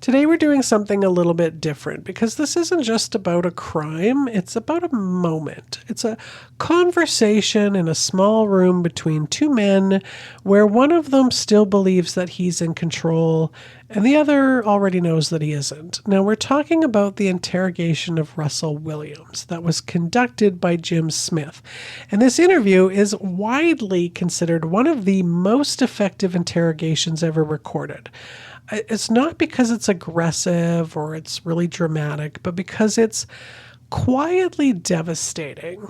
Today we're doing something a little bit different because this isn't just about a crime, it's about a moment. It's a conversation in a small room between two men where one of them still believes that he's in control and the other already knows that he isn't. Now we're talking about the interrogation of Russell Williams that was conducted by Jim Smith. And this interview is widely considered one of the most effective interrogations ever recorded. It's not because it's aggressive or it's really dramatic, but because it's quietly devastating.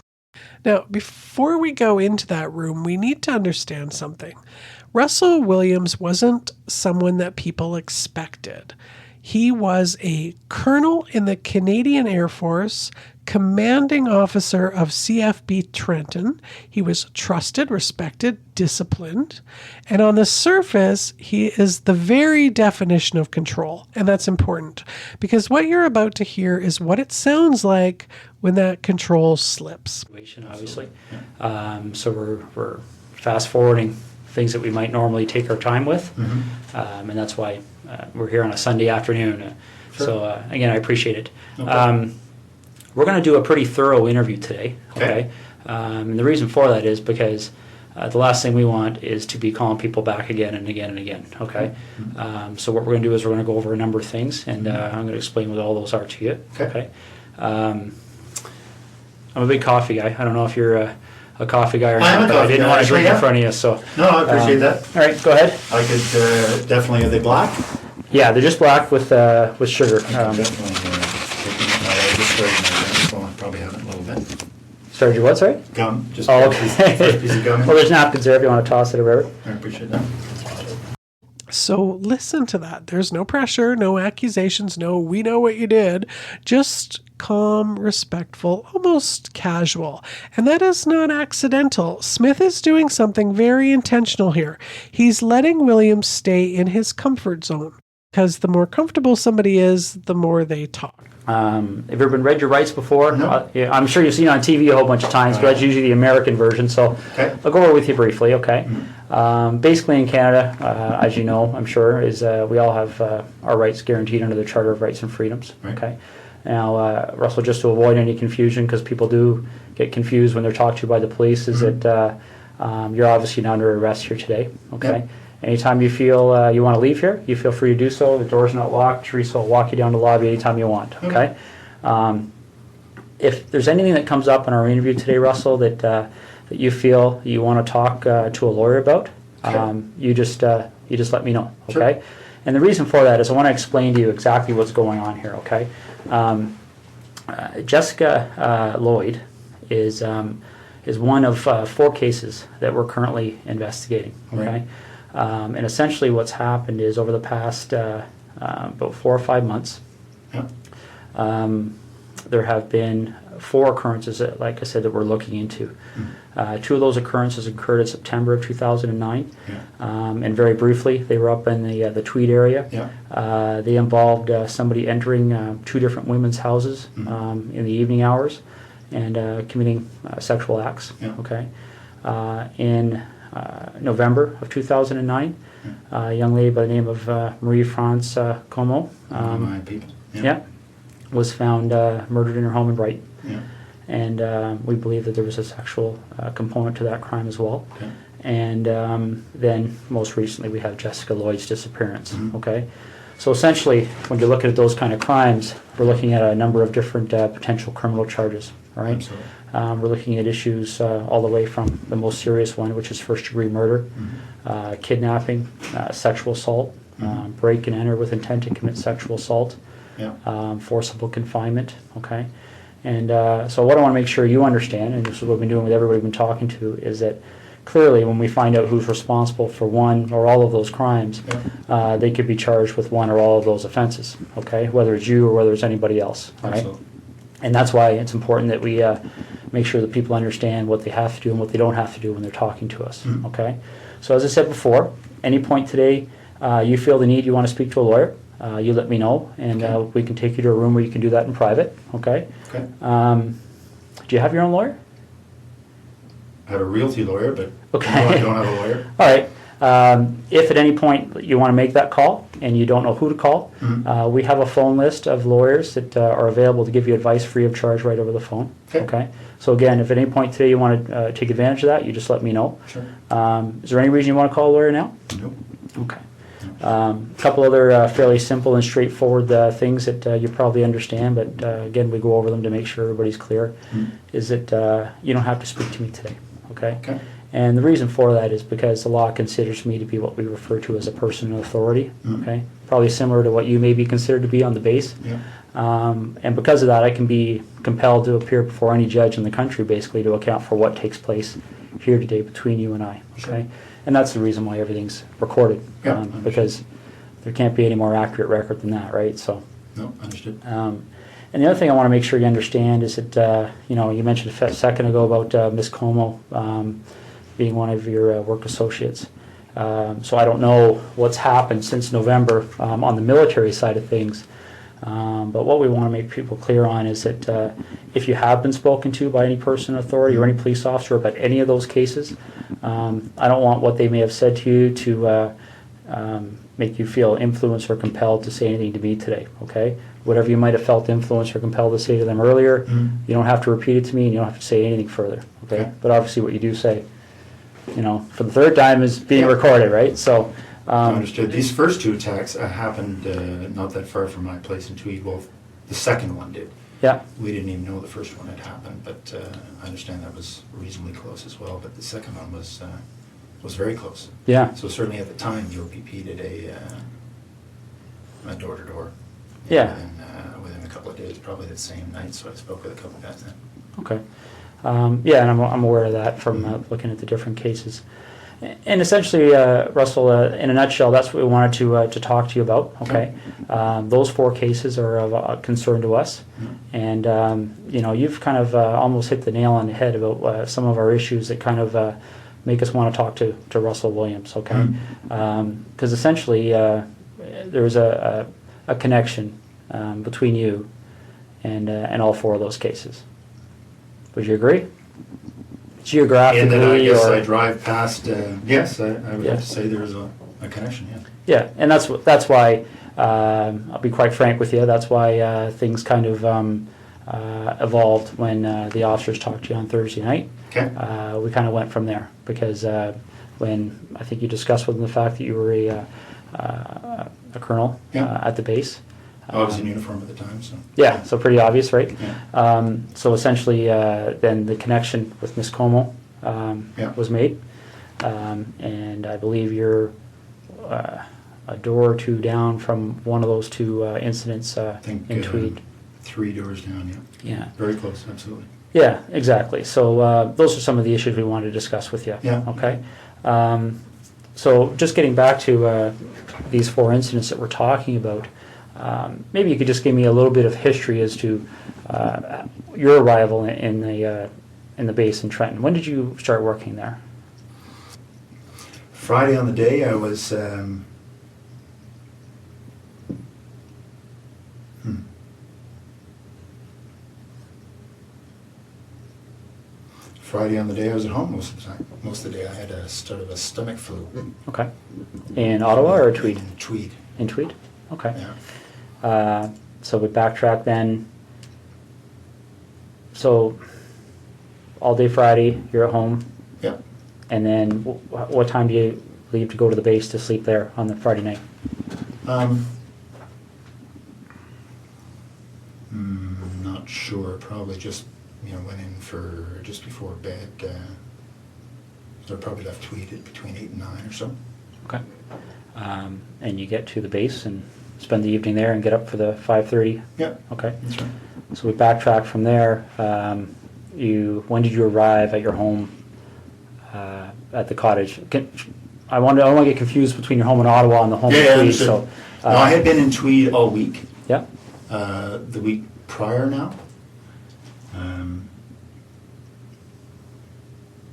Now, before we go into that room, we need to understand something. Russell Williams wasn't someone that people expected. He was a colonel in the Canadian Air Force, commanding officer of CFB Trenton. He was trusted, respected, disciplined. And on the surface, he is the very definition of control. And that's important because what you're about to hear is what it sounds like when that control slips. Obviously. So we're fast forwarding things that we might normally take our time with. And that's why we're here on a Sunday afternoon. Sure. So again, I appreciate it. Okay. We're going to do a pretty thorough interview today. Okay. And the reason for that is because the last thing we want is to be calling people back again and again and again. Okay. So what we're going to do is we're going to go over a number of things, and I'm going to explain what all those are to you. Okay. I'm a big coffee guy. I don't know if you're a coffee guy or not, but I didn't want to drink in front of you. So no, I appreciate that. All right, go ahead. I could definitely. Are they black? Yeah, they're just black with sugar. Definitely. I just started my phone. Probably have it a little bit. Started your what? Sorry. Gum. Just okay. piece of gum. Well, there's napkins there if you want to toss it or whatever. I appreciate that. So listen to that. There's no pressure, no accusations, no we know what you did. Just calm, respectful, almost casual. And that is not accidental. Smith is doing something very intentional here. He's letting Williams stay in his comfort zone because the more comfortable somebody is, the more they talk. Have you ever been read your rights before? No. Yeah, I'm sure you've seen it on TV a whole bunch of times, but that's usually the American version. So I'll go over it with you briefly, okay? Basically in Canada, as you know, I'm sure, is we all have our rights guaranteed under the Charter of Rights and Freedoms, okay? Now, Russell, just to avoid any confusion, because people do get confused when they're talked to by the police, is that you're obviously not under arrest here today, okay? Anytime you feel you want to leave here, you feel free to do so. The door's not locked. Teresa will walk you down the lobby anytime you want, okay? If there's anything that comes up in our interview today, Russell, that you feel you want to talk to a lawyer about, you just let me know, okay? Sure. And the reason for that is I want to explain to you exactly what's going on here, okay? Jessica Lloyd is one of 4 cases that we're currently investigating, okay? Right. And essentially what's happened is over the past about 4 or 5 months, there have been 4 occurrences that, like I said, that we're looking into. 2 of those occurrences occurred in September of 2009, and very briefly, they were up in the Tweed area. They involved somebody entering 2 different women's houses in the evening hours and committing sexual acts. Okay, in November of 2009, a young lady by the name of Marie-France Como was found murdered in her home in Brighton. And we believe that there was a sexual component to that crime as well. And then most recently we have Jessica Lloyd's disappearance. Okay, so essentially when you're looking at those kind of crimes, we're looking at a number of different potential criminal charges. All right. We're looking at issues all the way from the most serious one, which is first-degree murder, kidnapping, sexual assault, break and enter with intent to commit sexual assault, forcible confinement, okay? And so what I want to make sure you understand, and this is what we've been doing with everybody we've been talking to, is that clearly when we find out who's responsible for one or all of those crimes, they could be charged with one or all of those offenses, okay? Whether it's you or whether it's anybody else, all right? And that's why it's important that we make sure that people understand what they have to do and what they don't have to do when they're talking to us, okay? So as I said before, any point today you feel the need, you want to speak to a lawyer, you let me know, and we can take you to a room where you can do that in private, okay? Do you have your own lawyer? I have a realty lawyer, but okay. no, I don't have a lawyer. All right. If at any point you want to make that call and you don't know who to call, we have a phone list of lawyers that are available to give you advice free of charge right over the phone. Okay. So again, if at any point today you want to take advantage of that, you just let me know. Sure. Is there any reason you want to call a lawyer now? Nope. Okay. A couple other fairly simple and straightforward things that you probably understand, but again, we go over them to make sure everybody's clear, is that you don't have to speak to me today, okay? Okay. And the reason for that is because the law considers me to be what we refer to as a person of authority, okay? Probably similar to what you may be considered to be on the base. Yeah. And because of that, I can be compelled to appear before any judge in the country, basically, to account for what takes place here today between you and I, okay? Sure. And that's the reason why everything's recorded, Yeah, because there can't be any more accurate record than that, right? So, No, understood. and the other thing I want to make sure you understand is that, you know, you mentioned a second ago about Ms. Como being one of your work associates. So I don't know what's happened since November on the military side of things. But what we want to make people clear on is that if you have been spoken to by any person in authority or any police officer about any of those cases, I don't want what they may have said to you to make you feel influenced or compelled to say anything to me today, okay? Whatever you might have felt influenced or compelled to say to them earlier, you don't have to repeat it to me and you don't have to say anything further, okay? Okay. But obviously what you do say, you know, for the third time is being recorded, right? So, Understood. These first two attacks happened not that far from my place in Tweed. Well, the second one did. yeah, We didn't even know the first one had happened, but I understand that was reasonably close as well. But the second one was very close. yeah, So certainly at the time, the OPP did a door-to-door. Yeah. Within a couple of days, probably the same night. So I spoke with a couple of guys then. okay. Yeah, and I'm aware of that from looking at the different cases. And essentially, Russell, in a nutshell, that's what we wanted to talk to you about, okay? Those four cases are of concern to us. And, you know, you've kind of almost hit the nail on the head about some of our issues that kind of make us want to talk to Russell Williams, okay? Because essentially, there's a connection between you and all four of those cases. Would you agree? Geographically, And then I guess or I drive past, yes, I would Yeah. have to say there is a connection, yeah. yeah, and that's why I'll be quite frank with you. That's why things kind of evolved when the officers talked to you on Thursday night. Okay. We kind of went from there because when I think you discussed with them the fact that you were a colonel Yeah. at the base. I was in uniform at the time, so. Yeah, so pretty obvious, right? Yeah. So essentially, then the connection with Miss Como Yeah. was made, and I believe you're a door or two down from one of those two incidents I think in Tweed. 3 doors down, yeah. Yeah, Very close, absolutely. yeah, exactly. So those are some of the issues we wanted to discuss with you. Yeah. Okay. So just getting back to these four incidents that we're talking about. Maybe you could just give me a little bit of history as to your arrival in the base in Trenton. When did you start working there? Friday on the day, I was, Friday on the day I was at home most of the time. Most of the day I had a sort of a stomach flu. Okay. In Ottawa or Tweed? In Tweed, In Tweed? Okay. yeah. So we backtrack then. So all day Friday, you're at home, Yeah. and then what time do you leave to go to the base to sleep there on the Friday night? Not sure, probably just, went in for just before bed. So I probably left Tweed at between 8 and 9 or so. Okay. And you get to the base and spend the evening there and get up for the 5:30? Yeah, Okay. that's right. So we backtrack from there. When did you arrive at your home at the cottage? I don't want to get confused between your home in Ottawa and the home in Tweed. understood. So, No, I had been in Tweed all week. yeah. The week prior now.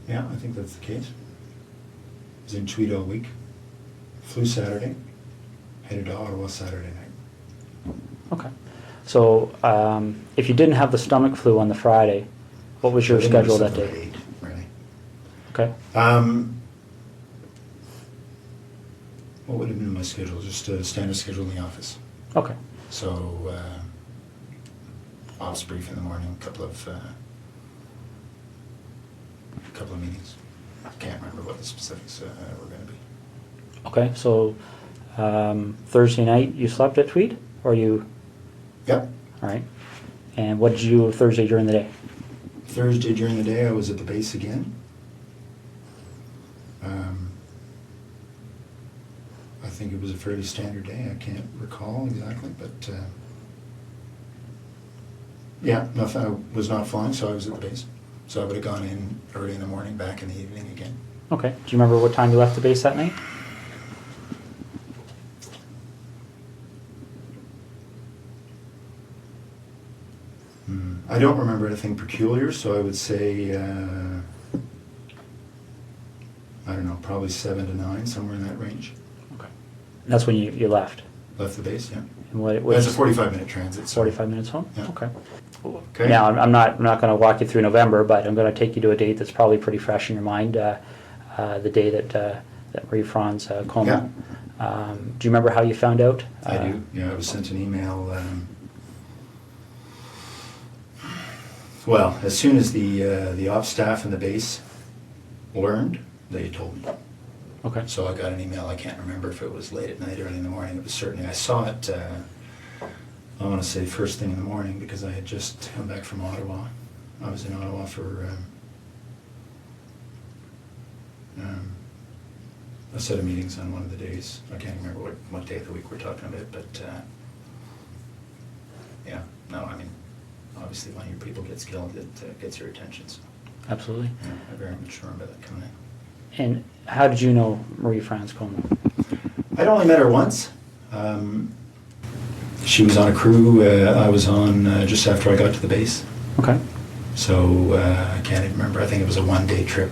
Yeah, I think that's the case. Was in Tweed all week. Flew Saturday. Headed to Ottawa Saturday night. Okay. So if you didn't have the stomach flu on the Friday, what was your I think it schedule was that something day? like 8, really. Okay. What would have been my schedule? Just a standard schedule in the office. Okay. So, office brief in the morning, couple of meetings. I can't remember what the specifics were going to be. Okay, so Thursday night you slept at Tweed, or you? Yep. All right. And what did you do Thursday during the day? Thursday during the day, I was at the base again. I think it was a fairly standard day. I can't recall exactly, but yeah, nothing. I was not flying, so I was at the base. So I would have gone in early in the morning, back in the evening again. Okay. Do you remember what time you left the base that night? I don't remember anything peculiar, so I would say, I don't know, probably 7 to 9, somewhere in that range. Okay. And that's when you left? Left the base, yeah. And what That's a 45-minute transit. So 45 minutes home? Yeah. Okay. Okay. Now, I'm not going to walk you through November, but I'm going to take you to a date that's probably pretty fresh in your mind, the day that Marie-France coma. Yeah. Do you remember how you found out? I do. Yeah, I was sent an email. Well, as soon as the ops staff and the base learned, they told me. Okay. So I got an email. I can't remember if it was late at night or early in the morning. It was certainly, I saw it, I want to say first thing in the morning, because I had just come back from Ottawa. I was in Ottawa for a set of meetings on one of the days. I can't remember what day of the week we're talking about, but yeah, no, I mean, obviously when your people gets killed, it gets your attention. So Absolutely. yeah, I very much remember that coming in. And how did you know Marie-France coma? I'd only met her once. She was on a crew I was on just after I got to the base. Okay. So I can't even remember. I think it was a one-day trip.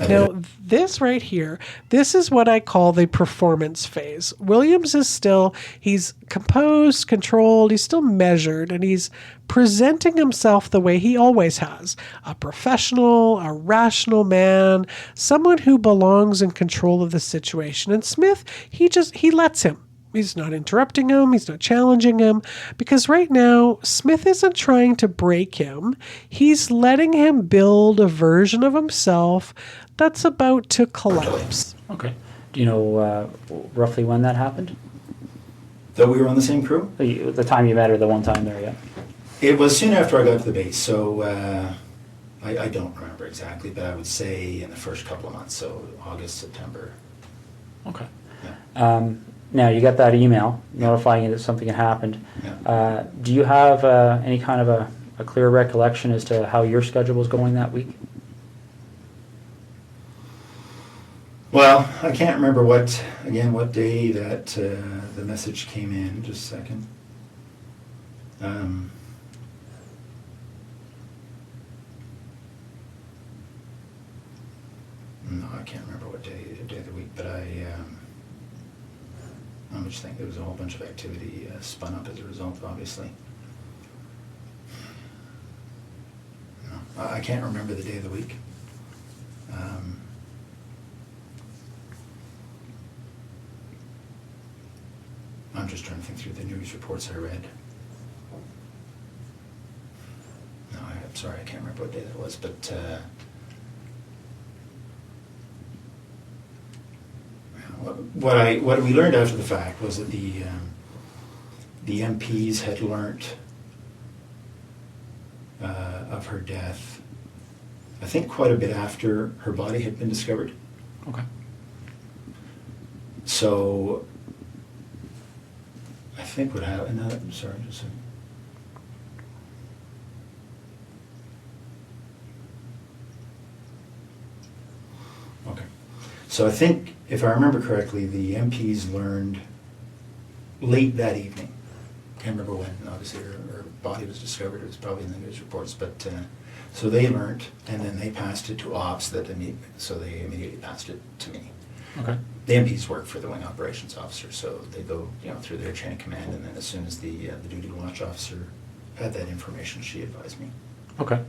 Now, this right here, this is what I call the performance phase. Williams is still, he's composed, controlled, he's still measured, and he's presenting himself the way he always has. A professional, a rational man, someone who belongs in control of the situation. And Smith, he lets him. He's not interrupting him. He's not challenging him. Because right now, Smith isn't trying to break him. He's letting him build a version of himself that's about to collapse. Okay. Do you know roughly when that happened? That we were on the same crew? The time you met her, the one time there, yeah? It was soon after I got to the base. So I don't remember exactly, but I would say in the first couple of months. So August, September. Okay. Yeah. Now, you got that email notifying you that something had happened. Yeah. Do you have any kind of a clear recollection as to how your schedule was going that week? Well, I can't remember what day that the message came in. Just a second. No, I can't remember what day of the week, but I'm just thinking there was a whole bunch of activity spun up as a result, obviously. No, I can't remember the day of the week. I'm just trying to think through the news reports I read. No, I'm sorry, I can't remember what day that was, but what we learned after the fact was that the MPs had learnt of her death, I think quite a bit after her body had been discovered. Okay. So I think what happened, no, sorry, just a second. Okay. So I think, if I remember correctly, the MPs learned late that evening. Can't remember when, obviously, her body was discovered. It was probably in the news reports. But so they learned, and then they passed it to ops, so they immediately passed it to me. Okay. The MPs work for the wing operations officer, so they go through their chain of command, and then as soon as the duty watch officer had that information, she advised me. Okay.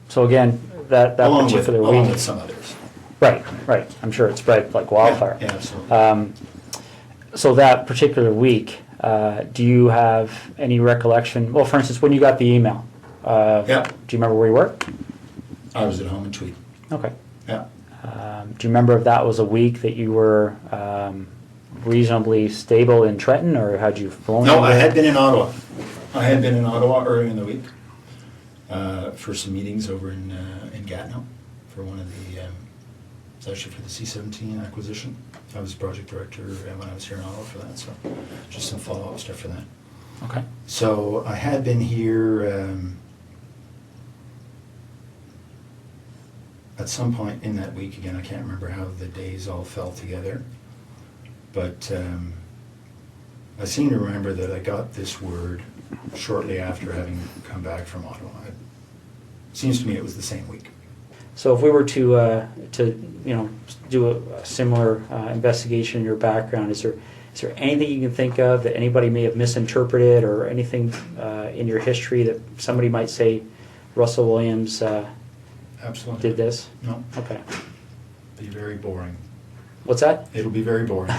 So again, that along particular with week, some others. Right, right. I'm sure it spread like wildfire. Yeah, absolutely. So that particular week, do you have any recollection? Well, for instance, when you got the email, Yeah. do you remember where you were? I was at home in Tweed. Okay. Yeah. Do you remember if that was a week that you were reasonably stable in Trenton, or had you flown? No, over? I had been in Ottawa. I had been in Ottawa early in the week for some meetings over in Gatineau for one of the, it's actually for the C-17 acquisition. I was project director when I was here in Ottawa for that, so just some follow-up stuff for that. Okay. So I had been here at some point in that week. Again, I can't remember how the days all fell together, but I seem to remember that I got this word shortly after having come back from Ottawa. It seems to me it was the same week. So if we were to do a similar investigation in your background, is there anything you can think of that anybody may have misinterpreted, or anything in your history that somebody might say Russell Williams Absolutely. did this? No. Okay. Be very boring. What's that? It'll be very boring.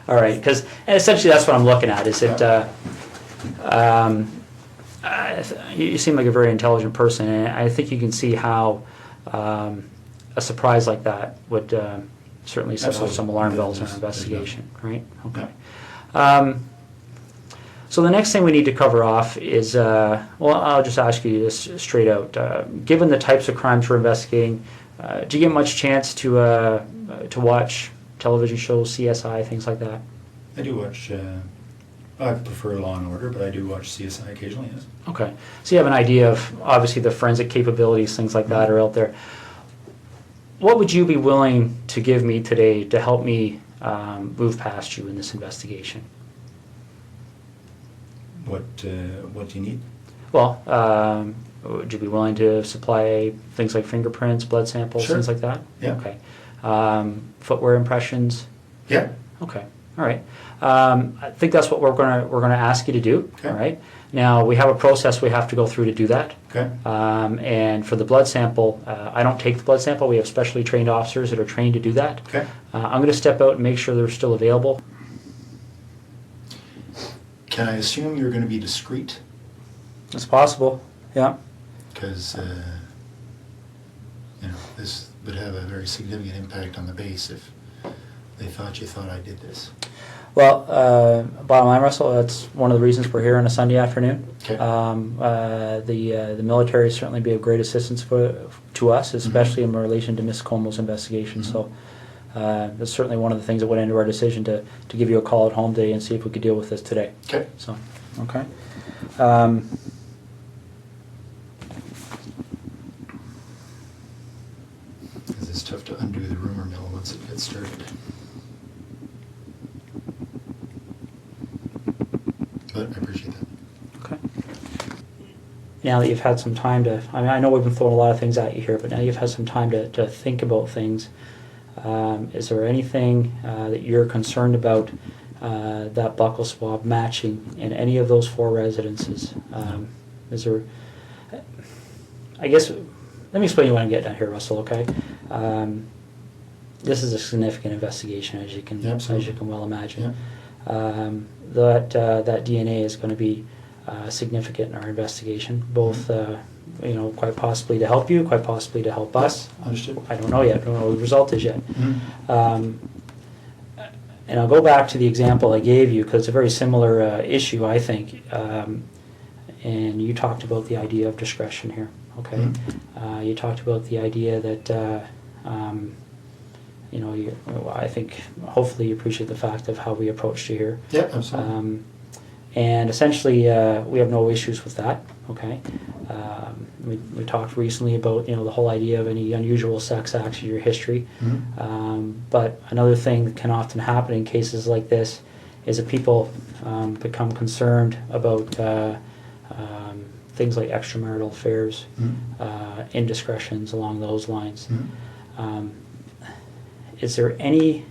All right, because essentially that's what I'm looking at. Is it? You seem like a very intelligent person, and I think you can see how a surprise like that would certainly set off Absolutely. some alarm bells in There's our no- investigation, right? Okay. Yeah. So the next thing we need to cover off is, well, I'll just ask you this straight out. Given the types of crimes we're investigating, do you get much chance to watch television shows, CSI, things like that? I do watch, I prefer Law and Order, but I do watch CSI occasionally, yes. Okay. So you have an idea of, obviously, the forensic capabilities, things like that are out there. What would you be willing to give me today to help me move past you in this investigation? What do you need? Well, would you be willing to supply things like fingerprints, blood samples, Sure. things like that? Yeah. Okay. Footwear impressions? Yeah. Okay. All right. I think that's what we're gonna ask you to do. Okay. All right. Now we have a process we have to go through to do that. Okay. And for the blood sample, I don't take the blood sample. We have specially trained officers that are trained to do that. Okay. I'm going to step out and make sure they're still available. Can I assume you're going to be discreet? It's possible. Yeah. Because, this would have a very significant impact on the base if they thought you thought I did this. Well, bottom line, Russell, that's one of the reasons we're here on a Sunday afternoon. Okay. The military certainly be of great assistance to us, especially in relation to Miss Como's investigation. Mhm. So that's certainly one of the things that went into our decision to give you a call at home today and see if we could deal with this today. Okay. So, okay. Because it's tough to undo the rumor mill once it gets started. But I appreciate that. Okay. Now that you've had some time to, I know we've been throwing a lot of things at you here, but now you've had some time to think about things. Is there anything that you're concerned about that buccal swab matching in any of those 4 residences? Is there, I guess, let me explain what I'm getting at here, Russell, okay? This is a significant investigation, as you can, Yeah, absolutely. well imagine. Yeah. That DNA is going to be significant in our investigation, both quite possibly to help you, quite possibly to help us. Understood. I don't know yet. I don't know what the result is yet. Mhm. And I'll go back to the example I gave you because it's a very similar issue, I think. And you talked about the idea of discretion here. Okay. Mhm. You talked about the idea that I think hopefully you appreciate the fact of how we approached you here. Yeah, absolutely. And essentially, we have no issues with that. Okay. We talked recently about the whole idea of any unusual sex acts in your history. Mhm. But another thing that can often happen in cases like this is that people become concerned about things like extramarital affairs, Mhm. indiscretions along those lines. Mhm. Is there any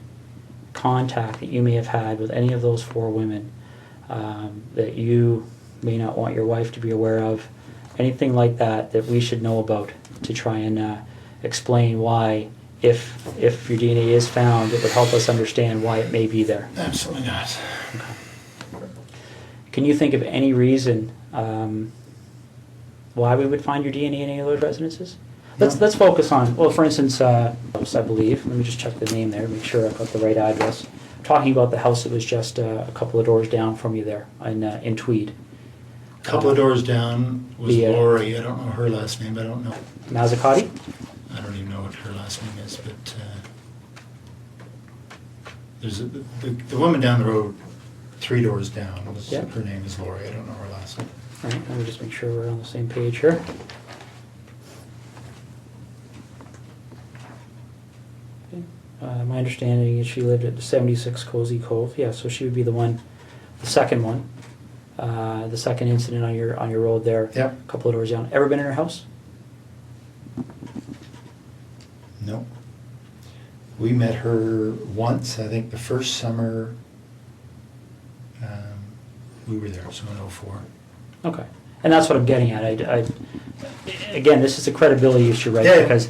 contact that you may have had with any of those 4 women that you may not want your wife to be aware of? Anything like that that we should know about to try and explain why if your DNA is found, it would help us understand why it may be there. Absolutely not. Can you think of any reason why we would find your DNA in any of those residences? Let's focus on, well, for instance, I believe, let me just check the name there, make sure I've got the right address. Talking about the house that was just a couple of doors down from you there in Tweed. A couple of doors down was the, Lori. I don't know her last name. I don't know. Mazzacati? I don't even know what her last name is, but there's the woman down the road, 3 doors down. Yeah. Her name is Lori. I don't know her last name. All right, let me just make sure we're on the same page here. Okay. My understanding is she lived at 76 Cozy Cove. Yeah, so she would be the one, the second one, the second incident on your road there. Yep. A couple of doors down. Ever been in her house? No. We met her once, I think the first summer we were there, so in '04. Okay, and that's what I'm getting at. Again, this is a credibility issue, right? Yeah. Because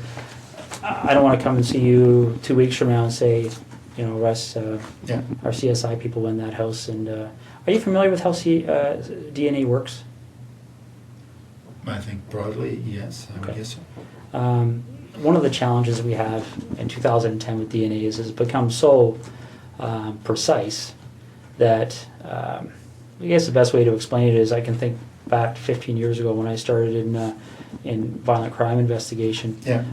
I don't want to come and see you 2 weeks from now and say, Russ, Yeah. our CSI people went in that house. And are you familiar with how DNA works? I think broadly, yes, I would Okay. guess so. One of the challenges we have in 2010 with DNA is it's become so precise that I guess the best way to explain it is I can think back 15 years ago when I started in violent crime investigation. Yeah.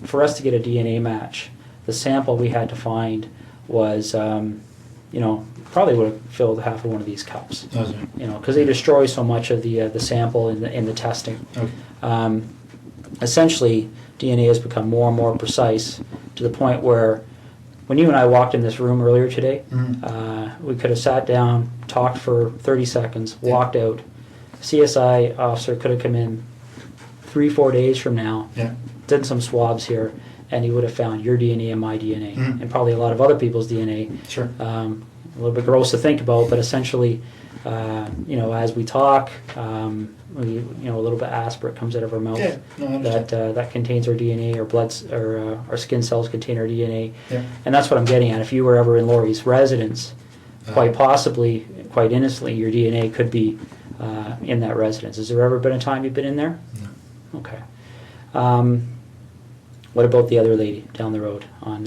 For us to get a DNA match, the sample we had to find was, probably would have filled half of one of these cups. Does it? Because they destroy so much of the sample in the testing. Okay. Essentially, DNA has become more and more precise to the point where when you and I walked in this room earlier today, we could have sat down, talked for 30 seconds, walked out. CSI officer could have come in 3-4 days from now, Yeah. did some swabs here, and he would have found your DNA and my DNA, and probably a lot of other people's DNA. Sure. A little bit gross to think about, but essentially, as we talk, a little bit aspirate comes out of our mouth. Yeah, no, I understand. that contains our DNA, our our skin cells contain our DNA, Yeah. and that's what I'm getting at. If you were ever in Lori's residence, quite possibly, quite innocently, your DNA could be in that residence. Has there ever been a time you've been in there? No. Okay. What about the other lady down the road on?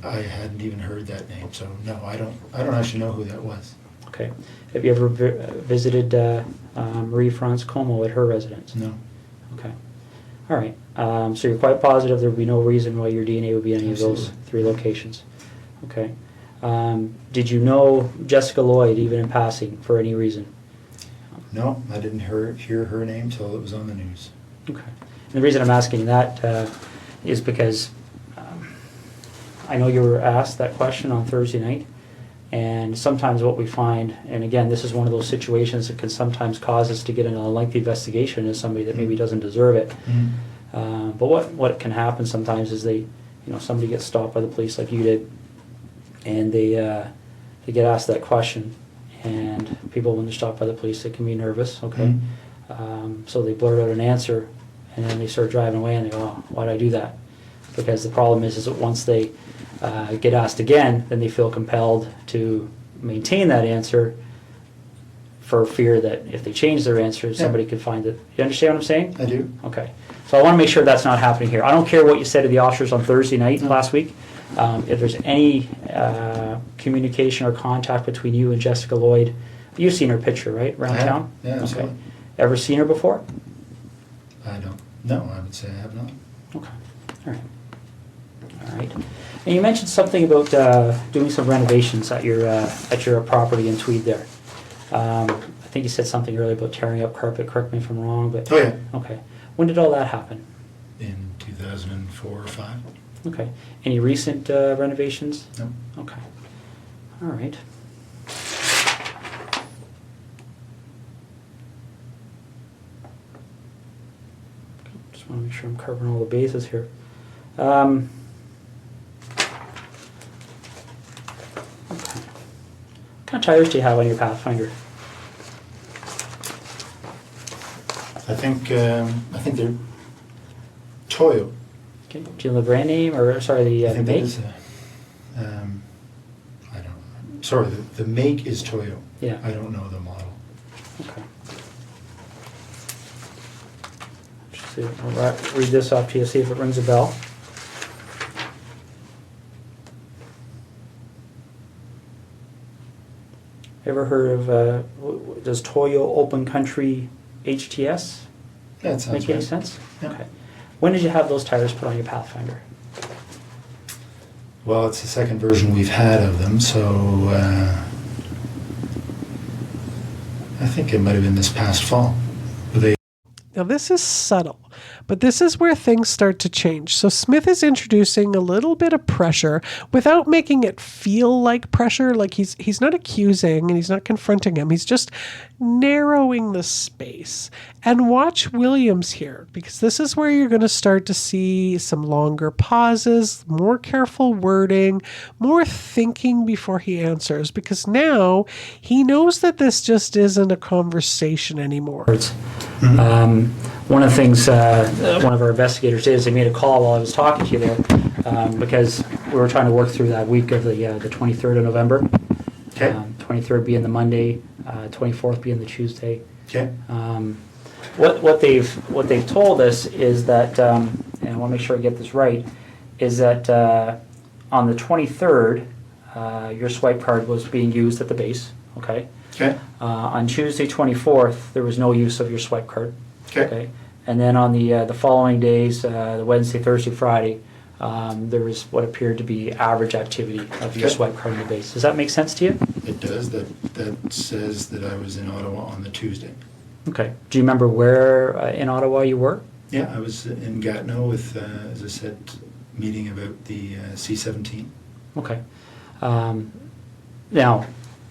I hadn't even heard that name, so no, I don't actually know who that was. Okay. Have you ever visited Marie France Como at her residence? No. Okay. All right. So you're quite positive there would be no reason why your DNA would be in any of those Absolutely. 3 locations. Okay. Did you know Jessica Lloyd even in passing for any reason? No, I didn't hear her name till it was on the news. Okay. And the reason I'm asking that is because I know you were asked that question on Thursday night, and sometimes what we find, and again, this is one of those situations that can sometimes cause us to get in a lengthy investigation as somebody that maybe doesn't deserve it. But what can happen sometimes is somebody gets stopped by the police like you did, and they get asked that question, and people, when they're stopped by the police, they can be nervous, okay? So they blurt out an answer, and then they start driving away, and they go, oh, why'd I do that? Because the problem is that once they get asked again, then they feel compelled to maintain that answer for fear that if they change their answer, somebody could find it. You understand what I'm saying? I do. Okay. So I want to make sure that's not happening here. I don't care what you said to the officers on Thursday night last week. If there's any communication or contact between you and Jessica Lloyd, you've seen her picture, right, around I have. town? Yeah, Okay. absolutely. Ever seen her before? I don't. No, I would say I have not. Okay. All right. All right. And you mentioned something about doing some renovations at your property in Tweed there. I think you said something earlier about tearing up carpet. Correct me if I'm wrong, but Oh yeah. okay. When did all that happen? In 2004 or 5. Okay. Any recent renovations? No. Okay. All right. Just want to make sure I'm covering all the bases here. Okay. What kind of tires do you have on your Pathfinder? I think they're Toyo. Okay. Do you know the brand name, or sorry, I the think that make? is I don't know. Sorry, the make is Toyo. Yeah. I don't know the model. Okay. Just see, I'll read this off to you, see if it rings a bell. Ever heard of, does Toyo Open Country HTS That sounds make any right. sense? Yeah. Okay. When did you have those tires put on your Pathfinder? Well, it's the second version we've had of them, so I think it might have been this past fall. They Now, this is subtle, but this is where things start to change. So Smith is introducing a little bit of pressure without making it feel like pressure. Like he's not accusing and he's not confronting him. He's just narrowing the space. And watch Williams here, because this is where you're going to start to see some longer pauses, more careful wording, more thinking before he answers, because now he knows that this just isn't a conversation anymore. One of the things one of our investigators did is they made a call while I was talking to you there, because we were trying to work through that week of the 23rd of November. Okay. 23rd being the Monday, 24th being the Tuesday. Okay. What they've told us is that, and I want to make sure I get this right, is that on the 23rd, your swipe card was being used at the base. Okay. Okay. On Tuesday 24th, there was no use of your swipe card. Okay. And then on the following days, the Wednesday, Thursday, Friday, there was what appeared to be average activity of your Okay. swipe card in the base. Does that make sense to you? It does. That says that I was in Ottawa on the Tuesday. Okay. Do you remember where in Ottawa you were? Yeah, I was in Gatineau with, as I said, meeting about the C-17. Okay. Now,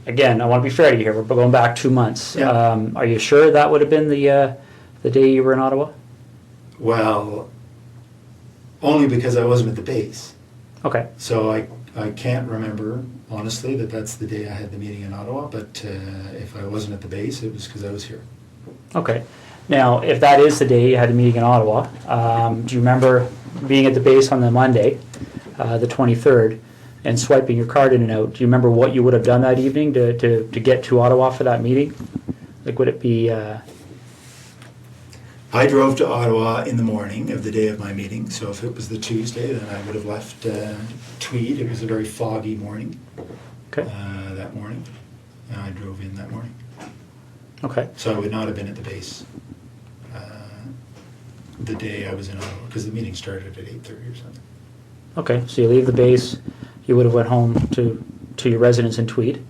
again, I want to be fair to you here. We're going back 2 months. Yeah. Are you sure that would have been the day you were in Ottawa? Well, only because I wasn't at the base. Okay. So I can't remember, honestly, that that's the day I had the meeting in Ottawa, but if I wasn't at the base, it was because I was here. Okay. Now, if that is the day you had a meeting in Ottawa, do you remember being at the base on the Monday, the 23rd, and swiping your card in and out? Do you remember what you would have done that evening to get to Ottawa for that meeting? Like, would it be... I drove to Ottawa in the morning of the day of my meeting, so if it was the Tuesday, then I would have left Tweed. It was a very foggy morning Okay. that morning. And I drove in that morning. Okay. So I would not have been at the base the day I was in Ottawa, because the meeting started at 8:30 or something. Okay. So you leave the base, you would have went home to your residence in Tweed,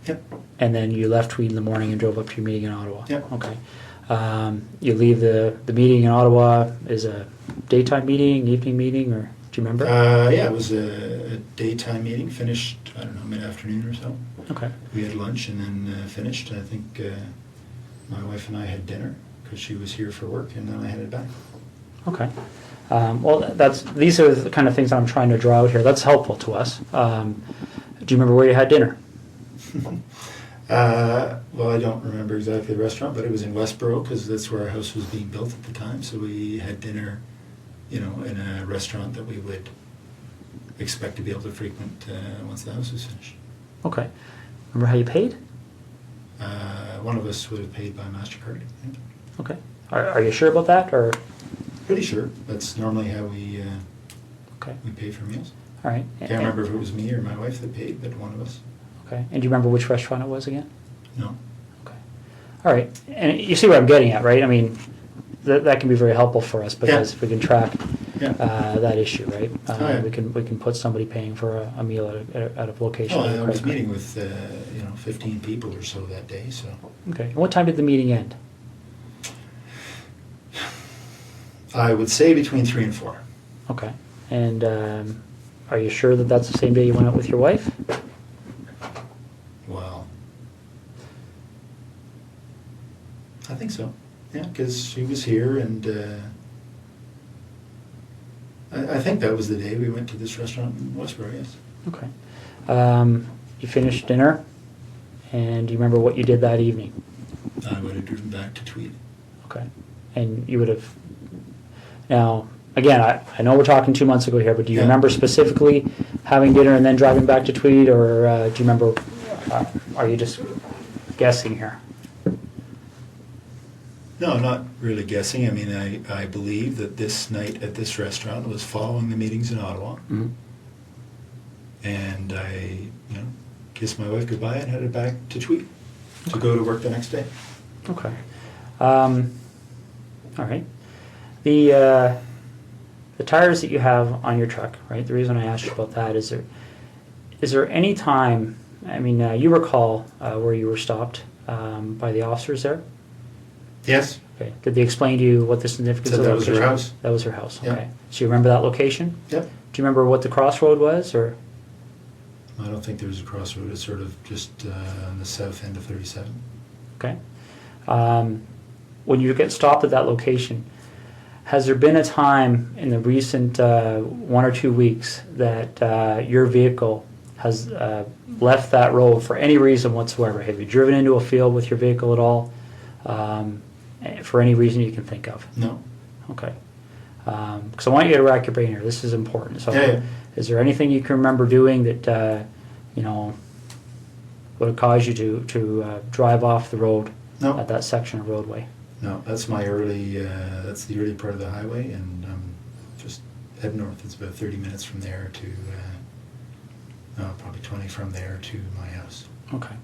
Yep. and then you left Tweed in the morning and drove up to your meeting in Ottawa. Yep. Okay. You leave the meeting in Ottawa is a daytime meeting, evening meeting, or do you remember? Yeah, it was a daytime meeting, finished, I don't know, mid-afternoon or so. Okay. We had lunch and then finished. I think my wife and I had dinner because she was here for work, and then I headed back. Okay. Well, these are the kind of things I'm trying to draw out here. That's helpful to us. Do you remember where you had dinner? Well, I don't remember exactly the restaurant, but it was in Westboro because that's where our house was being built at the time. So we had dinner, in a restaurant that we would expect to be able to frequent once the house was finished. Okay. Remember how you paid? One of us would have paid by MasterCard. Yeah. Okay. Are you sure about that, or? Pretty sure. That's normally how we Okay. pay for meals. All right. Can't remember if it was me or my wife that paid, but one of us. Okay. And do you remember which restaurant it was again? No. Okay. All right. And you see where I'm getting at, right? I mean, that can be very helpful for us because if we can track Yeah. that issue, right? Yeah. We can put somebody paying for a meal at a location. Well, with a I was credit card. meeting with 15 people or so that day, so Okay. And what time did the meeting end? I would say between 3 and 4. Okay. And are you sure that that's the same day you went out with your wife? Well, I think so. Yeah, because she was here, and I think that was the day we went to this restaurant in Westboro. Yes. Okay. You finished dinner, and do you remember what you did that evening? I would have driven back to Tweed. Okay. And you would have... Now, again, I know we're talking 2 months ago here, but do you Yeah. remember specifically having dinner and then driving back to Tweed, or do you remember, are you just guessing here? No, I'm not really guessing. I mean, I believe that this night at this restaurant was following the meetings in Ottawa. Mm-hmm. And I, kissed my wife goodbye and headed back to Tweed to go to work the next day. Okay. All right. The tires that you have on your truck, right? The reason I asked you about that is there any time? I mean, you recall where you were stopped by the officers there? Yes. Okay. Did they explain to you what the significance Said of that the was her location? house. That was her house. Yeah. Okay. So you remember that location? Yep. Do you remember what the crossroad was, or? I don't think there was a crossroad. It's sort of just on the south end of 37. Okay. When you get stopped at that location, has there been a time in the recent 1 or 2 weeks that your vehicle has left that road for any reason whatsoever? Have you driven into a field with your vehicle at all? For any reason you can think of? No. Okay. Because I want you to rack your brain here. This is important. So, Yeah. is there anything you can remember doing that would have caused you to drive off the road No. at that section of roadway? No, that's my early, that's the early part of the highway, and just head north. It's about 30 minutes from there to, probably 20 from there to my house. Okay.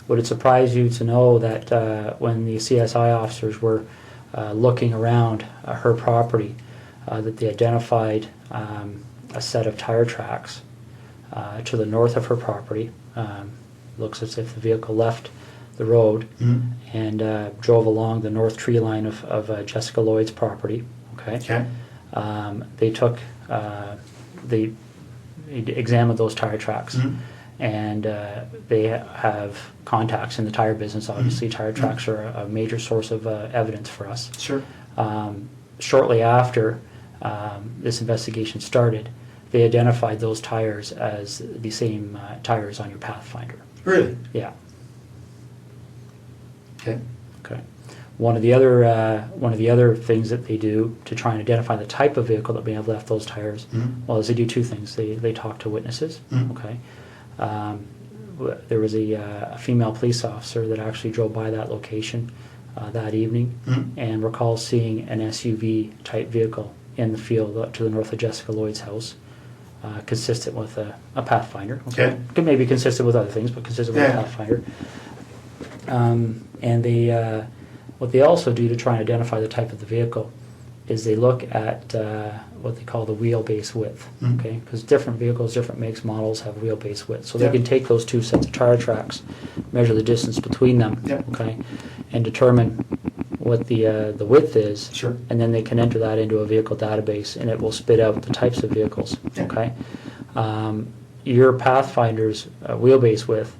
Would it surprise you to know that when the CSI officers were looking around her property, that they identified a set of tire tracks to the north of her property? Looks as if the vehicle left the road Mm-hmm. and drove along the north tree line of Jessica Lloyd's property. Okay. Okay. They took, they examined those tire tracks. Mm-hmm. And they have contacts in the tire business. Obviously, Mm-hmm. tire tracks are a major source of evidence for us. Sure. Shortly after this investigation started, they identified those tires as the same tires on your Pathfinder. Really? Yeah. Okay. Okay. One of the other things that they do to try and identify the type of vehicle that may have left those tires, Mm-hmm. well, is they do two things. They talk to witnesses. Mhm. Okay. There was a female police officer that actually drove by that location that evening Mhm. and recalls seeing an SUV type vehicle in the field to the north of Jessica Lloyd's house, consistent with a Pathfinder. Okay. Could maybe consistent with other things, but consistent with Yeah. a Pathfinder. And they, what they also do to try and identify the type of the vehicle is they look at what they call the wheelbase width, Mhm. okay? Because different vehicles, different makes, models have wheelbase width. So they Yeah. can take those two sets of tire tracks, measure the distance between them, Yeah. okay, and determine what the width is. Sure. And then they can enter that into a vehicle database, and it will spit out the types of vehicles, Yeah. okay? Your Pathfinder's wheelbase width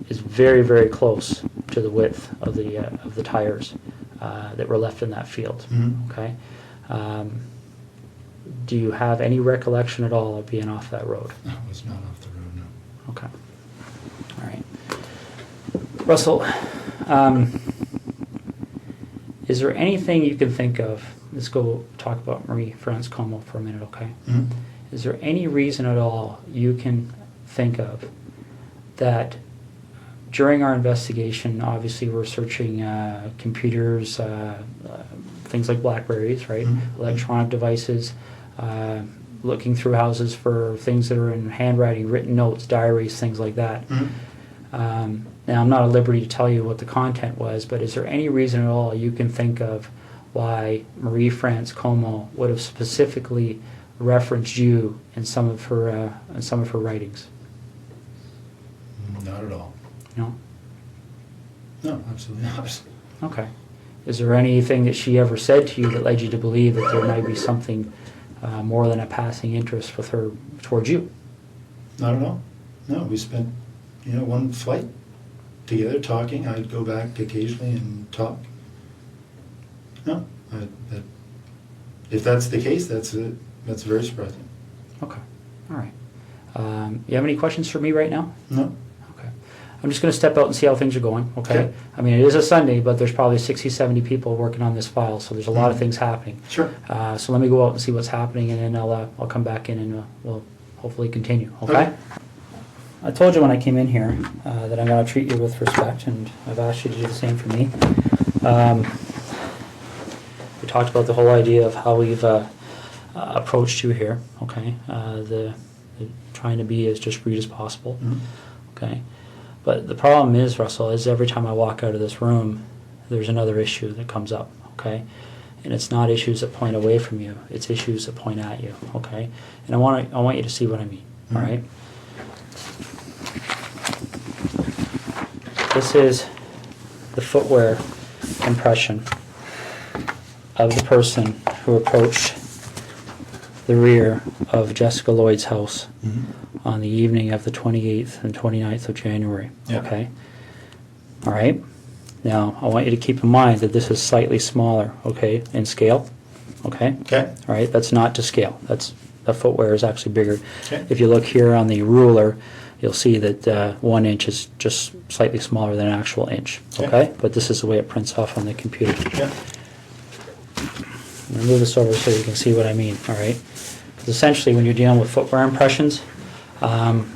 is very, very close to the width of the tires that were left in that field. Mhm. Okay. Do you have any recollection at all of being off that road? No, it was not off the road, no. Okay. All right. Russell, is there anything you can think of? Let's go talk about Marie France Como for a minute, okay? Mhm. Is there any reason at all you can think of that during our investigation, obviously we're searching computers, things like Blackberries, right? Mhm. Electronic devices, looking through houses for things that are in handwriting, written notes, diaries, things like that. Mhm. Now, I'm not at liberty to tell you what the content was, but is there any reason at all you can think of why Marie France Como would have specifically referenced you in some of her writings? Not at all. No? No, absolutely not. Okay. Is there anything that she ever said to you that led you to believe that there might be something more than a passing interest with her towards you? Not at all. No, we spent, one flight together talking. I'd go back occasionally and talk. No, if that's the case, that's very surprising. Okay. All right. You have any questions for me right now? No. Okay. I'm just going to step out and see how things are going, okay? Okay. I mean, it is a Sunday, but there's probably 60, 70 people working on this file, so there's a lot of things happening. Sure. So let me go out and see what's happening, and then I'll come back in and we'll hopefully continue, okay? I told you when I came in here that I'm going to treat you with respect, and I've asked you to do the same for me. We talked about the whole idea of how we've approached you here, okay? The trying to be as discreet as possible, okay? But the problem is, Russell, is every time I walk out of this room, there's another issue that comes up, okay? And it's not issues that point away from you, it's issues that point at you, okay? And I want you to see what I mean, all right? This is the footwear impression of the person who approached the rear of Jessica Lloyd's house on the evening of the 28th and 29th of January, okay? All right? Now, I want you to keep in mind that this is slightly smaller, okay, in scale, okay? Okay. All right, that's not to scale. The footwear is actually bigger. Okay. If you look here on the ruler, you'll see that 1 inch is just slightly smaller than an actual inch, okay? But this is the way it prints off on the computer. Yeah. I'm going to move this over so you can see what I mean, all right? Because essentially when you're dealing with footwear impressions,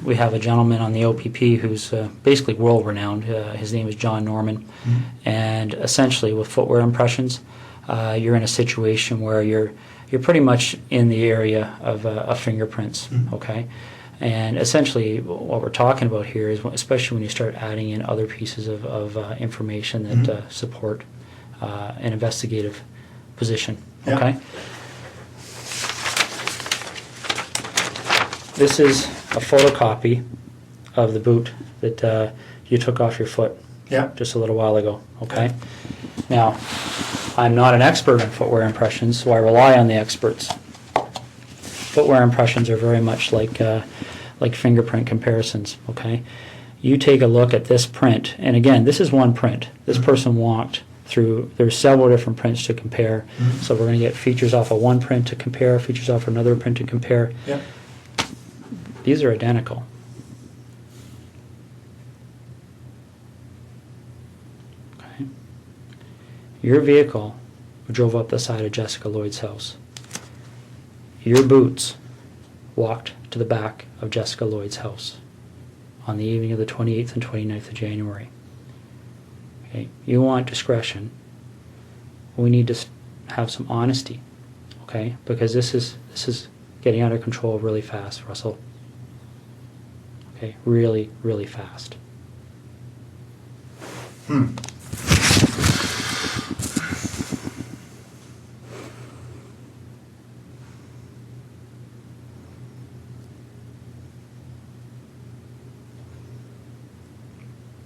we have a gentleman on the OPP who's basically world-renowned. His name is John Norman. And essentially with footwear impressions, you're in a situation where you're pretty much in the area of fingerprints, okay? And essentially what we're talking about here is, especially when you start adding in other pieces of information that support an investigative position, okay? This is a photocopy of the boot that you took off your foot just a little while ago, okay? Now, I'm not an expert in footwear impressions, so I rely on the experts. Footwear impressions are very much like fingerprint comparisons, okay? You take a look at this print, and again, this is one print. This person walked through, there's several different prints to compare, so we're going to get features off of one print to compare, features off another print to compare. These are identical. Okay. Your vehicle drove up the side of Jessica Lloyd's house. Your boots walked to the back of Jessica Lloyd's house on the evening of the 28th and 29th of January. Okay. You want discretion. We need to have some honesty, okay? Because this is getting out of control really fast, Russell. Okay, really, really fast.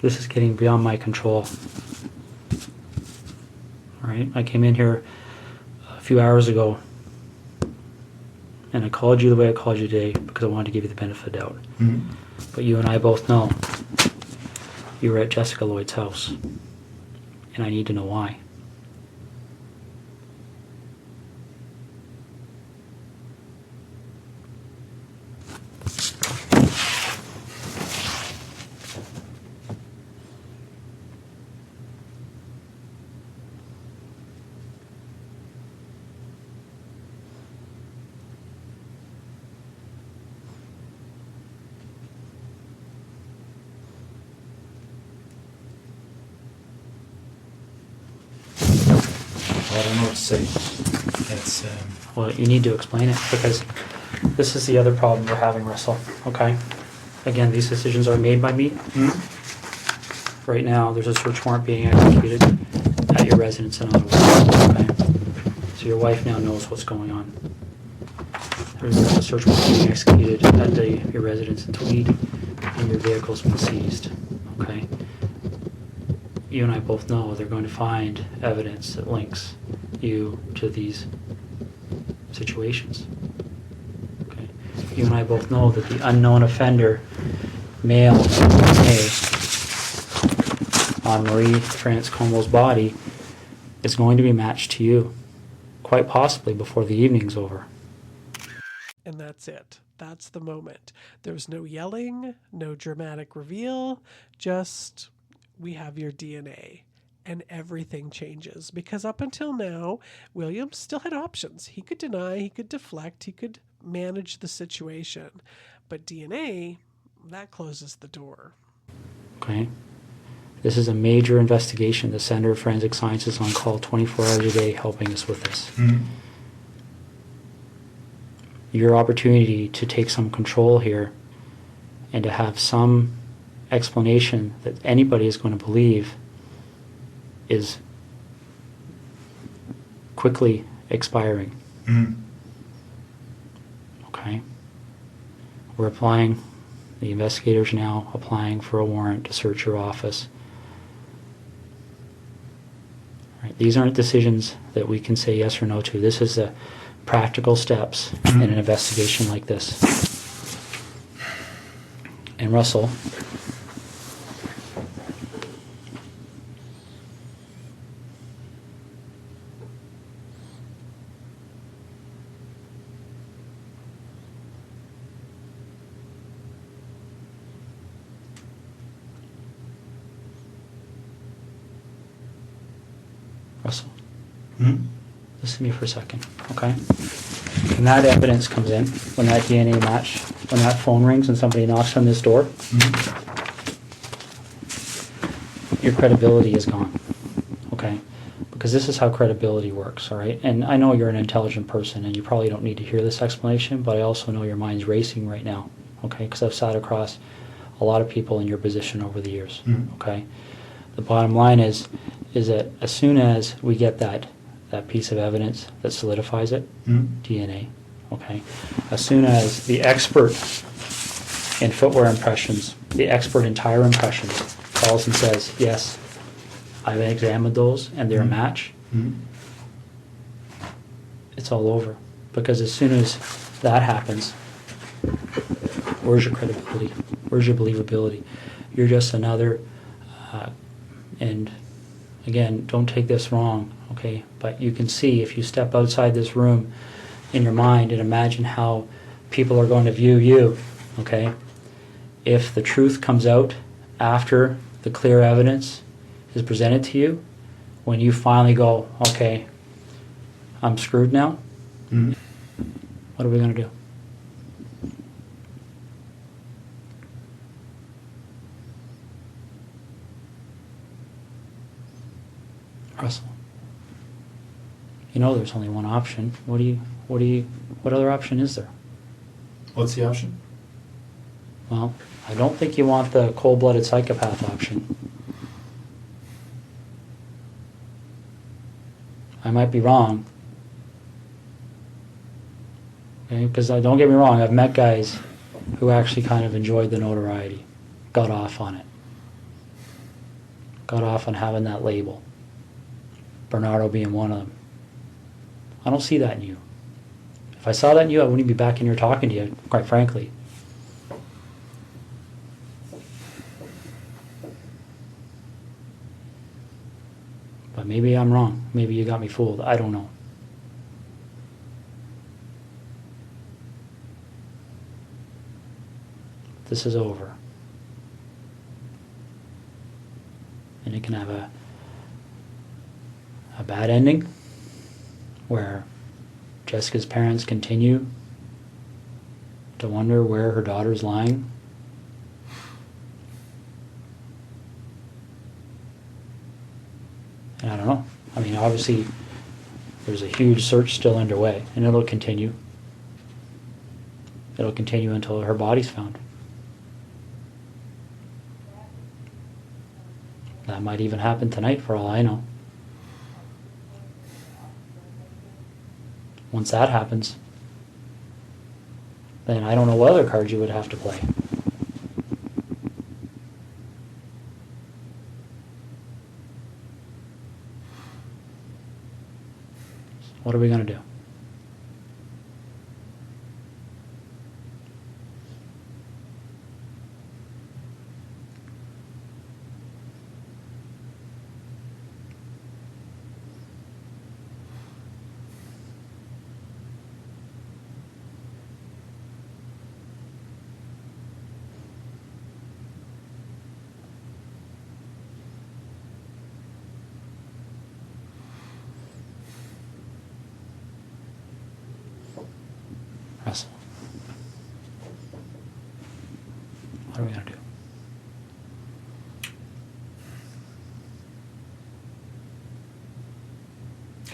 This is getting beyond my control. All right, I came in here a few hours ago and I called you the way I called you today because I wanted to give you the benefit of the doubt. But you and I both know you were at Jessica Lloyd's house, and I need to know why. I don't know what to say. It's, Well, you need to explain it because this is the other problem we're having, Russell, okay? Again, these decisions are made by me. Right now, there's a search warrant being executed at your residence in Ottawa, okay? So your wife now knows what's going on. There's a search warrant being executed at your residence in Tweed, and your vehicle's been seized, okay? You and I both know they're going to find evidence that links you to these situations. Okay. You and I both know that the unknown offender, male A, on Marie France Comeau's body is going to be matched to you, quite possibly before the evening's over. And that's it. That's the moment. There's no yelling, no dramatic reveal, we have your DNA. And everything changes, because up until now, William still had options. He could deny, he could deflect, he could manage the situation. But DNA, that closes the door. Okay. This is a major investigation. The Center of Forensic Science is on call 24 hours a day helping us with this. Mm-hmm. Your opportunity to take some control here and to have some explanation that anybody is going to believe is quickly expiring. Mm-hmm. Okay? We're applying, the investigators now applying for a warrant to search your office. Right? These aren't decisions that we can say yes or no to. This is the practical steps in an investigation like this. And Russell, Mm-hmm. listen to me for a second, okay? When that evidence comes in, when that DNA match, when that phone rings and somebody knocks on this door, your credibility is gone, okay? Because this is how credibility works, all right? And I know you're an intelligent person and you probably don't need to hear this explanation, but I also know your mind's racing right now, okay? Because I've sat across a lot of people in your position over the years, okay? The bottom line is that as soon as we get that piece of evidence that solidifies it, DNA, okay? As soon as the expert in footwear impressions, the expert in tire impressions calls and says, yes, I've examined those and they're a match, it's all over. Because as soon as that happens, where's your credibility? Where's your believability? You're just another, and again, don't take this wrong, okay? But you can see if you step outside this room in your mind and imagine how people are going to view you, okay? If the truth comes out after the clear evidence is presented to you, when you finally go, okay, I'm screwed now, what are we going to do? Russell, you know there's only one option. What other option is there? What's the option? Well, I don't think you want the cold-blooded psychopath option. I might be wrong. Okay, because don't get me wrong, I've met guys who actually kind of enjoyed the notoriety, got off on it, got off on having that label. Bernardo being one of them. I don't see that in you. If I saw that in you, I wouldn't be back in here talking to you, quite frankly. But maybe I'm wrong. Maybe you got me fooled. I don't know. This is over. And it can have a bad ending where Jessica's parents continue to wonder where her daughter's lying. And I don't know. I mean, obviously, there's a huge search still underway, and it'll continue. It'll continue until her body's found. That might even happen tonight, for all I know. Once that happens, then I don't know what other cards you would have to play. What are we going to do?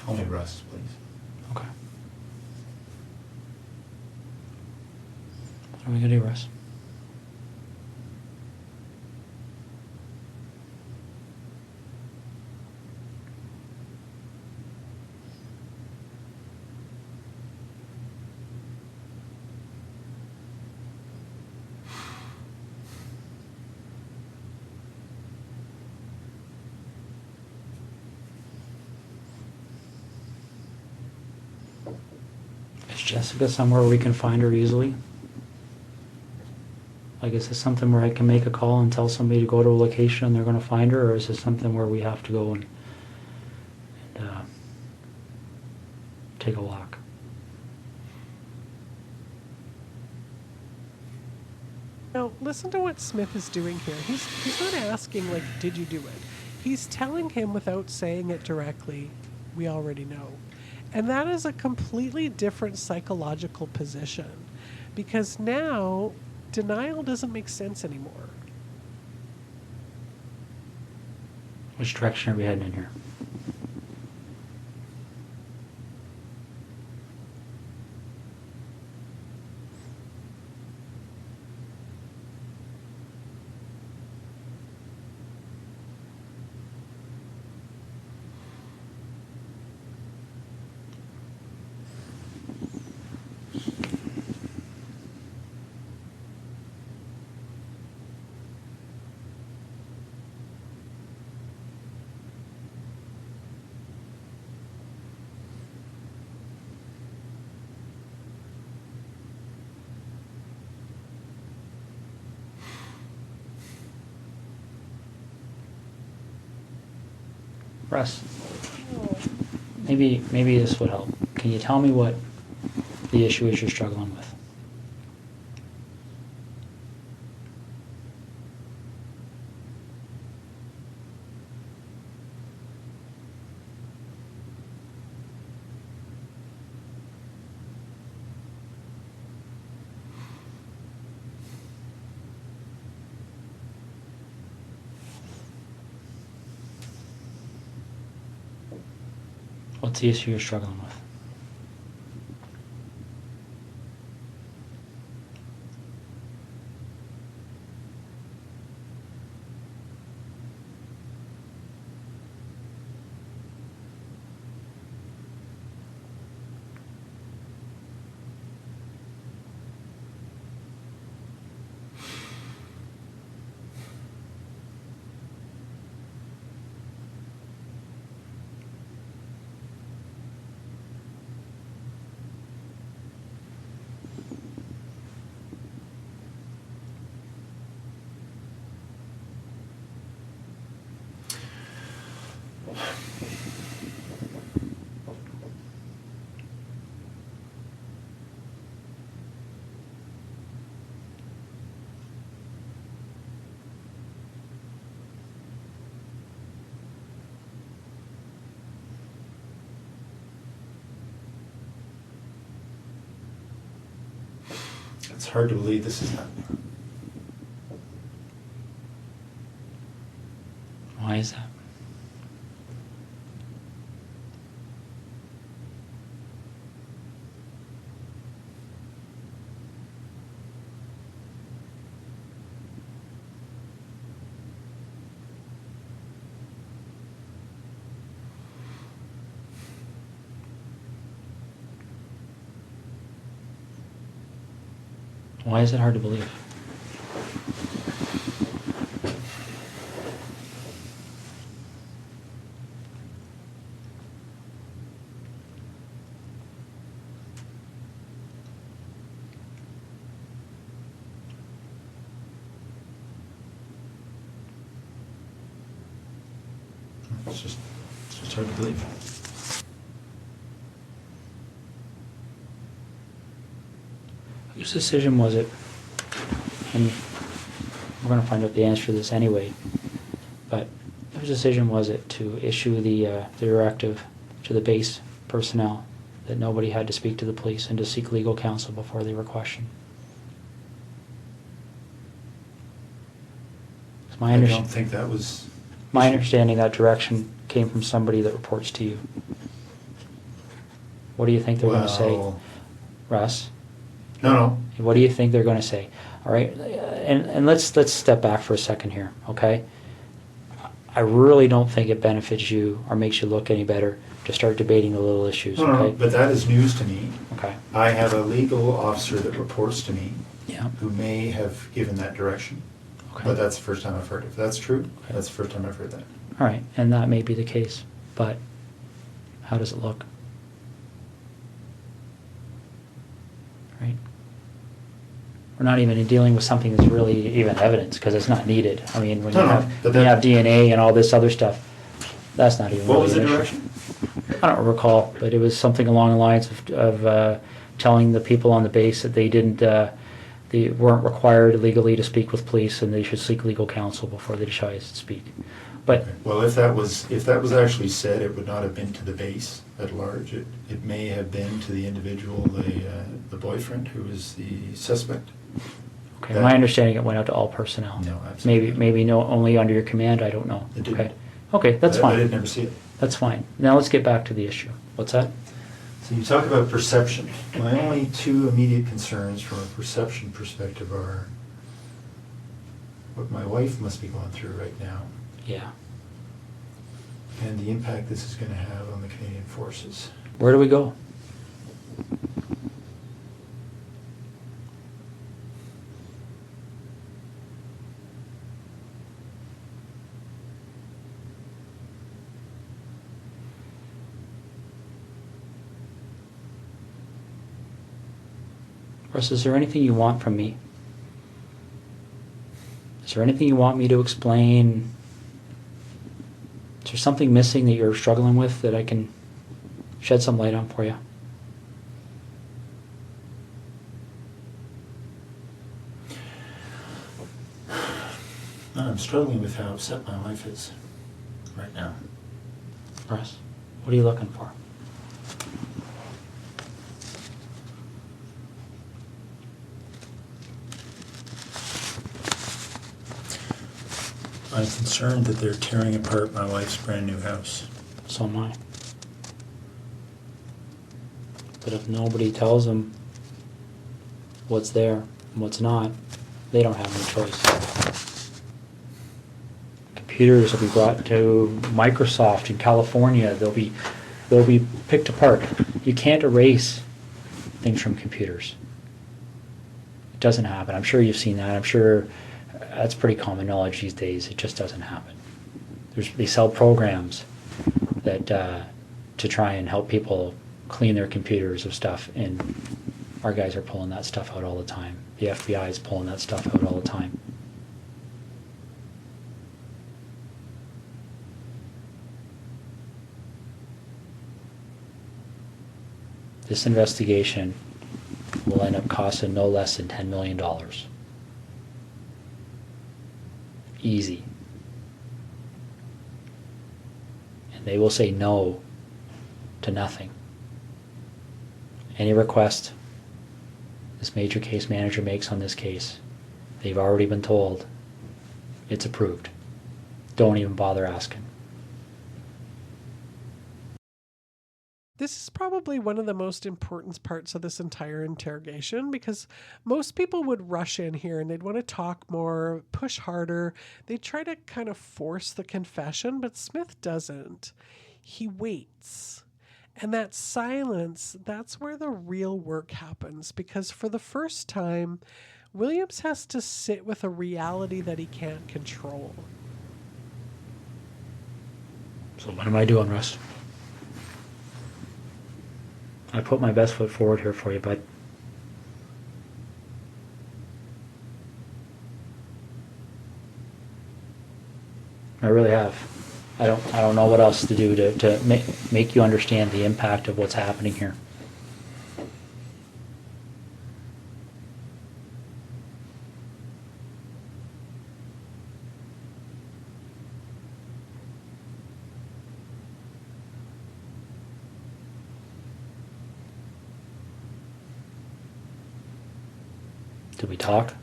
Call me Russ, please. Okay. What are we gonna do, Russ? Is Jessica somewhere we can find her easily? Like, is this something where I can make a call and tell somebody to go to a location and they're going to find her, or is this something where we have to go and take a walk? Now, listen to what Smith is doing here. He's not asking, like, did you do it? He's telling him without saying it directly, we already know. And that is a completely different psychological position, because now denial doesn't make sense anymore. Which direction are we heading in here? Russ, maybe this would help. Can you tell me what the issue is you're struggling with? What's the issue you're struggling with? It's hard to believe this is happening. Why is that? Why is it hard to believe? It's just hard to believe. Whose decision was it? And we're going to find out the answer to this anyway. But whose decision was it to issue the directive to the base personnel that nobody had to speak to the police and to seek legal counsel before they were questioned? It's I don't think that was... my understanding that direction came from somebody that reports to you. What do you think they're going to say, Well, Russ? no. What do you think they're going to say? All right, and let's step back for a second here, okay? I really don't think it benefits you or makes you look any better to start debating the little issues, No, okay? but that is news to me. Okay. I have a legal officer that reports to me Yeah. who may have given that direction. Okay. But that's the first time I've heard it. If that's true, Okay. that's the first time I've heard that. All right, and that may be the case, but how does it look? Right? We're not even dealing with something that's really even evidence because it's not needed. I mean, when No, you no, have but when you that- have DNA and all this other stuff, that's not even What really was the an issue. direction? I don't recall, but it was something along the lines of telling the people on the base that they weren't required legally to speak with police and they should seek legal counsel before they decide to speak. But Okay. Well, if that was actually said, it would not have been to the base at large. It may have been to the individual, the boyfriend who is the suspect. okay, That- my understanding it went out to all personnel. No, absolutely Maybe no, only under your command. I don't know. It didn't. Okay, okay, that's I fine. did never see it. That's fine. Now let's get back to the issue. What's that? So you talk about perception. My only two immediate concerns from a perception perspective are what my wife must be going through right now Yeah. and the impact this is going to have on the Canadian Forces. Where do we go? Russ, is there anything you want from me? Is there anything you want me to explain? Is there something missing that you're struggling with that I can shed some light on for you? I'm struggling with how upset my wife is right now. Russ, what are you looking for? I'm concerned that they're tearing apart my wife's brand new house. So am I. But if nobody tells them what's there and what's not, they don't have any choice. Computers will be brought to Microsoft in California. They'll be picked apart. You can't erase things from computers. It doesn't happen. I'm sure you've seen that. I'm sure that's pretty common knowledge these days. It just doesn't happen. They sell programs that to try and help people clean their computers of stuff, and our guys are pulling that stuff out all the time. The FBI is pulling that stuff out all the time. This investigation will end up costing no less than $10 million. Easy. And they will say no to nothing. Any request this major case manager makes on this case, they've already been told it's approved. Don't even bother asking. This is probably one of the most important parts of this entire interrogation because most people would rush in here and they'd want to talk more, push harder. They try to kind of force the confession, but Smith doesn't. He waits. And that silence, that's where the real work happens because for the first time, Williams has to sit with a reality that he can't control. So what am I doing, Russ? I put my best foot forward here for you, bud. I really have. I don't know what else to do to make you understand the impact of what's happening here. Did we talk?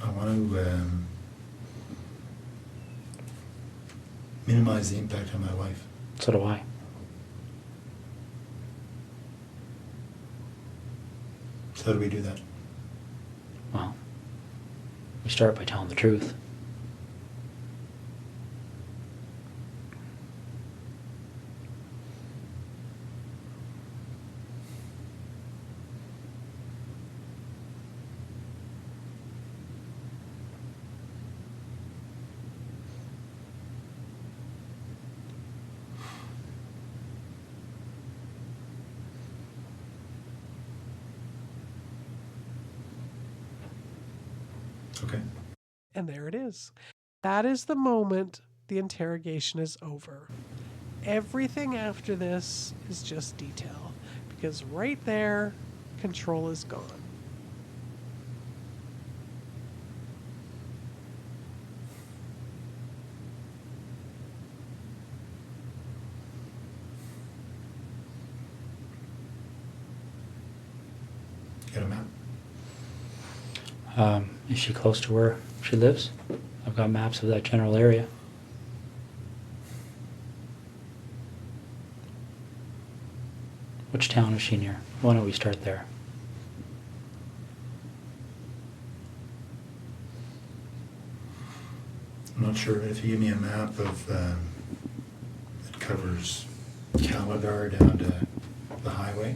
I want to minimize the impact on my wife. So do I. So how do we do that? Well, we start by telling the truth. Okay. And there it is. That is the moment the interrogation is over. Everything after this is just detail, because right there, control is gone. Get a map. Is she close to where she lives? I've got maps of that general area. Which town is she near? Why don't we start there? I'm not sure if you give me a map of that covers Calabar down to the highway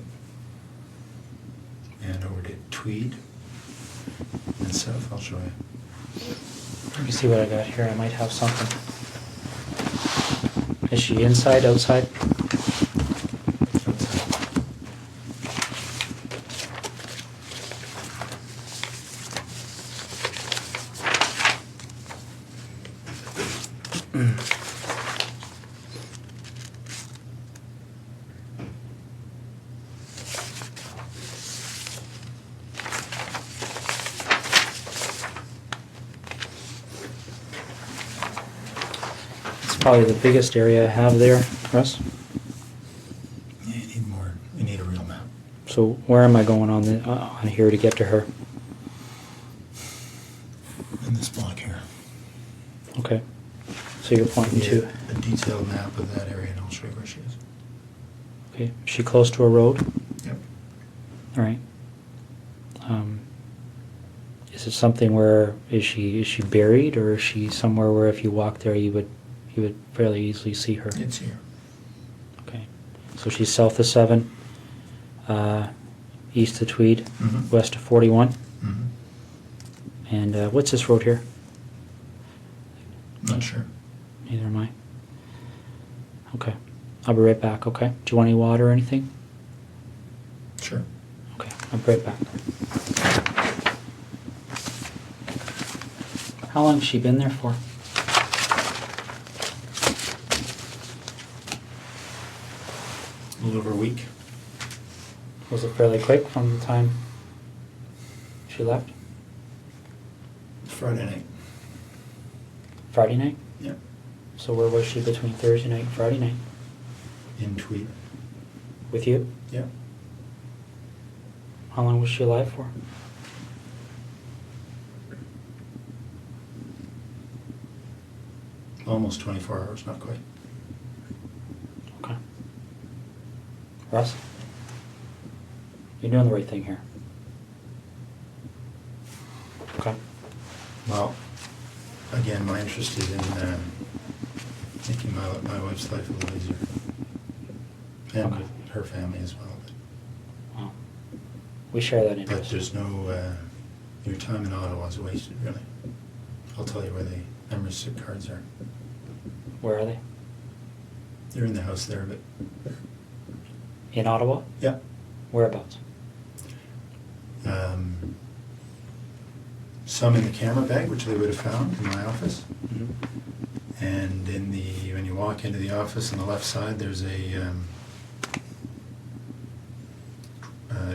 and over to Tweed and south, I'll show you. Let me see what I got here. I might have something. Is she inside, outside? Outside. It's probably the biggest area I have there, Russ. Yeah, you need more. You need a real map. So where am I going on here to get to her? In this block here. Okay. So you're pointing to. A detailed map of that area, and I'll show you where she is. Okay. Is she close to a road? Yep. All right. Is it something where is she buried, or is she somewhere where if you walk there you would fairly easily see her? It's here. Okay. So she's south of 7, east of Tweed, Mhm. west of 41. Mm-hmm. And what's this road here? Not sure. Neither am I. Okay. I'll be right back, okay? Do you want any water or anything? Sure. Okay, I'll be right back. How long has she been there for? A little over a week. Was it fairly quick from the time she left? Friday night. Friday night? Yep. So where was she between Thursday night and Friday night? In Tweed. With you? Yep. How long was she alive for? Almost 24 hours, not quite. Okay. Russ? You're doing the right thing here. Okay. Well, again, my interest is in making my wife's life a little easier. And Okay. with her family as well. Well, we share that But interest. there's no, your time in Ottawa is wasted, really. I'll tell you where the membership cards are. Where are they? They're in the house there, but In Ottawa? yeah. Whereabouts? Some in the camera bag, which they would have found in my office. Mhm. And when you walk into the office on the left side, there's a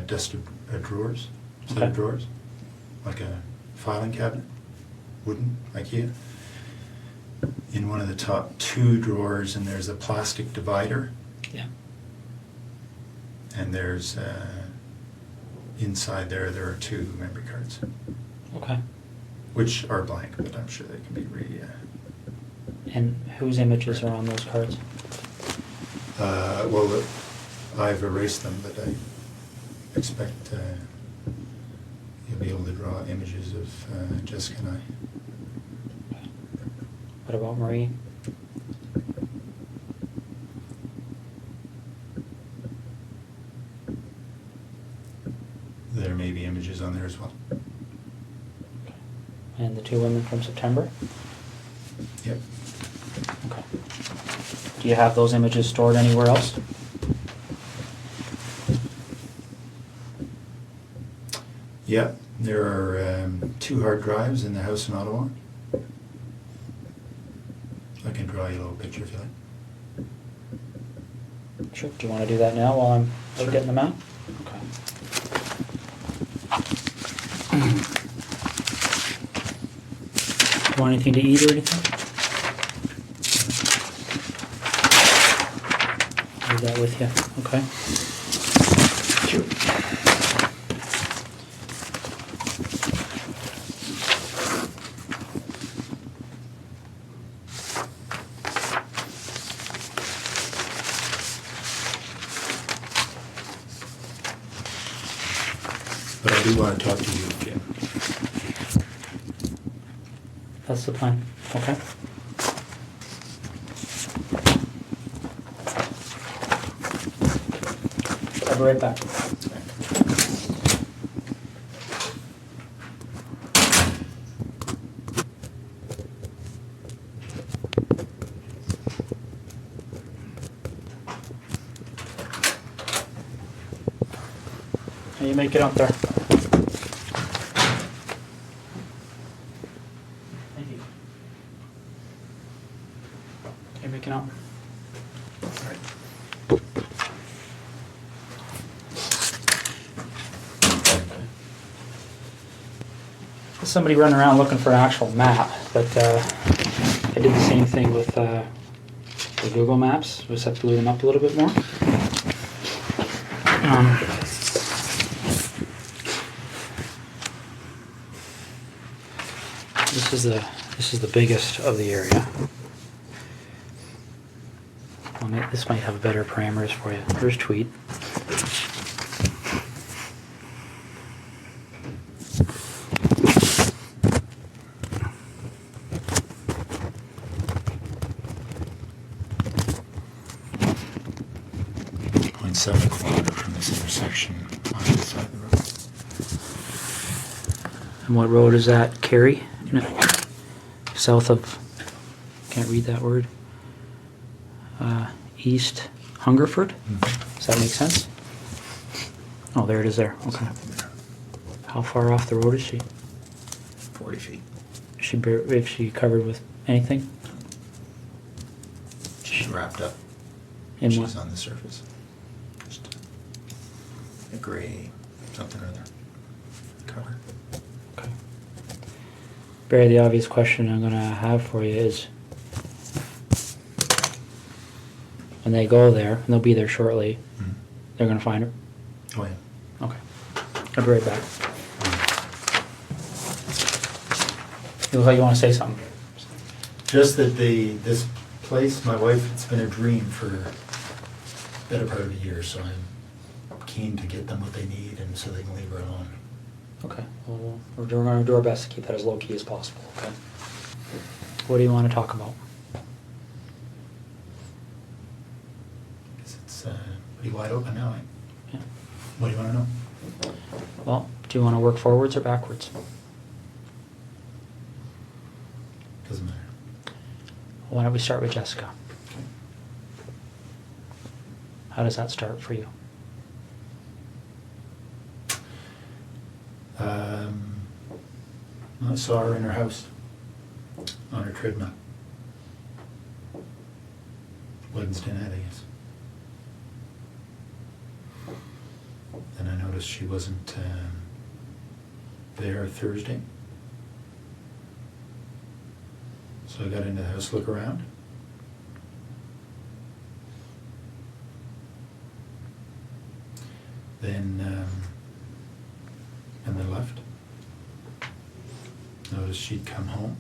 desk of drawers, set Okay. of drawers, like a filing cabinet, wooden, IKEA. In one of the top 2 drawers, and there's a plastic divider, Yeah. and there's inside there are 2 memory cards, Okay. which are blank, but I'm sure they can be And whose images are on those cards? well, I've erased them, but I expect be able to draw images of Jessica and I. What about Marie? There may be images on there as well. And the two women from September? Yep. Okay. Do you have those images stored anywhere else? Yeah, there are 2 hard drives in the house in Ottawa. I can draw you a little picture if you like. Sure. Do you want to do that now while I'm Sure. getting them out? Okay. Want anything to eat or anything? Leave that with you. Okay. Sure. But I do want to talk to you, Jim. That's the plan. Okay. I'll be right back. How you make it up there? Thank you. Okay, make it up. Somebody running around looking for an actual map, but I did the same thing with the Google Maps. We just have to glue them up a little bit more. This is the biggest of the area. Well, this might have better parameters for you. There's Tweed. .7 kilometer from this intersection on this side of the road. And what road is that? Cary? South of, can't read that word. East Hungerford? Does that make sense? Oh, there it is there. Okay. How far off the road is she? 40 feet. Is she covered with anything? She's wrapped up. In She's what? on the surface. Just a gray something or other cover. Okay. Barry, the obvious question I'm going to have for you is, when they go there, and they'll be there shortly, they're going to find her? Oh yeah. Okay. I'll be right back. You look like you want to say something. Just that this place, my wife, it's been a dream for a better part of a year, so I'm keen to get them what they need and so they can leave her alone. Okay. Well, we're going to do our best to keep that as low-key as possible, okay? What do you want to talk about? Because it's pretty wide open now, eh? Yeah. What do you want to know? Well, do you want to work forwards or backwards? Doesn't matter. Why don't we start with Jessica? Okay. How does that start for you? I saw her in her house on her treadmill. Wednesday night, I guess. Then I noticed she wasn't there Thursday. So I got into the house to look around. Then left. Noticed she'd come home.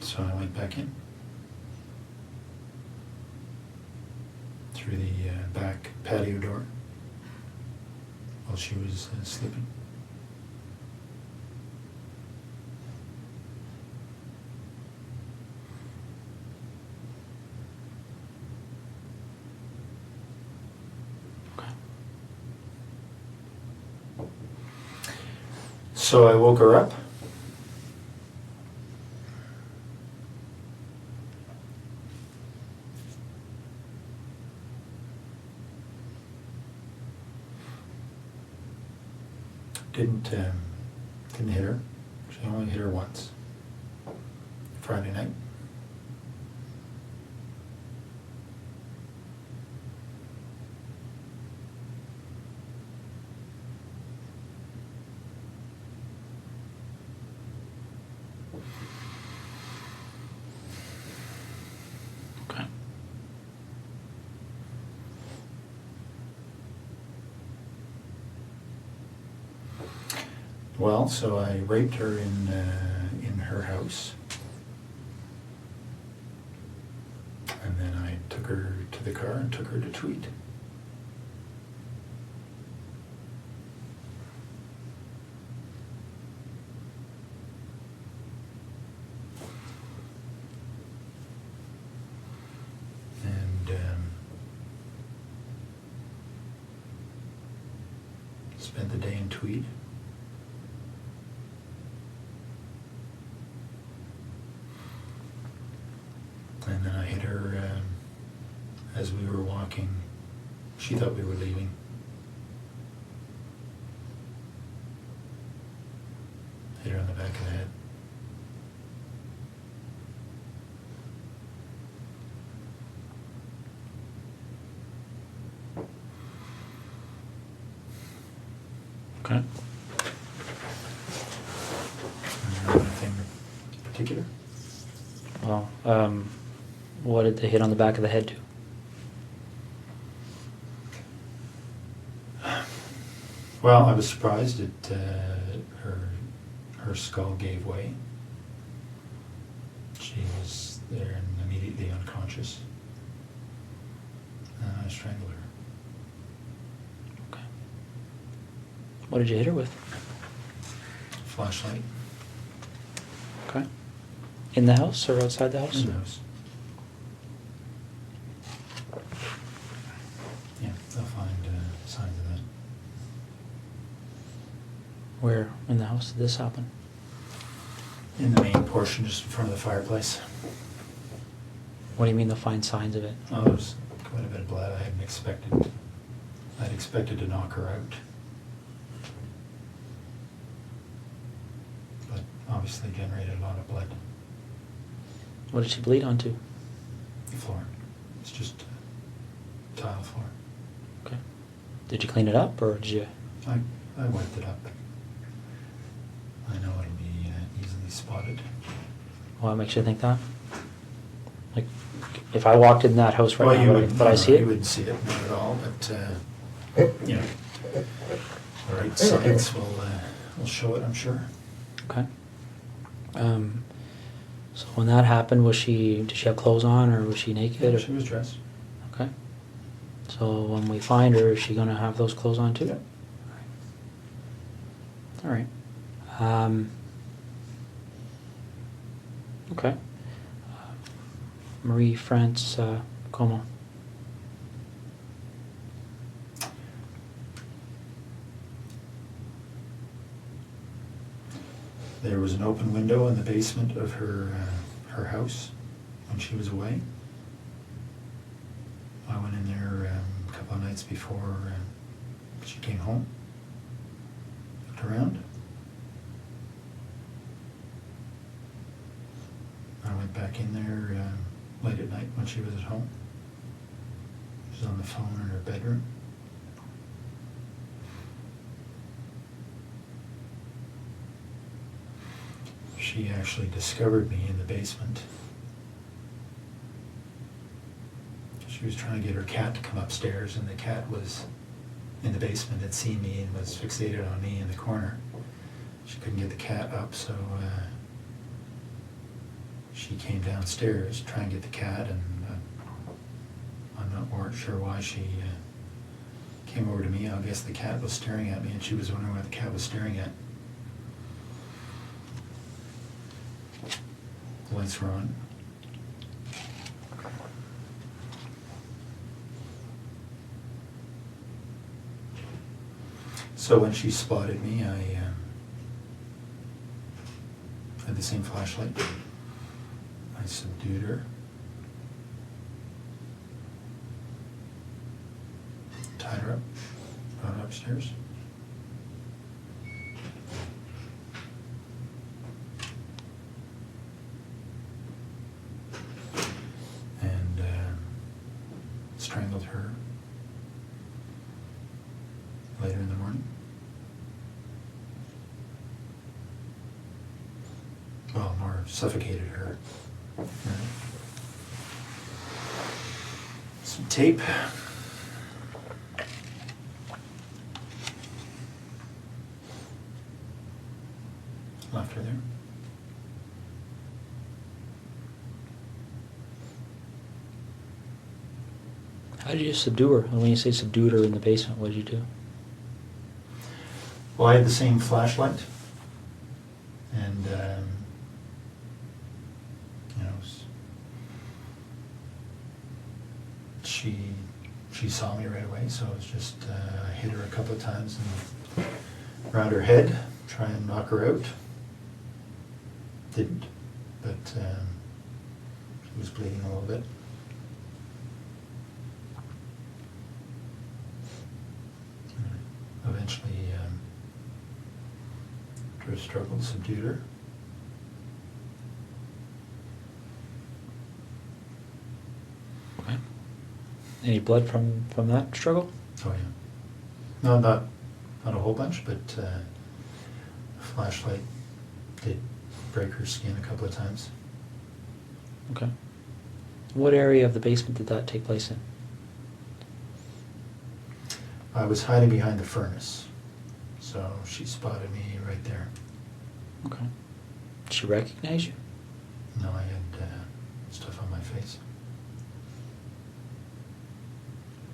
So I went back in. Through the back patio door. while she was sleeping. Okay. So I woke her up. Didn't hit her. She only hit her once. Friday night. Okay. Well, so I raped her in her house, and then I took her to the car and took her to Tweed. And spent the day in Tweed. And then I hit her as we were walking. She thought we were leaving. Hit her on the back of the head. Okay. Anything particular? Well, what did the hit on the back of the head do? Well, I was surprised that her skull gave way. She was there and immediately unconscious. I strangled her. Okay. What did you hit her with? Flashlight Okay. In the house or outside the house? in the house. Yeah, they'll find signs of that. Where in the house did this happen? In the main portion, just in front of the fireplace. What do you mean they'll find signs of it? Oh, there was quite a bit of blood. I hadn't expected. I'd expected to knock her out. But obviously generated a lot of blood. What did she bleed onto? The floor. It's just tile floor. Okay. Did you clean it up or did you? I wiped it up. I know it'll be easily spotted. What makes you think that? Like, if I walked in that house right Well, now, you would I see You it? wouldn't see it, not at all, but, you know, the right science will show it, I'm sure. Okay. So when that happened, did she have clothes on or was she naked? Yeah, or? she was dressed. Okay. So when we find her, is she gonna have those clothes on too? Yeah. All right. Okay. Marie France Como. There was an open window in the basement of her house when she was away. I went in there a couple of nights before she came home. Looked around. I went back in there late at night when she was at home. She was on the phone in her bedroom. She actually discovered me in the basement. She was trying to get her cat to come upstairs, and the cat was in the basement, had seen me and was fixated on me in the corner. She couldn't get the cat up, so she came downstairs to try and get the cat, and I'm not sure why she came over to me. I guess the cat was staring at me, and she was wondering what the cat was staring at. The lights were on. So when she spotted me, I had the same flashlight. I subdued her. Tied her up, brought her upstairs. And strangled her later in the morning. Well, more suffocated her. Some tape. Left her there. How did you subdue her? And when you say subdued her in the basement, what did you do? Well, I had the same flashlight, and you know, she saw me right away. So it was just I hit her a couple of times and around her head, try and knock her out. Didn't, but she was bleeding a little bit. Eventually, after a struggle, subdued her. Okay. Any blood from that struggle? Oh yeah. No, not a whole bunch, but a flashlight did break her skin a couple of times. Okay. What area of the basement did that take place in? I was hiding behind the furnace, so she spotted me right there. Okay. Did she recognize you? No, I had stuff on my face.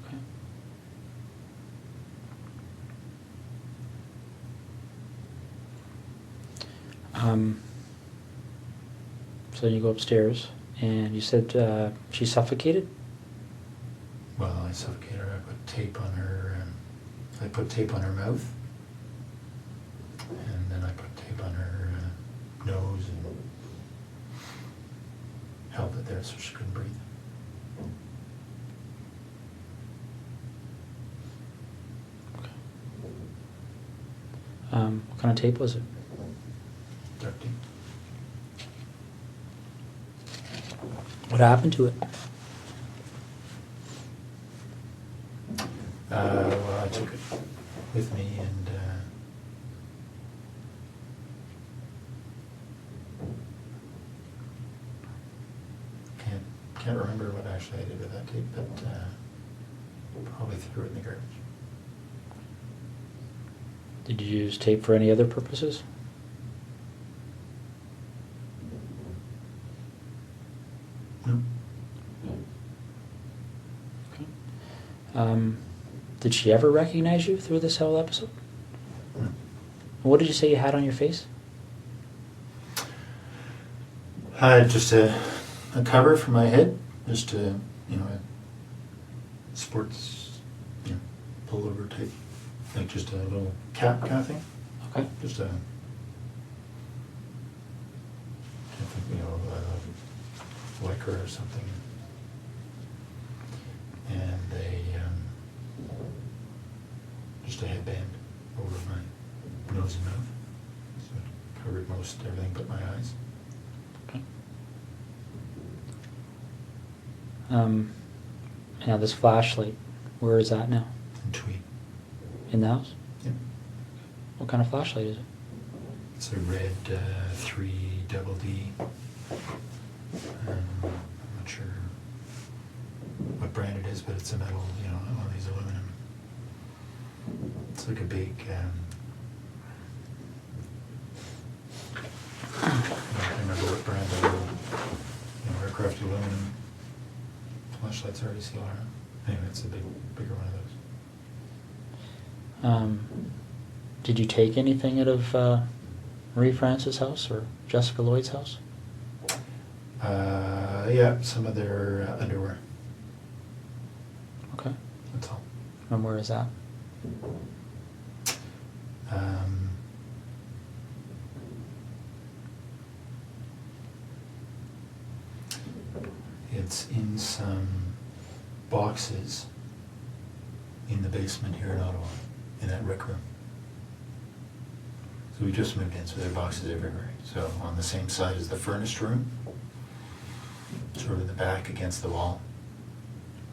Okay. So then you go upstairs, and you said she suffocated? Well, I suffocated her. I put tape on her. I put tape on her mouth, and then I put tape on her nose and held it there so she couldn't breathe. Okay. What kind of tape was it? Duct tape. What happened to it? Well, I took it with me and can't remember what actually I did with that tape, but probably threw it in the garbage. Did you use tape for any other purposes? No. Okay. Did she ever recognize you through this whole episode? No. What did you say you had on your face? Just a cover for my head, just a sports pullover type, like just a little cap kind of thing. Okay. Just a lycra or something, and just a headband over my nose and mouth, so it covered most everything but my eyes. Okay. Now this flashlight, where is that now? And tweed. In the house? Yep. What kind of flashlight is it? It's a red 3 double D. I'm not sure what brand it is, but it's a metal, one of these aluminum. It's like a big, I can't remember what brand the little, aircraft aluminum flashlights are. You see a lot of. Anyway, it's a bigger one of those. Did you take anything out of Marie France's house or Jessica Lloyd's house? Yeah, some of their underwear. Okay. That's all. And where is that? It's in some boxes in the basement here in Ottawa, in that rec room. So we just moved in, so there are boxes everywhere. So on the same side as the furnished room, sort of in the back against the wall.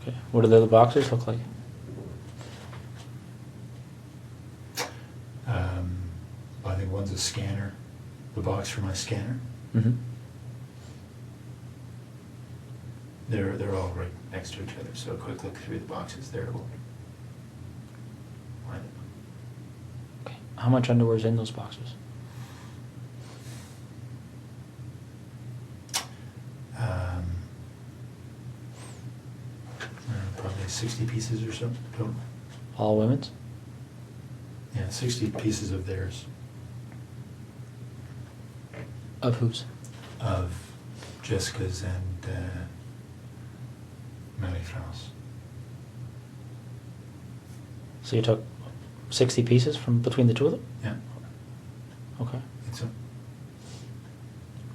Okay. What do the other boxes look like? I think one's a scanner, the box for my scanner. Mm-hmm. They're all right next to each other, so a quick look through the boxes there will find it. Okay. How much underwear is in those boxes? Probably 60 pieces or so total. All women's? Yeah, 60 pieces of theirs, Of whose? of Jessica's and Marie France. So you took 60 pieces from between the two of them? Yeah, Okay. I think so.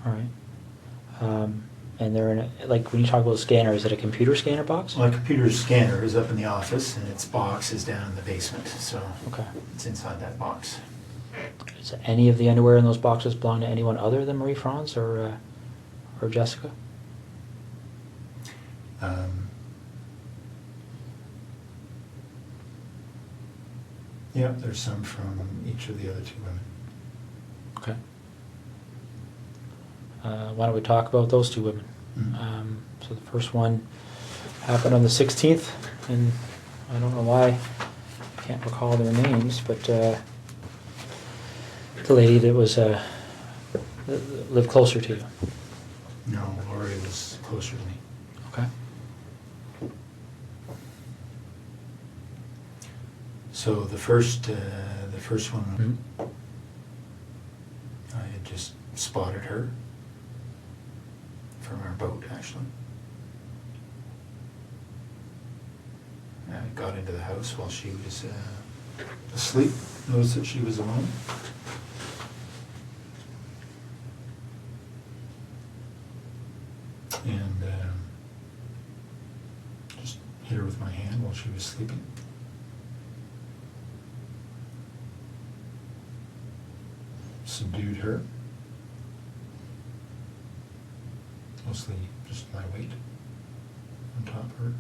All right. And they're in a, like, when you talk about a scanner, is it a computer scanner box? My computer scanner is up in the office, and its box is down in the basement, so Okay. it's inside that box. Does any of the underwear in those boxes belong to anyone other than Marie France or Jessica? Yeah, there's some from each of the other two women. Okay. Why don't we talk about those two women? Mhm. So the first one happened on the 16th, and I don't know why I can't recall their names, but the lady that was lived closer to you. No, Lori was closer to me. Okay. So the first one, Mhm. I had just spotted her from our boat, actually. And I got into the house while she was asleep, noticed that she was alone. And just hit her with my hand while she was sleeping. Subdued her. Mostly just my weight on top of her.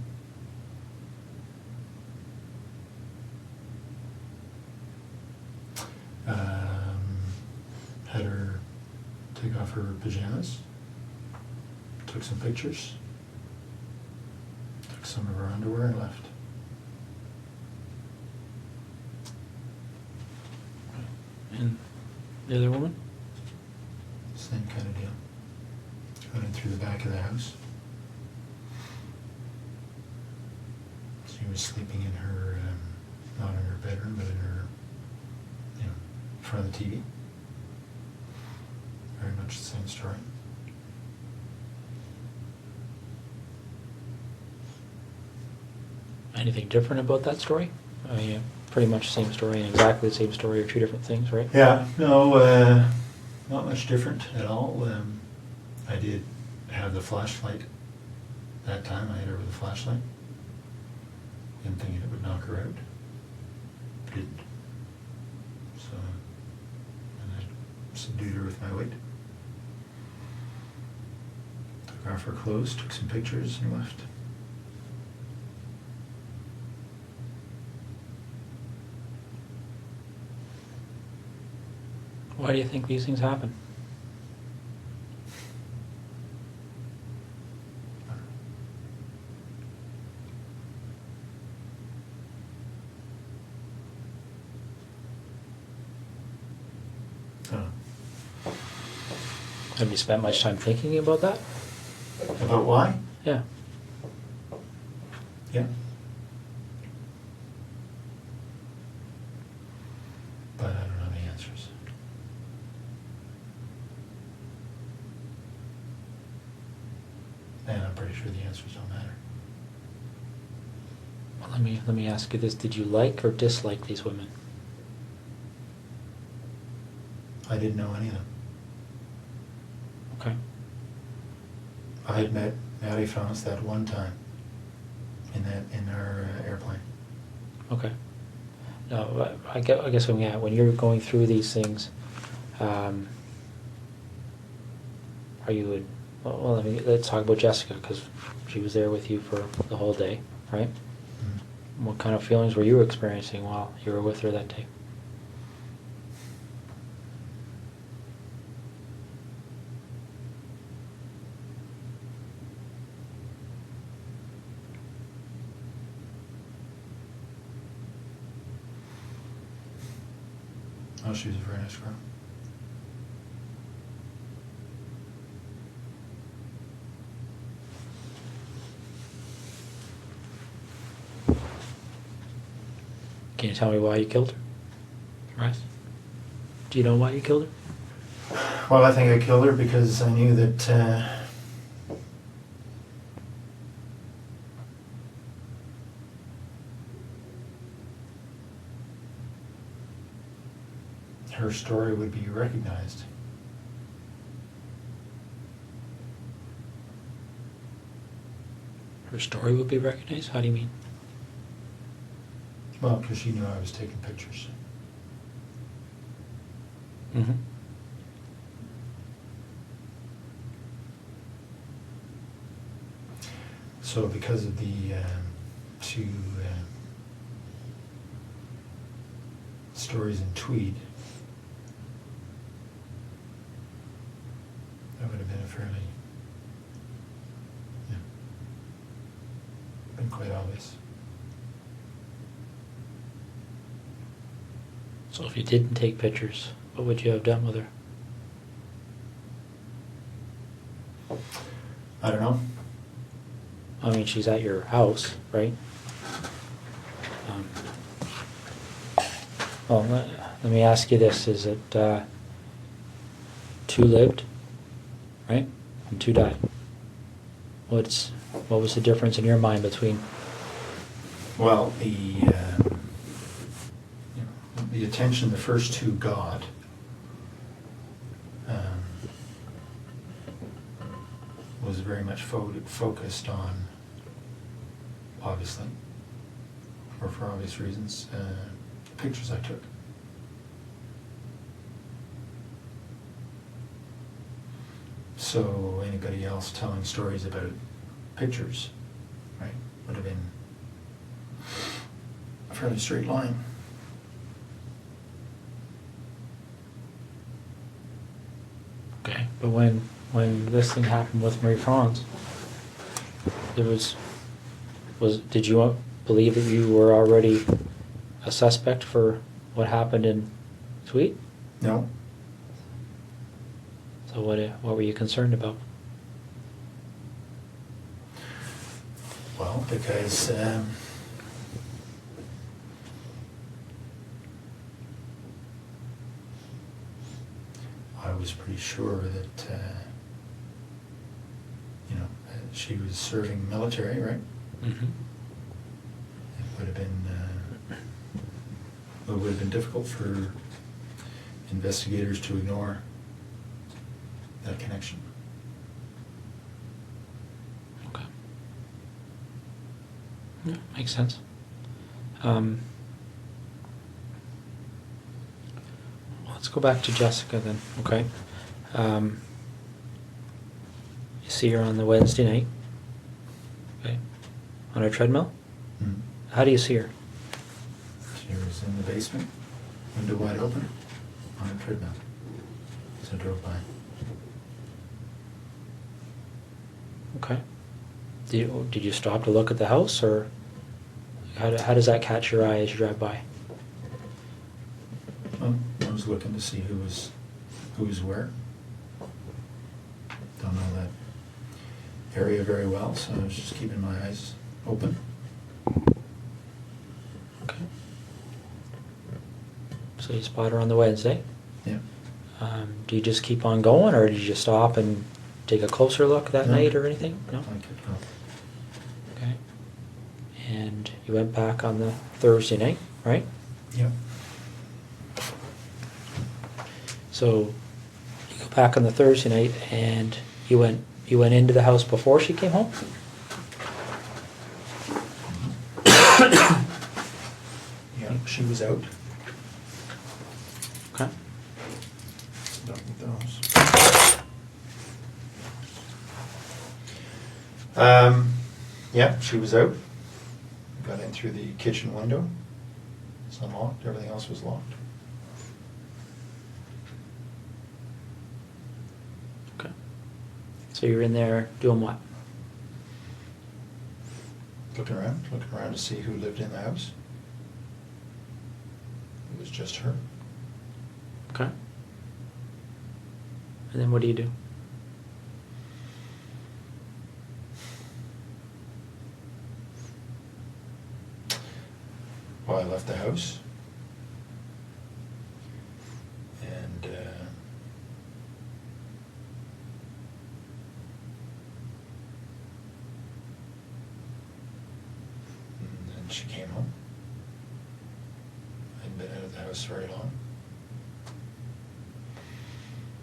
Had her take off her pajamas. Took some pictures. Took some of her underwear and left. And the other woman? Same kind of deal. Got in through the back of the house. She was sleeping in her, not in her bedroom, but in her, in front of the TV. Very much the same story. Anything different about that story? I mean, pretty much the same story and exactly the same story are two different things, right? Yeah, no, not much different at all. I did have the flashlight that time. I hit her with a flashlight. Didn't think it would knock her out. Didn't. So, and I subdued her with my weight. Took off her clothes, took some pictures, and left. Why do you think these things happen? Have you spent much time thinking about that? About why? Yeah. Yeah. And I'm pretty sure the answers don't matter. Well, let me ask you this: did you like or dislike these women? I didn't know any of them. Okay. I had met Maddie Faunus that one time in our airplane. Okay. No, I guess when you're going through these things, are you? Well, let's talk about Jessica, because she was there with you for the whole day, right? Mm-hmm. What kind of feelings were you experiencing while you were with her that day? Oh, she was a very nice girl. Can you tell me why you killed her? Right? Do you know why you killed her? Well, I think I killed her because I knew that her story would be recognized. Her story would be recognized? How do you mean? Well, because she knew I was taking pictures. Mm-hmm. So because of the two stories in Tweed, that would have been a fairly, yeah, been quite obvious. So if you didn't take pictures, what would you have done with her? I don't know. I mean, she's at your house, right? Well, let me ask you this. Is it 2 lived, right? And 2 died. What was the difference in your mind between? Well, the attention the first two got was very much focused on, obviously, or for obvious reasons, pictures I took. So anybody else telling stories about pictures, right, would have been a fairly straight line. Okay, but when this thing happened with Marie France, did you believe that you were already a suspect for what happened in Tweed? No. So what were you concerned about? Well, because I was pretty sure that she was serving military, right? Mm-hmm. It would have been difficult for investigators to ignore that connection. Okay. Yeah, makes sense. Let's go back to Jessica then, okay? You see her on the Wednesday night, okay? On her treadmill? Mm. How do you see her? She was in the basement, window wide open, on a treadmill. So I drove by. Okay. Did you stop to look at the house, or how does that catch your eye as you drive by? Well, I was looking to see who was where. Don't know that area very well, so I was just keeping my eyes open. Okay. So you spot her on the Wednesday. Yeah. Do you just keep on going, or did you stop and take a closer look that No. night or anything? No? I could go. Okay. And you went back on the Thursday night, right? Yep. So you go back on the Thursday night and you went into the house before she came home? Yeah, she was out. Okay. Done with those. Yeah, she was out. Got in through the kitchen window. It's unlocked. Everything else was locked. Okay. So you're in there doing what? Looking around to see who lived in the house. It was just her. Okay. And then what do you do? Well, I left the house. And then she came home. I'd been out of the house very long.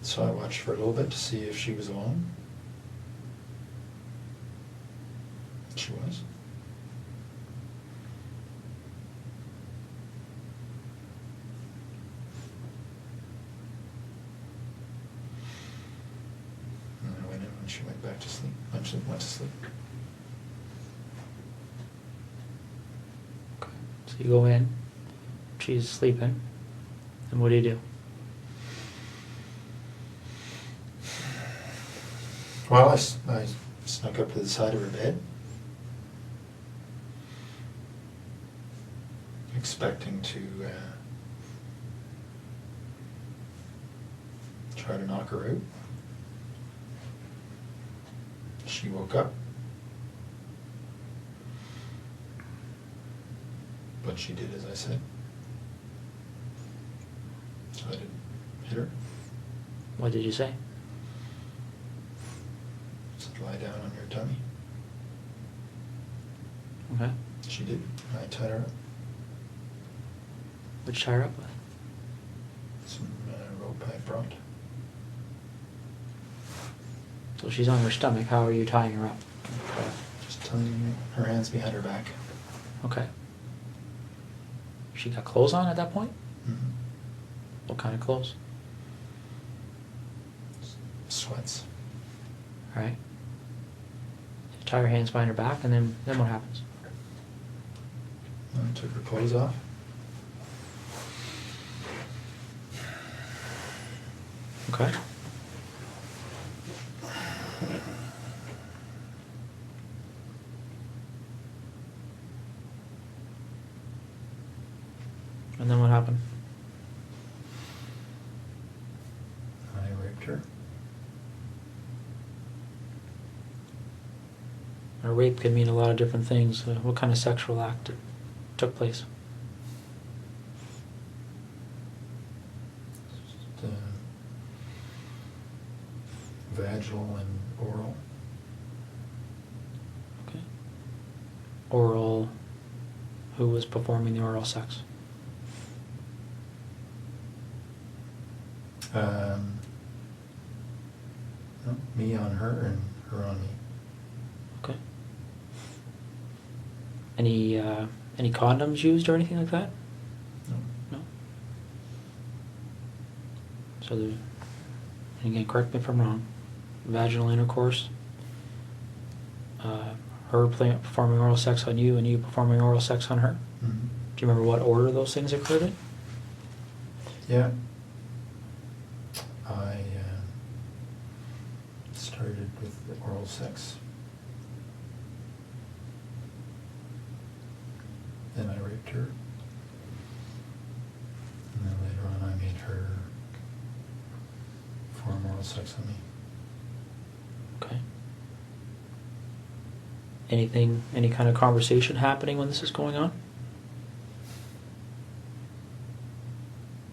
So I watched for a little bit to see if she was alone. She was. And I went in when she went back to sleep. Went to sleep. Okay. So you go in, she's sleeping, and what do you do? Well, I snuck up to the side of her bed, expecting to try to knock her out. She woke up, but she did as I said, so I didn't hit her. What did you say? Said, lie down on your tummy. Okay. She did. I tied her up. What'd you tie her up with? Some rope I brought. So she's on her stomach. How are you tying her up? Just tying her hands behind her back. Okay. She got clothes on at that point? Mhm. What kind of clothes? Sweats. All right. You tie her hands behind her back, and then what happens? I took her clothes off. Okay. And then what happened? I raped her. A rape could mean a lot of different things. What kind of sexual act took place? Just, vaginal and oral. Okay. Oral. Who was performing the oral sex? No, me on her and her on me. Okay. Any condoms used or anything like that? No. No. So the, and again, correct me if I'm wrong. Vaginal intercourse. Her performing oral sex on you, and you performing oral sex on her. Mm-hmm. Do you remember what order those things occurred in? Yeah. I started with the oral sex. Then I raped her. And then later on I made her perform oral sex on me. Okay. Any kind of conversation happening when this is going on?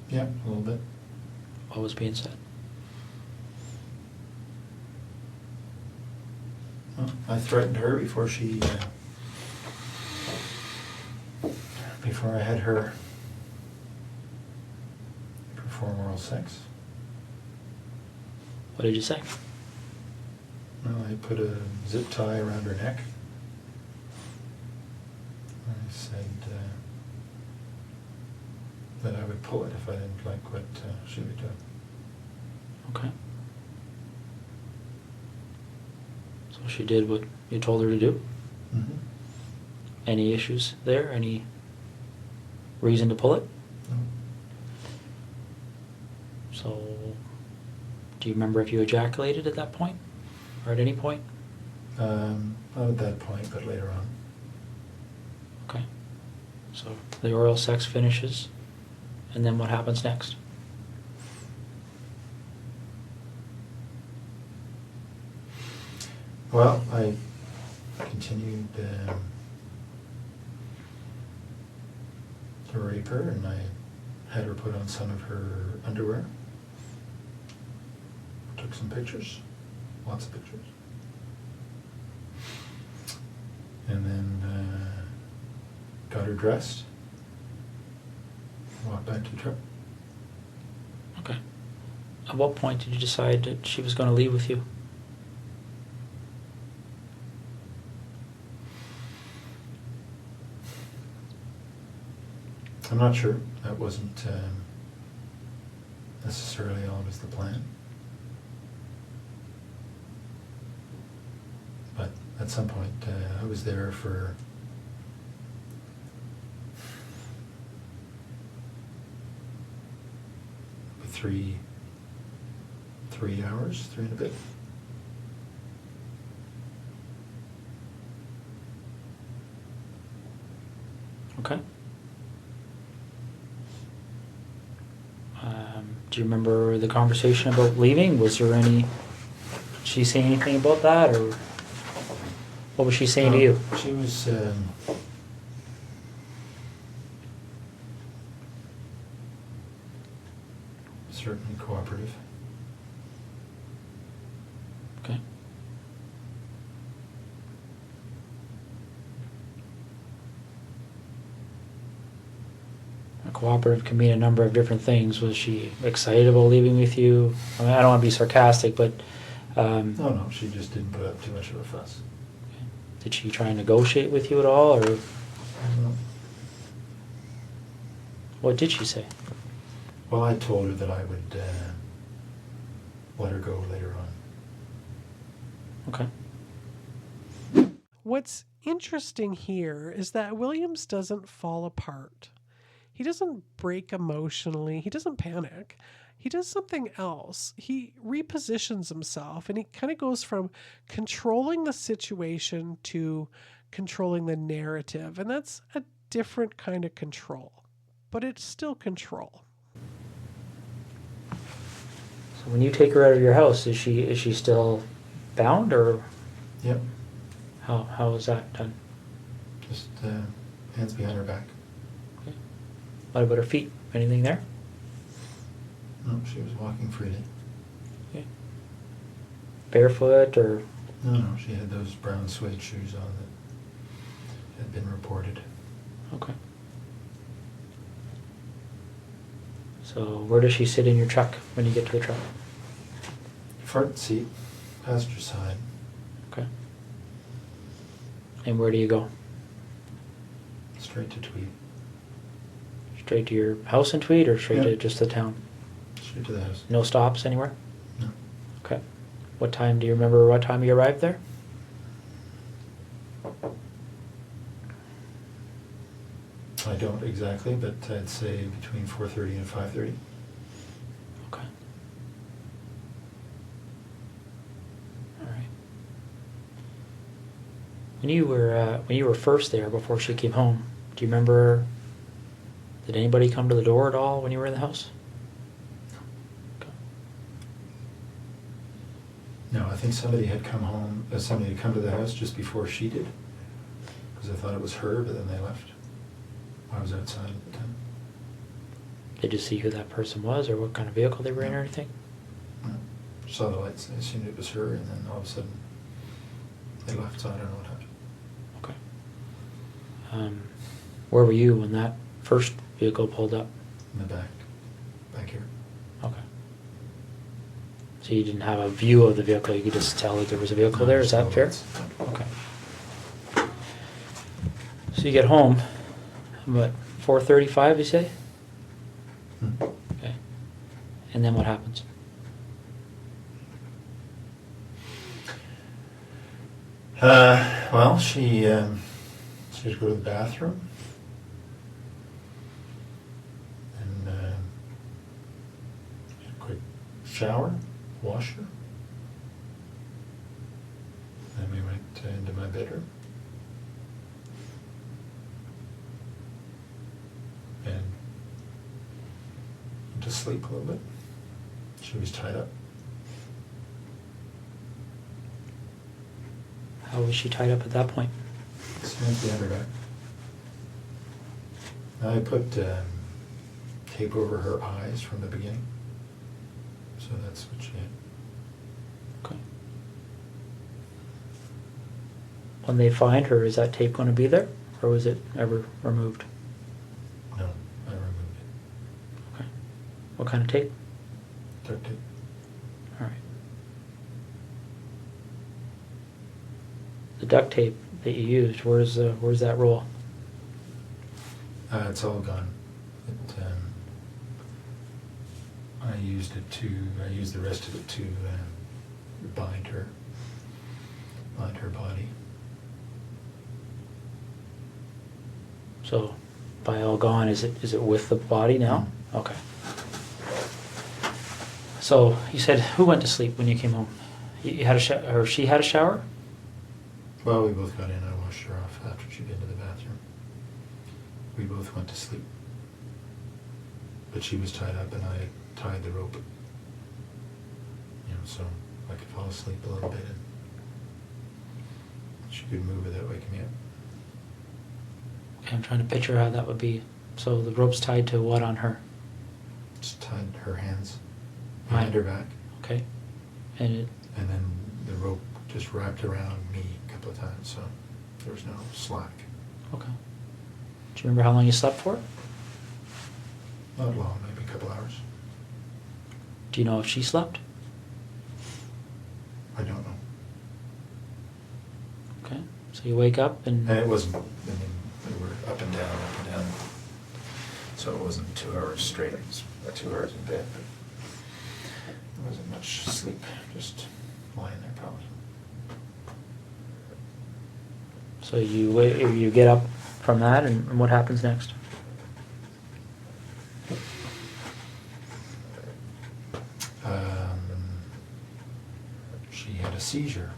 Yeah, a little bit. What was being said? Well, I threatened her before she, before I had her perform oral sex. What did you say? Well, I put a zip tie around her neck. I said that I would pull it if I didn't like what she would do. Okay. So she did what you told her to do? Mm-hmm. Any issues there? Any reason to pull it? No. So, do you remember if you ejaculated at that point? Or at any point? Not at that point, but later on. Okay. So, the oral sex finishes, and then what happens next? Well, I continued to rape her, and I had her put on some of her underwear. Took some pictures, lots of pictures. And then got her dressed, walked back to the truck. Okay. At what point did you decide that she was going to leave with you? I'm not sure. That wasn't necessarily always the plan. But at some point, I was there for three hours, 3 and a bit. Okay. Do you remember the conversation about leaving? Was there any... Did she say anything about that, or what was she saying to you? She was certainly cooperative. Okay. A cooperative can mean a number of different things. Was she excited about leaving with you? I mean, I don't want to be sarcastic, but No, she just didn't put up too much of a fuss. did she try and negotiate with you at all, or No. what did she say? Well, I told her that I would let her go later on. Okay. What's interesting here is that Williams doesn't fall apart. He doesn't break emotionally. He doesn't panic. He does something else. He repositions himself, and he kind of goes from controlling the situation to controlling the narrative. And that's a different kind of control, but it's still control. So when you take her out of your house, is she still bound, or Yep. how is that done? Just hands behind her back. Okay. What about her feet? Anything there? No, she was walking freely. Okay. Barefoot, or No, she had those brown suede shoes on that had been reported. okay. So where does she sit in your truck when you get to the truck? Front seat, passenger side. Okay. And where do you go? Straight to Tweed. Straight to your house in Tweed, or straight Yeah. to just the town? Straight to the house. No stops anywhere? No. Okay. What time, do you remember what time you arrived there? I don't exactly, but I'd say between 4:30 and 5:30. Okay. All right. When you were first there before she came home, do you remember? Did anybody come to the door at all when you were in the house? Okay. No, I think somebody had come home. Somebody had come to the house just before she did, because I thought it was her, but then they left. I was outside at the time. Did you see who that person was, or what kind of vehicle they were in, or anything? No. Saw the lights. I assumed it was her, and then all of a sudden, They left, so I don't know what happened. Okay. Where were you when that first vehicle pulled up? In the back here. Okay. So you didn't have a view of the vehicle, you could just tell that there was a vehicle there, is that fair? Okay. So you get home, what, 4:35 you say? Hmm. Okay. And then what happens? Well, she had to go to the bathroom. And had a quick shower, wash her. Then we went into my bedroom. And went to sleep a little bit. She was tied up. How was she tied up at that point? Stands behind her back. I put tape over her eyes from the beginning. So that's what she had. Okay. When they find her, is that tape going to be there, or was it ever removed? No, I removed it. Okay. What kind of tape? Duct tape. All right. The duct tape that you used, where's that roll? It's all gone. I used the rest of it to bind her body. So, by all gone, is it with the body now? Okay. So you said who went to sleep when you came home? You had a shower, or she had a shower? Well, we both got in. I washed her off after she'd been to the bathroom. We both went to sleep. But she was tied up and I tied the rope. So I could fall asleep a little bit and she could move without waking me up. Okay, I'm trying to picture how that would be. So the rope's tied to what on her? Just tied her hands behind her back. Okay. And then the rope just wrapped around me a couple of times, so there was no slack. okay. Do you remember how long you slept for? Not long, maybe a couple hours. Do you know if she slept? I don't know. Okay. So you wake up and And it wasn't, we were up and down, so it wasn't 2 hours straight. It was 2 hours in bed, but there wasn't much sleep, just lying there probably. so you get up from that, and what happens next? She had a seizure,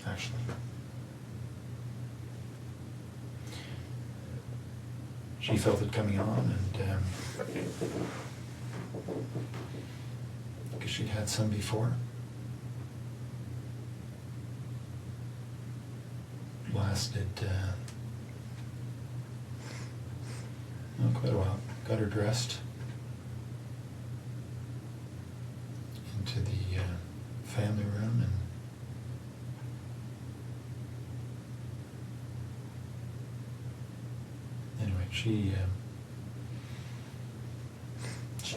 actually. She felt it coming on, and because she'd had some before. Lasted quite a while. Got her dressed, into the family room, and anyway, she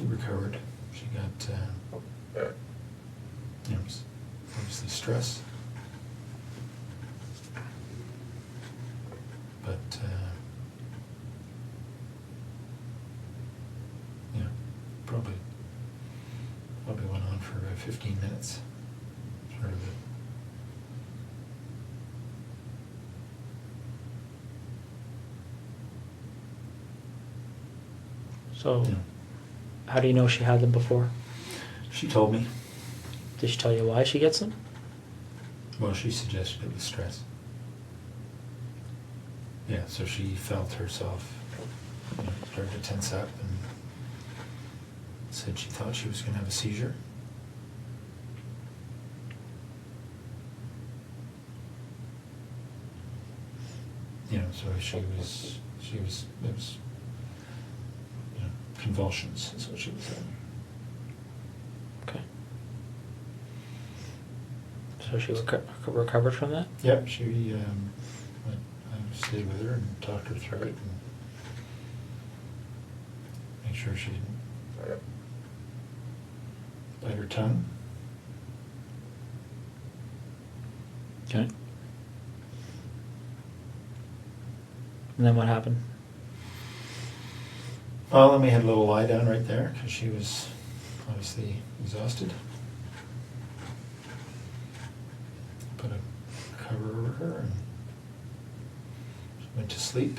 recovered. She got obviously stress, but probably went on for about 15 minutes. Sort of it. So, Yeah. how do you know she had them before? She told me. Did she tell you why she gets them? Well, she suggested it was stress. Yeah, so she felt herself started to tense up and said she thought she was going to have a seizure. So it was convulsions is what she was having. Okay. So she recovered from that? Yep, I stayed with her and talked her through it and make sure she didn't bite her tongue. Okay. And then what happened? Well, then we had a little lie down right there because she was obviously exhausted. Put a cover over her and she went to sleep.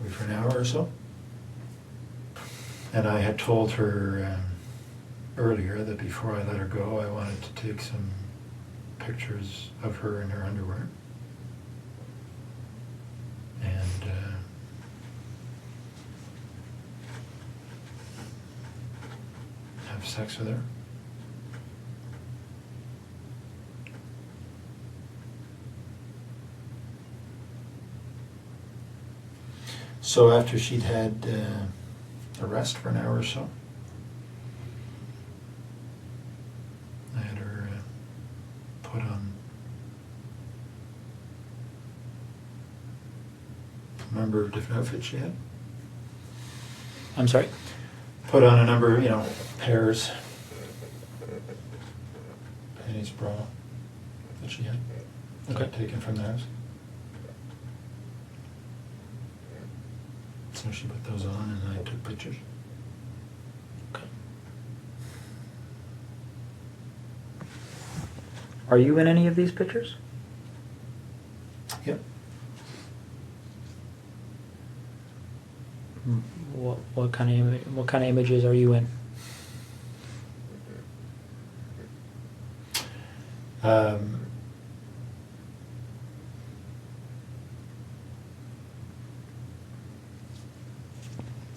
Wait for an hour or so. And I had told her earlier that before I let her go, I wanted to take some pictures of her in her underwear. And have sex with her. So after she'd had a rest for an hour or so, I had her put on a number of different outfits she had. I'm sorry? Put on a number, pairs, panties, bra that she had. That I'd taken from the house. So she put those on and I took pictures. Okay. Are you in any of these pictures? Yep. What kind of images are you in?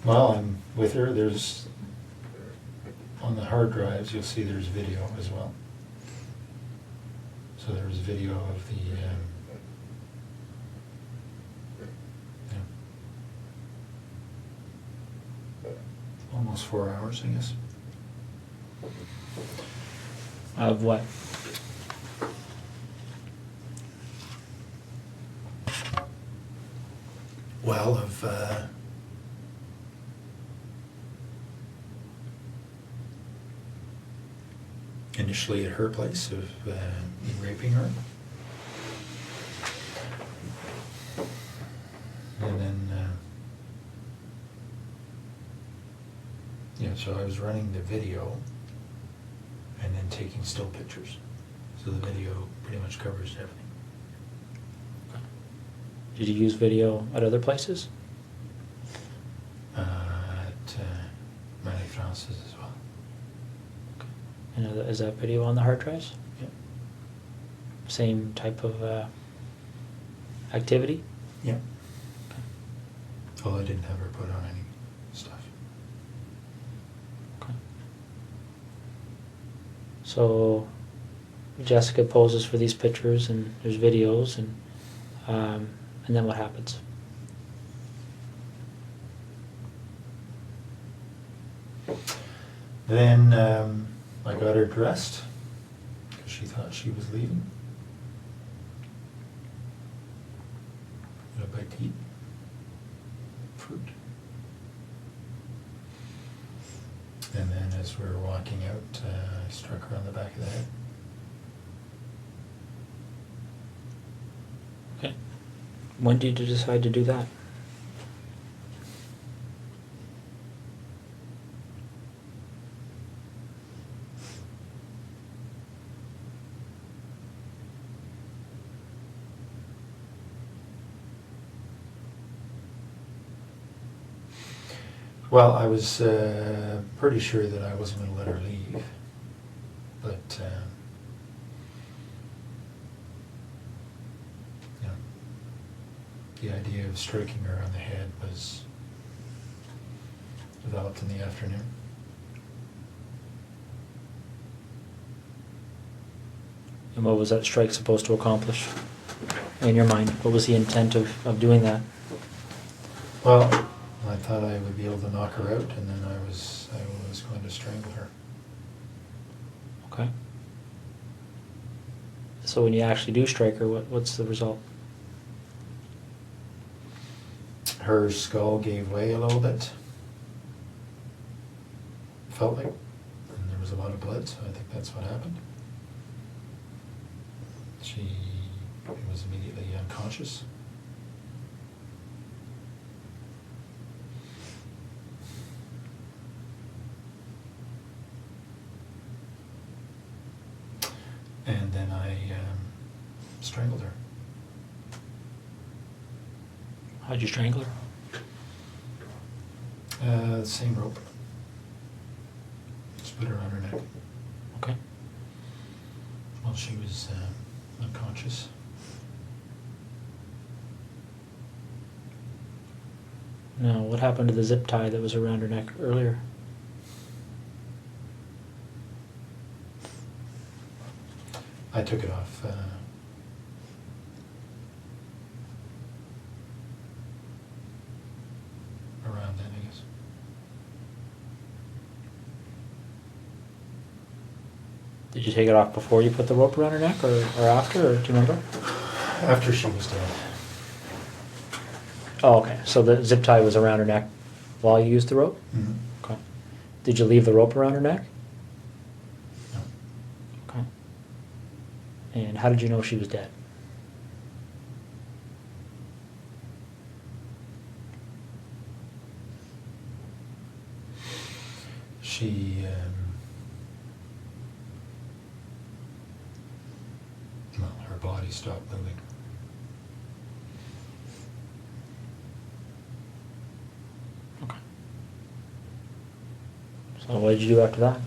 Well, I'm with her. There's on the hard drives. You'll see there's video as well. So there's video of the almost 4 hours, I guess. Of what? Well, of initially at her place of raping her, and then so I was running the video and then taking still pictures. So the video pretty much covers everything. Did you use video at other places? At Marie France's as well. Okay. And is that video on the hard drives? Yep. Same type of activity? Yep. Okay. Well, I didn't have her put on any stuff. Okay. So Jessica poses for these pictures and there's videos and then what happens? Then I got her dressed because she thought she was leaving. Got a bite to eat. Fruit. And then as we were walking out, I struck her on the back of the head. Okay. When did you decide to do that? Well, I was pretty sure that I wasn't going to let her leave, but the idea of striking her on the head was developed in the afternoon. And what was that strike supposed to accomplish in your mind? What was the intent of doing that? Well, I thought I would be able to knock her out, and then I was was going to strangle her. Okay. So when you actually do strike her, what's the result? Her skull gave way a little bit. Felt like, and there was a lot of blood, so I think that's what happened. She was immediately unconscious. And then I strangled her. How'd you strangle her? The same rope. Just put her around her neck Okay. while she was unconscious. Now, what happened to the zip tie that was around her neck earlier? I took it off. Around then, I guess. Did you take it off before you put the rope around her neck, or after, or do you remember? After she was dead. Oh, okay. So the zip tie was around her neck while you used the rope? Mm-hmm. Okay. Did you leave the rope around her neck? No. Okay. And how did you know she was dead? She, well, her body stopped moving. Okay. So what did you do after that?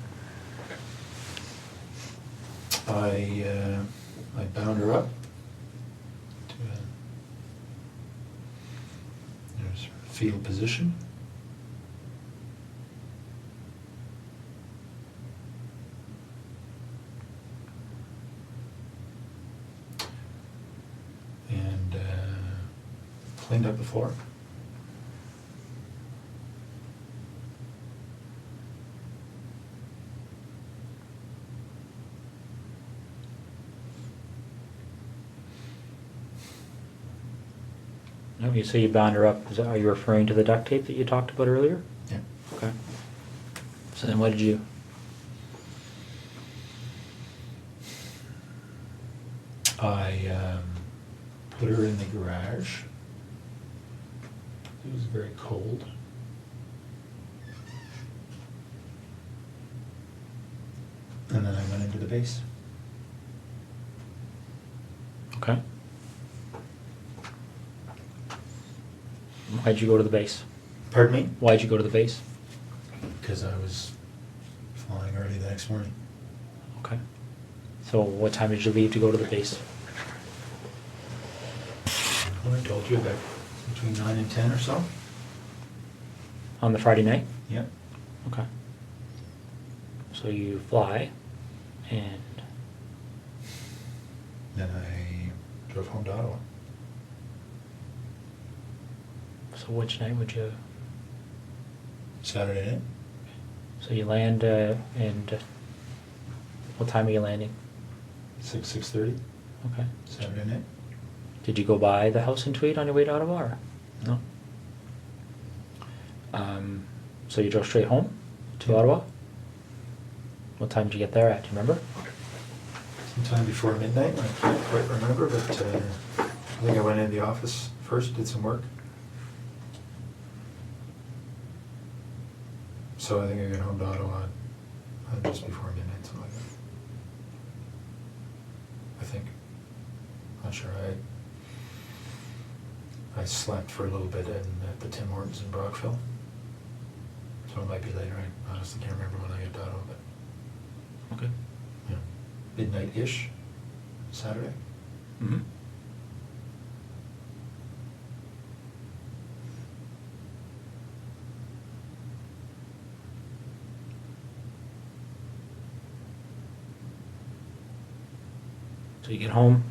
I bound her up to a fetal position. And cleaned up the floor. No, you say you bound her up. Are you referring to the duct tape that you talked about earlier? Yeah. Okay. So then what did you do? I put her in the garage. It was very cold. And then I went into the base. Okay. Why'd you go to the base? Pardon me? Why'd you go to the base? Because I was flying early the next morning. Okay. So what time did you leave to go to the base? Well, I told you about between 9 and 10 or so. On the Friday night? Yep. Okay. So you fly, and Then I drove home to Ottawa. so which night would you? Saturday night. So you land, and what time are you landing? 6:30. Okay. Saturday night. Did you go by the house in Tweed on your way to Ottawa? Or? No. So you drove straight home to Yeah. Ottawa? What time did you get there at? Do you remember? Sometime before midnight. I can't quite remember, but I think I went into the office first, did some work. So I think I got home to Ottawa just before midnight, something like that. I think. Not sure. I slept for a little bit at the Tim Hortons in Brockville. So it might be later. I honestly can't remember when I got to Ottawa, but Okay. yeah, midnight-ish, Saturday. Mm-hmm. So you get home,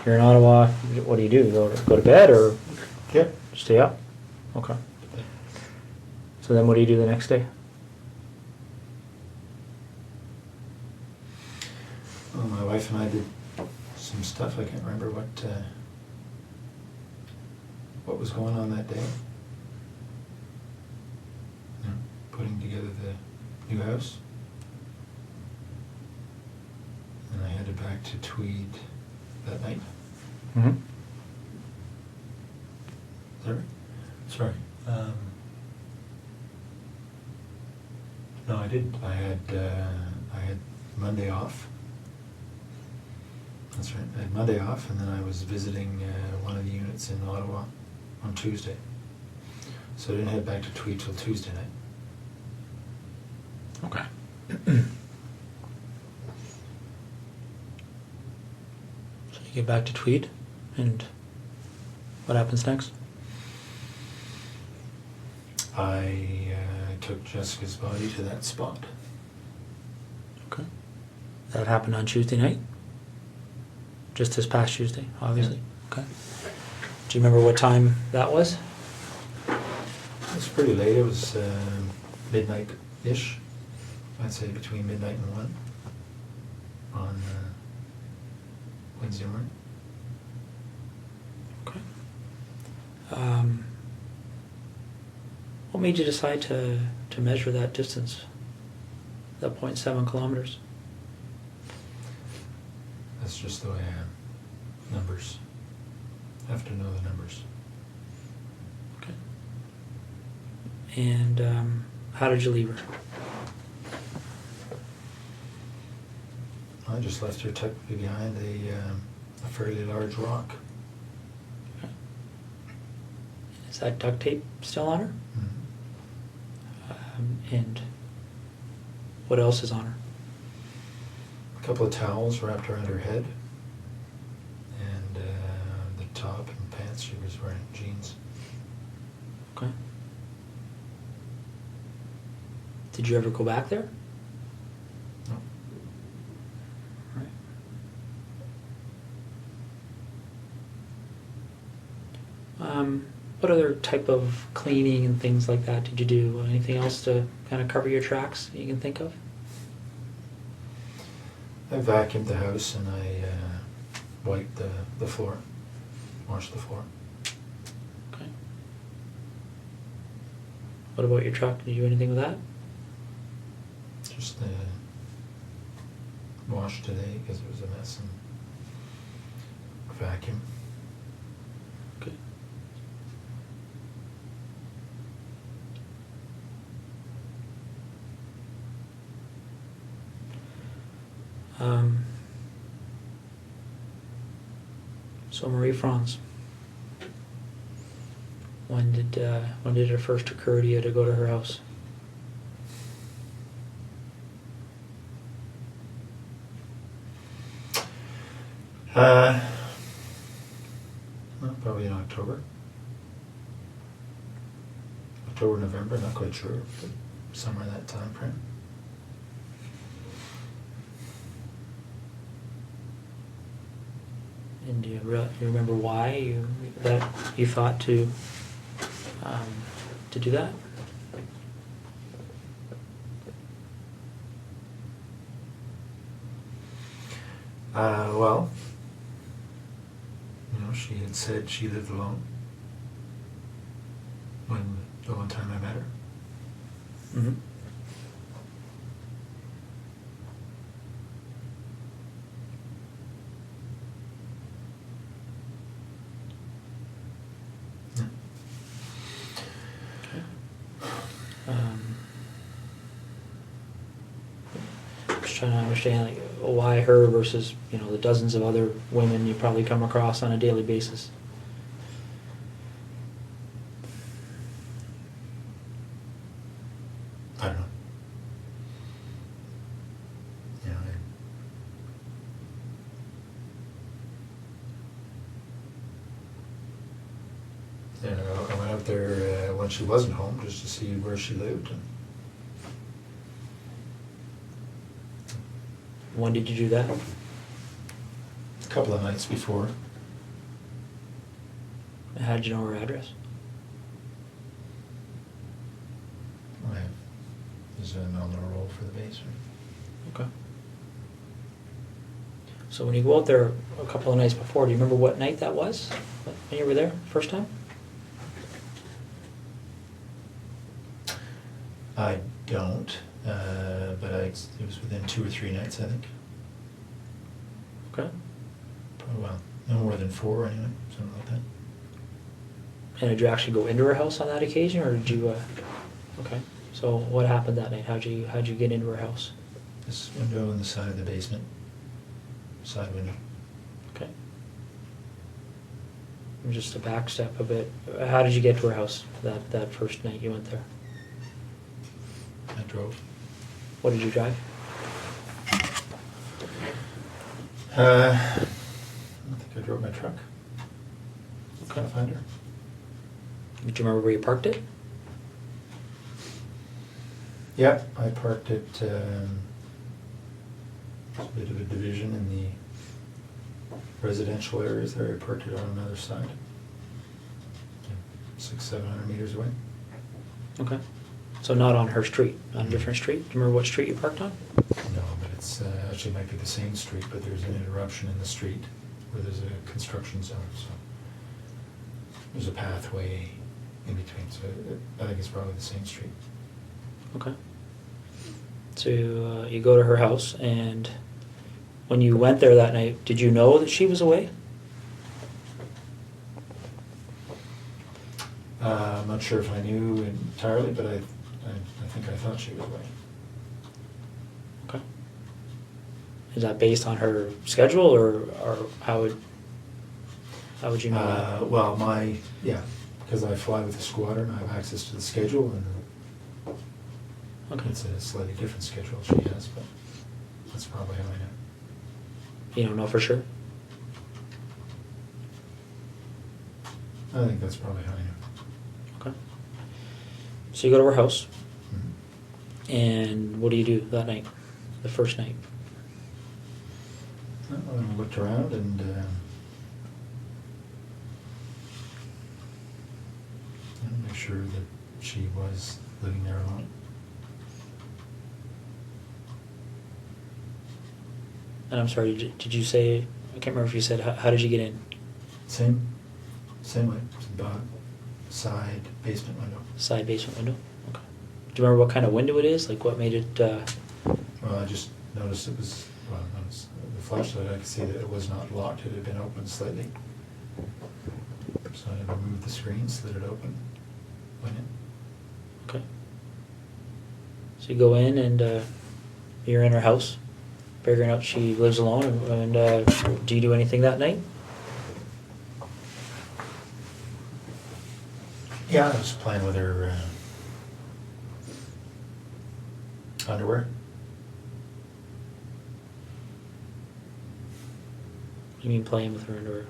you're in Ottawa, what do? Go to bed or Yep. stay up? Okay. So then what do you do the next day? Well, my wife and I did some stuff. I can't remember what was going on that day. You know, putting together the new house. And I headed back to Tweed that night. Mm-hmm. Is that right? Sorry. No, I didn't. I had Monday off. That's right. I had Monday off, and then I was visiting one of the units in Ottawa on Tuesday. So I didn't head back to Tweed till Tuesday night. Okay. So you get back to Tweed, and what happens next? I took Jessica's body to that spot. Okay. That happened on Tuesday night? Just this past Tuesday, obviously. Yeah. Okay. Do you remember what time that was? It was pretty late. It was midnight-ish. I'd say between midnight and 1 on Wednesday morning. Okay. What made you decide to measure that distance, that 0.7 kilometers? That's just the way I am. Numbers. Have to know the numbers. Okay. And how did you leave her? I just left her tucked behind a fairly large rock. Okay. Is that duct tape still on her? Mm-hmm. And what else is on her? A couple of towels wrapped around her head, and the top and pants. She was wearing jeans. Okay. Did you ever go back there? No. Right. What other type of cleaning and things like that did you do? Anything else to kind of cover your tracks that you can think of? I vacuumed the house and I wiped the floor, washed the floor. Okay. What about your truck? Did you do anything with that? Just washed today because it was a mess, and vacuum. Okay. So Marie Franz, when did it first occur to you to go to her house? Well, probably in October. October, November, not quite sure, but somewhere in that time frame. And do you remember why you thought to do that? Well, she had said she lived alone when the one time I met her. Mm-hmm. Yeah. Just trying to understand why her versus the dozens of other women you probably come across on a daily basis. I don't know. I went out there when she wasn't home just to see where she lived. And When did you do that? a couple of nights before. How did you know her address? There's an on the roll for the basement. Okay. So when you go out there a couple of nights before, do you remember what night that was when you were there first time? I don't, but it was within 2 or 3 nights, I think. Okay. Probably, well, no more than 4 anyway, something like that. And did you actually go into her house on that occasion, or did you? Okay. So what happened that night? How'd you get into her house? This window on the side of the basement, side window. Okay. And just to backstep a bit, how did you get to her house that first night you went there? I drove. What did you drive? I think I drove my truck. Okay. Finder. Do you remember where you parked it? Yep, I parked it. There's a bit of a division in the residential areas there. I parked it on another side, 600-700 meters away. Okay. So not on her street, on a different street? Do you remember what street you parked on? No, but it's actually might be the same street, but there's an interruption in the street where there's a construction zone, so there's a pathway in between, so I think it's probably the same street. Okay. So you go to her house, and when you went there that night, did you know that she was away? I'm not sure if I knew entirely, but I think I thought she was away. Okay. Is that based on her schedule, or how would you know that? Well, because I fly with the squadron, I have access to the schedule, and Okay. it's a slightly different schedule she has, but that's probably how I know. You don't know for sure? I think that's probably how I know. Okay. So you go to her house, Mhm. and what do you do that night, the first night? Well, I looked around and make sure that she was living there alone. And I'm sorry, did you say, I can't remember if you said, how did you get in? Same way. It's about side basement window. Side basement window? Okay. Do you remember what kind of window it is? Like what made it, Well, I just noticed it was, the flashlight, I could see that it was not locked. It had been opened slightly. So I removed the screen, slid it open, went in. okay. So you go in and you're in her house, figuring out she lives alone, and do you do anything that night? Yeah, I was playing with her underwear. What do you mean playing with her underwear?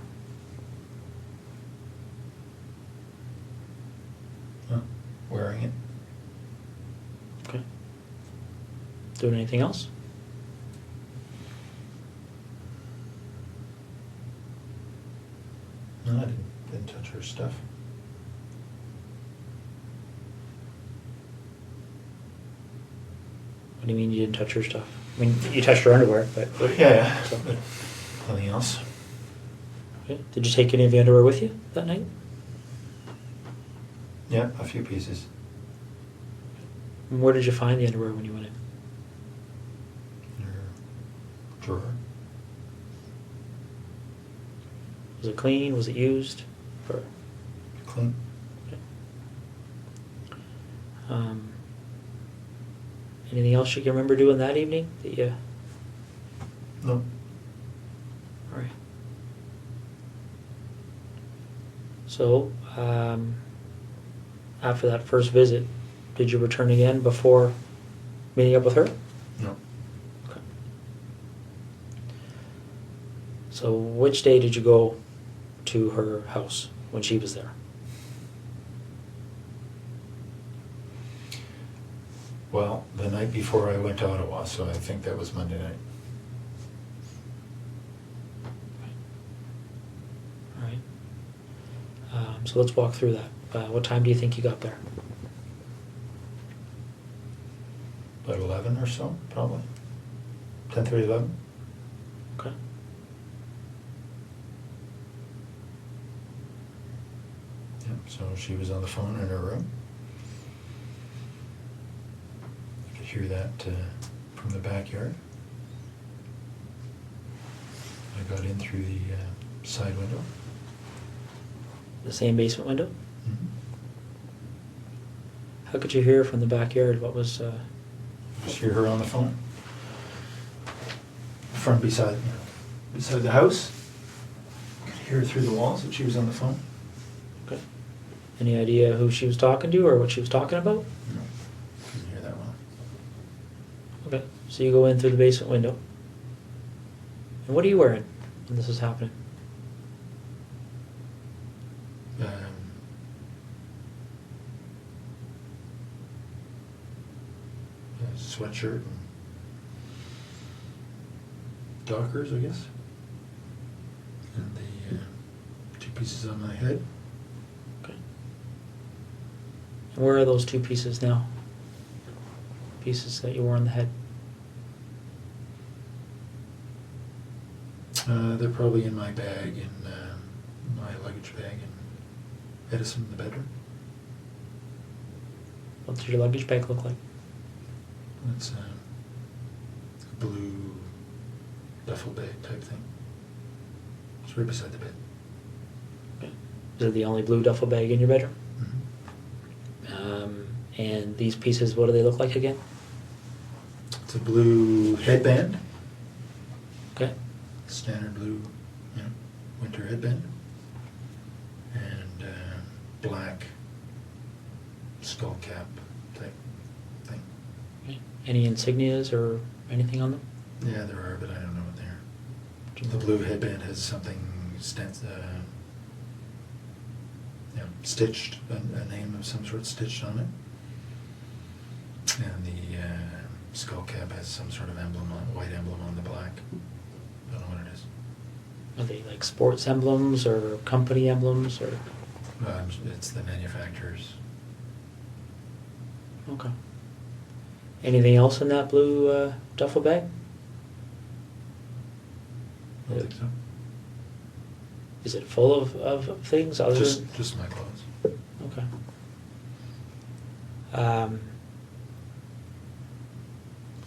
Wearing it. Okay. Doing anything else? No, I didn't touch her stuff. What do you mean you didn't touch her stuff? I mean, you touched her underwear, but... Yeah. So- But nothing else. Okay. Did you take any of the underwear with you that night? Yeah, a few pieces. And where did you find the underwear when you went in? In her drawer. Was it clean? Was it used? Or, Clean. um, anything else you can remember doing that evening that you... No. All right. So, after that first visit, did you return again before meeting up with her? No. Okay. So, which day did you go to her house when she was there? Well, the night before I went to Ottawa, so I think that was Monday night. All right. So let's walk through that. What time do you think you got there? About 11 or so, probably. 10:30, 11. Okay. So she was on the phone in her room. I could hear that from the backyard. I got in through the side window. The same basement window? Mm-hmm. How could you hear from the backyard? What was... Just hear her on the phone. Front beside the house. Could hear her through the walls that she was on the phone. Okay. Any idea who she was talking to or what she was talking about? No, couldn't hear that well. Okay. So you go in through the basement window. And what are you wearing when this is happening? A sweatshirt and Dockers, I guess. And the 2 pieces on my head. Okay. And where are those 2 pieces now? Pieces that you wore on the head? They're probably in my bag, in my luggage bag in Edison in the bedroom. What's your luggage bag look like? It's a blue duffel bag type thing. It's right beside the bed. Okay. Is it the only blue duffel bag in your bedroom? Mm-hmm. And these pieces, what do they look like again? It's a blue headband. Okay. Standard blue, winter headband. And black skull cap type thing. Okay. Any insignias or anything on them? Yeah, there are, but I don't know what they are. The blue headband has something stitched, a name of some sort stitched on it. And the skull cap has some sort of emblem, white emblem on the black. Don't know what it is. Are they like sports emblems or company emblems or? It's the manufacturer's. Okay. Anything else in that blue duffel bag? I don't think so. Is it full of things other than? Just my clothes. Okay.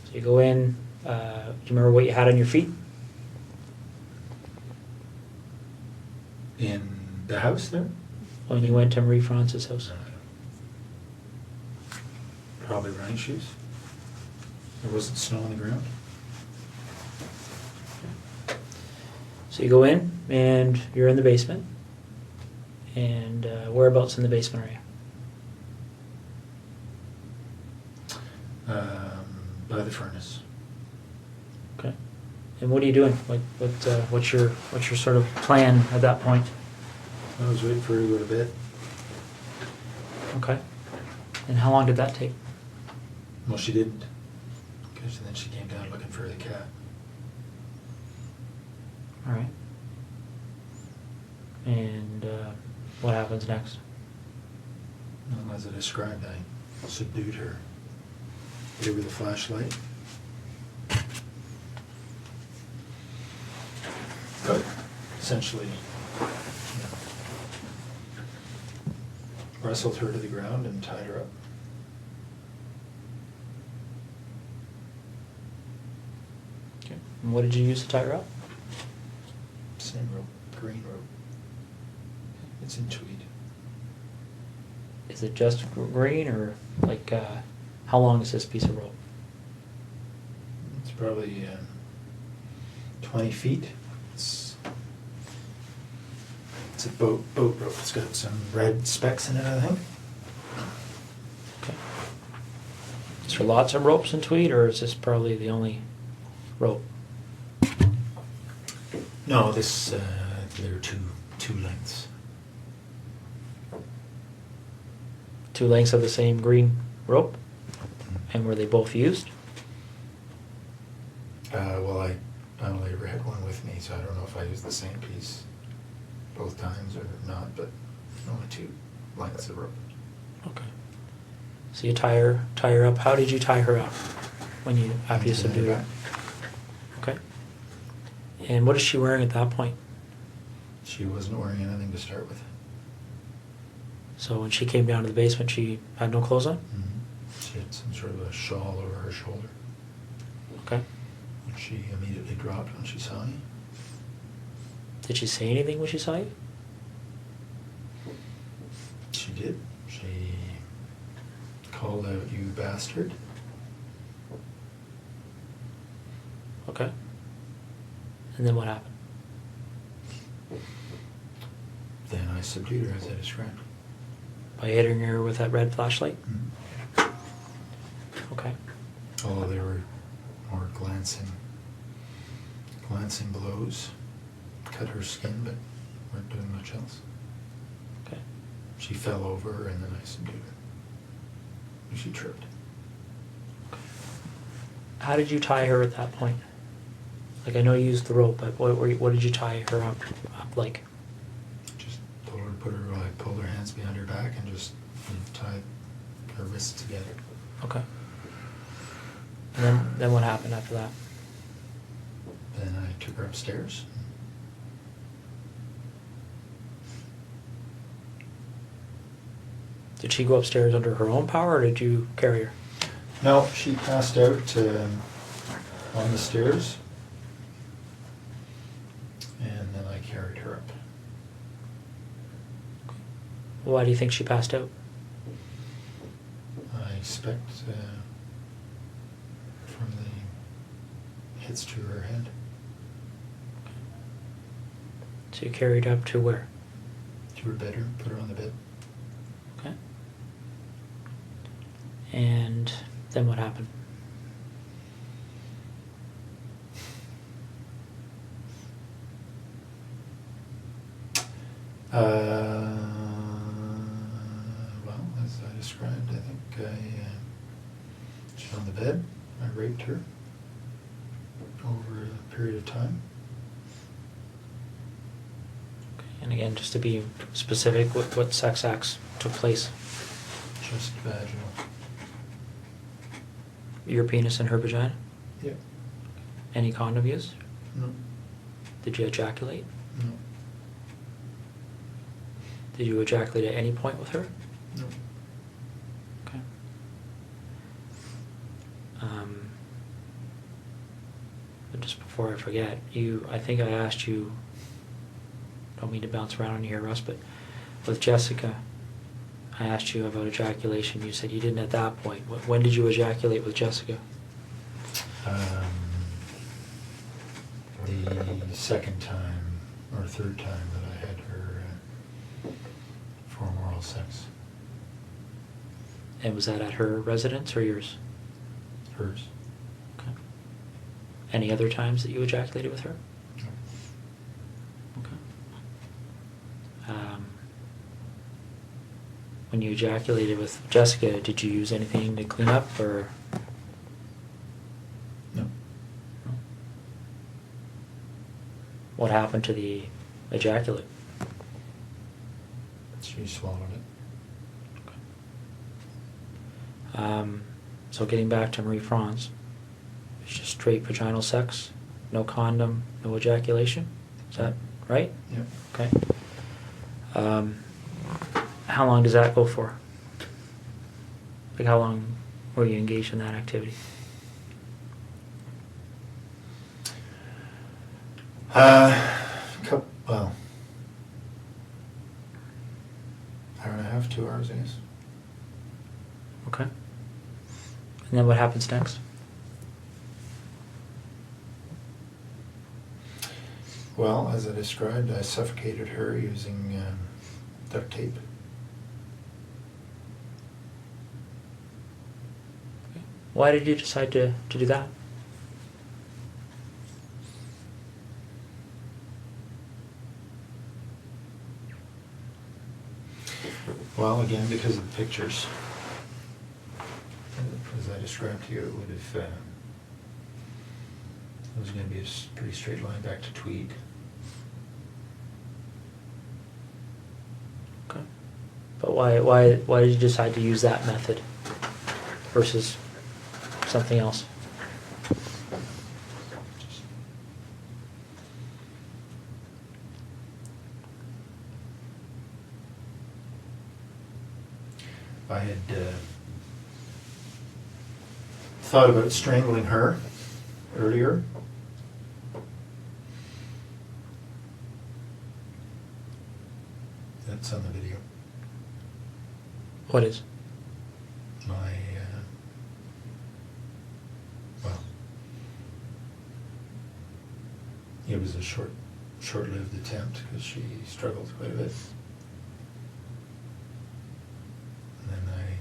So you go in, do you remember what you had on your feet? In the house there? When you went to Marie France's house? Probably running shoes. There wasn't snow on the ground. So you go in and you're in the basement. And whereabouts in the basement are you? By the furnace. Okay. And what are you doing? What's your sort of plan at that point? I was waiting for her to go to bed. Okay. And how long did that take? Well, she didn't. Because then she came down looking for the cat. All right. And what happens next? Well, as I described, I subdued her. Gave her the flashlight. But essentially, wrestled her to the ground and tied her up. Okay. And what did you use to tie her up? Same rope, green rope. It's in tweed. Is it just green or like how long is this piece of rope? It's probably 20 feet. It's a boat rope. It's got some red specks in it, I think. Okay. Is there lots of ropes in tweed, or is this probably the only rope? No, there are two lengths. 2 lengths of the same green rope? And were they both used? Well, I only ever had one with me, so I don't know if I used the same piece both times or not, but only 2 lengths of rope. Okay. So you tie her up. How did you tie her up after you subdued her? Okay. And what is she wearing at that point? She wasn't wearing anything to start with. So when she came down to the basement, she had no clothes on? She had some sort of a shawl over her shoulder, Okay. which she immediately dropped when she saw me. Did she say anything when she saw you? She did. She called out, "You bastard." Okay. And then what happened? Then I subdued her as I described. By hitting her with that red flashlight? Mhm. Okay. Although they were more glancing blows, cut her skin, but weren't doing much else. Okay. She fell over and then I subdued her. And she tripped. How did you tie her at that point? Like, I know you used the rope, but what did you tie her up like? Just told her to I pulled her hands behind her back and just tied her wrists together. Okay. And then what happened after that? Then I took her upstairs. Did she go upstairs under her own power, or did you carry her? No, she passed out on the stairs. And then I carried her up. Why do you think she passed out? I expect from the hits to her head. So you carried her up to where? To her bedroom, put her on the bed. Okay. And then what happened? Well, as I described, I think she's on the bed. I raped her over a period of time. Okay. And again, just to be specific, what sex acts took place? Just vaginal. Your penis and her vagina? Yeah. Any condom used? No. Did you ejaculate? No. Did you ejaculate at any point with her? No. Okay. But just before I forget, I think I asked you, don't mean to bounce around on you here, Russ, but with Jessica, I asked you about ejaculation. You said you didn't at that point. When did you ejaculate with Jessica? The second time or third time that I had her perform oral sex. And was that at her residence or yours? Hers. Okay. Any other times that you ejaculated with her? No. Okay. When you ejaculated with Jessica, did you use anything to clean up, or? No. No. What happened to the ejaculate? She swallowed it. So getting back to Marie France, it's just straight vaginal sex, no condom, no ejaculation. Is that right? Yep. Okay. How long does that go for? Like, how long were you engaged in that activity? Well, hour and a half, 2 hours, I guess. Okay. And then what happens next? Well, as I described, I suffocated her using duct tape. Why did you decide to do that? Well, again, because of the pictures. As I described to you, it would have, it was going to be a pretty straight line back to Tweed. Okay. But why did you decide to use that method versus something else? had thought about strangling her earlier. That's on the video. What is? My, well, it was a short-lived attempt because she struggled quite a bit. And then I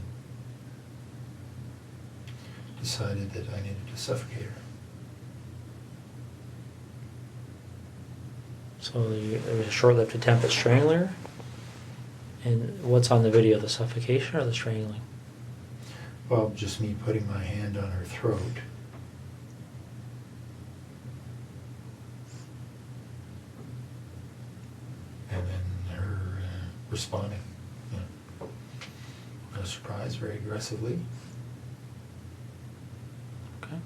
decided that I needed to suffocate her. So there was a short-lived attempt at strangling her? And what's on the video, the suffocation or the strangling? Well, just me putting my hand on her throat. And then her responding. No surprise, very aggressively. Okay.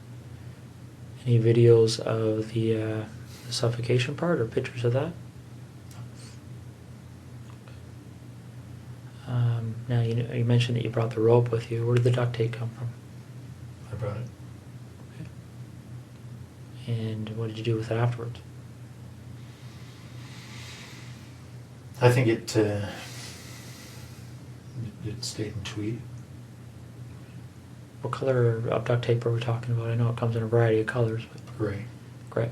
Any videos of the suffocation part or pictures of that? Now, you mentioned that you brought the rope with you. Where did the duct tape come from? I brought it. Okay. And what did you do with it afterwards? I think it stayed in tweed. What color of duct tape are we talking about? I know it comes in a variety of colors, but Gray. gray.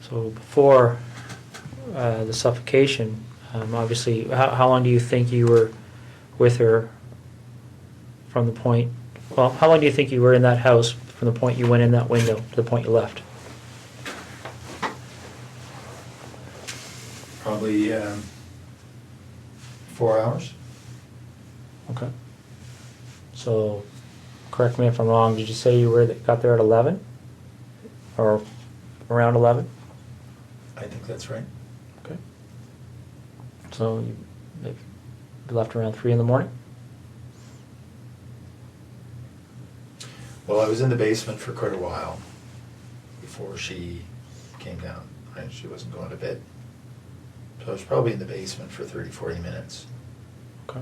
So before the suffocation, obviously, how long do you think you were with her from the point, well, how long do you think you were in that house from the point you went in that window to the point you left? Probably 4 hours. Okay. So, correct me if I'm wrong, did you say you got there at 11? Or around 11? I think that's right. Okay. So, you left around 3 in the morning? Well, I was in the basement for quite a while before she came down. And she wasn't going to bed. So I was probably in the basement for 30, 40 minutes. Okay.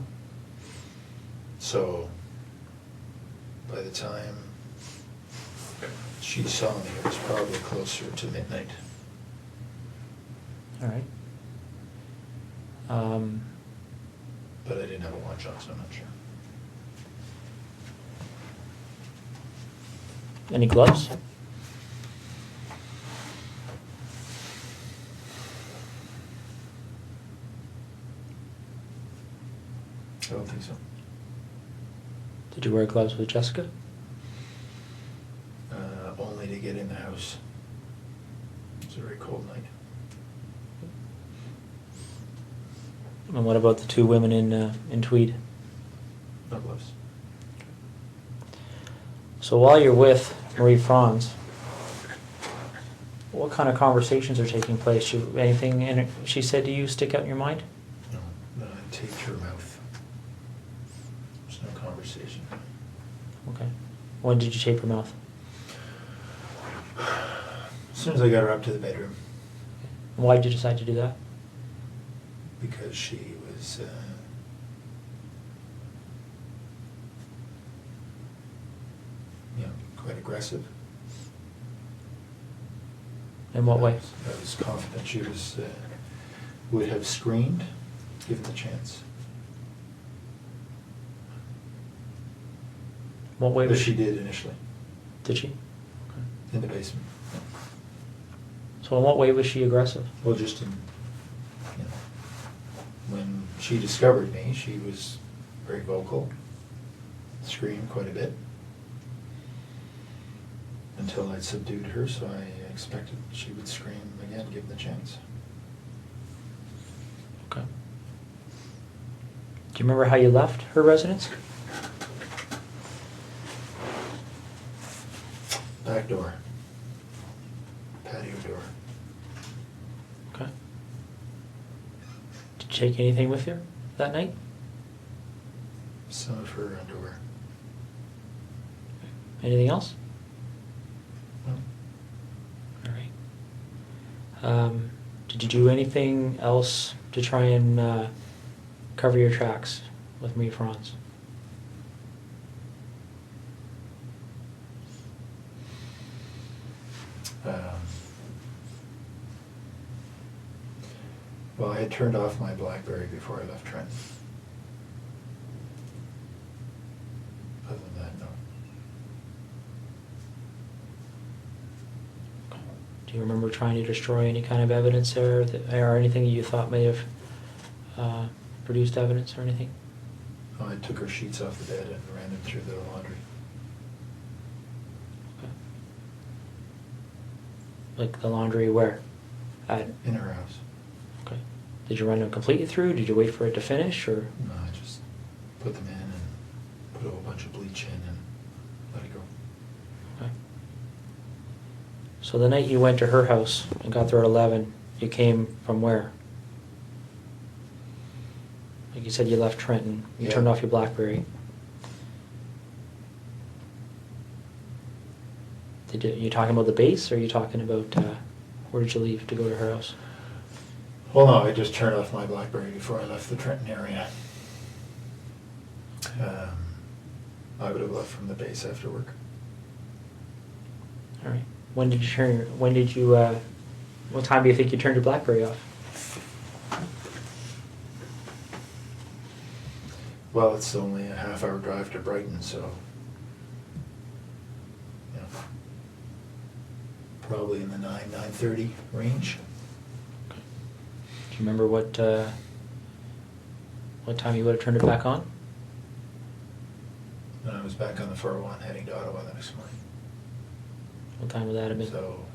So by the time she saw me, it was probably closer to midnight. All right. But I didn't have a watch on, so I'm not sure. Any gloves? I don't think so. Did you wear gloves with Jessica? Only to get in the house. It was a very cold night. And what about the 2 women in tweed? No gloves. So while you're with Marie Franz, what kind of conversations are taking place? Anything she said to you stick out in your mind? No, I taped her mouth. There's no conversation. Okay. When did you tape her mouth? As soon as I got her up to the bedroom. Why did you decide to do that? Because she was quite aggressive. In what way? I was confident she would have screamed given the chance. What way But was she did initially, Did she? in the basement. So in what way was she aggressive? Well, just in, when she discovered me, she was very vocal, screamed quite a bit, until I'd subdued her, so I expected she would scream again, given the chance. Okay. Do you remember how you left her residence? Back door. Patio door. Okay. Did you take anything with you that night? Some of her underwear. Anything else? No. All right. Did you do anything else to try and cover your tracks with Marie France? Well, I had turned off my BlackBerry before I left Trenton. Other than that, no. Do you remember trying to destroy any kind of evidence there, or anything that you thought may have produced evidence or anything? Oh, I took her sheets off the bed and ran them through the laundry. Okay. Like the laundry where? In her house. Okay. Did you run them completely through? Did you wait for it to finish, or? No, I just put them in and put a whole bunch of bleach in and let it go. Okay. So the night you went to her house and got there at 11, you came from where? Like you said, you left Trenton. You Yeah. turned off your BlackBerry. You talking about the base, or are you talking about where did you leave to go to her house? Well, no, I just turned off my BlackBerry before I left the Trenton area. I would have left from the base after work. All right. When did you what time do you think you turned your BlackBerry off? Well, it's only a half-hour drive to Brighton, so you know, probably in the 9:30 range. Do you remember what time you would have turned it back on? And I was back on the 401 heading to Ottawa the next morning. What time would that have been? So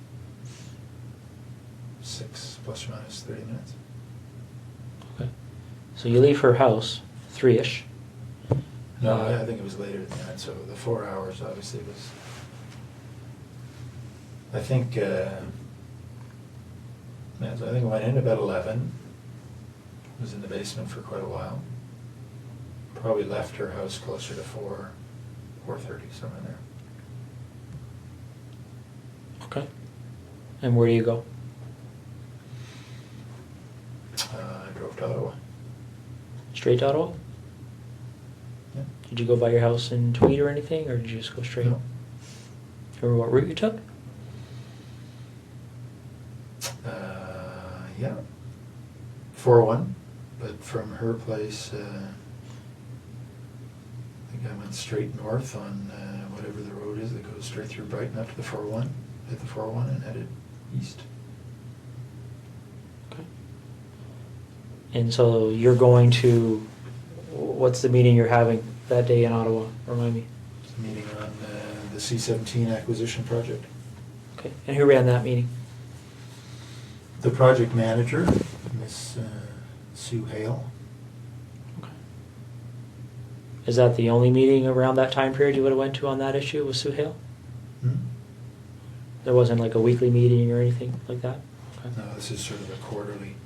6 plus or minus 30 minutes. Okay. So you leave her house 3-ish. No, I think it was later than that. So the 4 hours obviously was. I think I went in about 11. Was in the basement for quite a while. Probably left her house closer to 4:30, somewhere there. Okay. And where do you go? I drove to Ottawa. Straight to Ottawa? Yeah. Did you go by your house in Tweed or anything, or did you just go straight? No. Remember what route you took? Yeah. 401, but from her place, I think I went straight north on whatever the road is that goes straight through Brighton up to the 401, hit the 401 and headed east. Okay. And so you're going to, what's the meeting you're having that day in Ottawa? Remind me. It's a meeting on the C-17 acquisition project. Okay. And who ran that meeting? The project manager, Miss Sue Hale. Okay. Is that the only meeting around that time period you would have went to on that issue with Sue Hale? Hmm? There wasn't like a weekly meeting or anything like that? Okay. No, this is sort of a quarterly.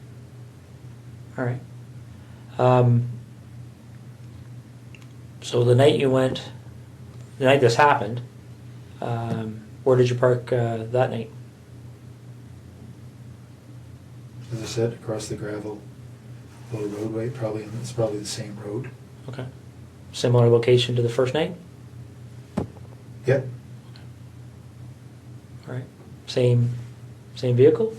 All right. So the night this happened, where did you park that night? As I said, across the gravel little roadway, it's probably the same road. Okay. Similar location to the first night? Yep. All right. Same vehicle?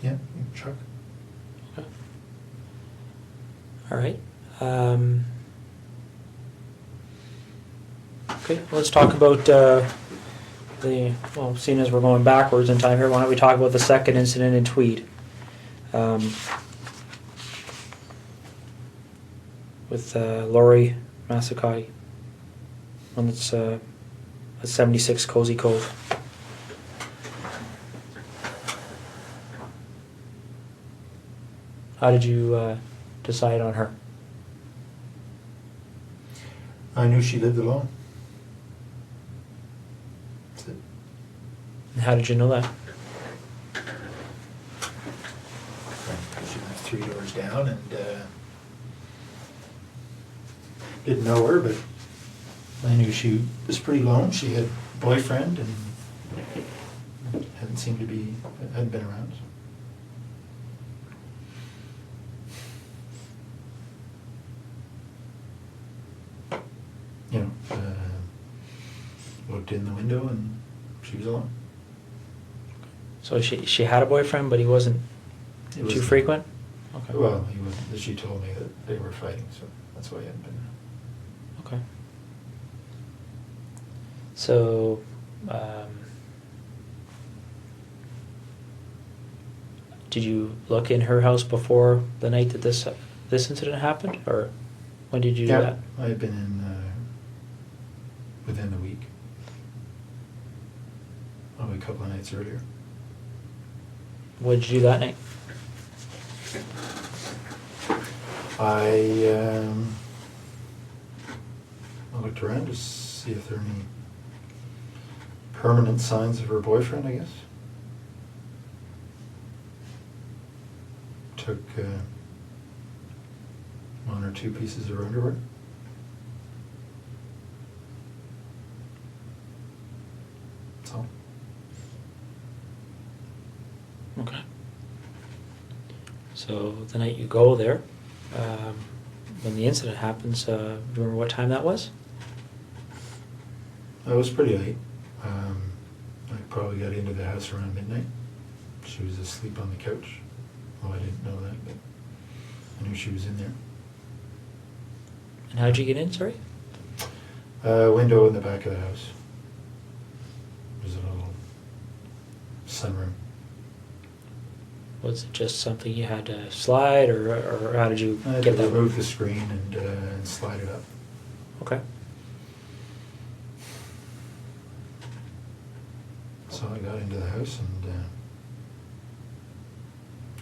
Yeah, truck. Okay. All right. Okay, let's talk about seeing as we're going backwards in time here, why don't we talk about the second incident in Tweed? With Laurie Massacati. One that's at 76 Cozy Cove. How did you decide on her? I knew she lived alone. That's it. How did you know that? She lived 3 doors down and didn't know her, but I knew she was pretty lone. She had a boyfriend and hadn't been around. looked in the window and she was alone. So she had a boyfriend, but he wasn't It was too frequent? Okay. Well, he was. She told me that they were fighting, so that's why he hadn't been there. Okay. So, did you look in her house before the night that this incident happened, or when did you do that? I had been in within the week. Probably a couple of nights earlier. What did you do that night? I looked around to see if there are any permanent signs of her boyfriend, I guess. Took one or two pieces of her underwear. That's all. Okay. So the night you go there, when the incident happens, do you remember what time that was? It was pretty late. I probably got into the house around midnight. She was asleep on the couch. Well, I didn't know that, but I knew she was in there. And how'd you get in, sorry? Window in the back of the house. There's a little sunroom. Was it just something you had to slide, or how did you I had get to that? remove the screen and slide it up. Okay. So I got into the house and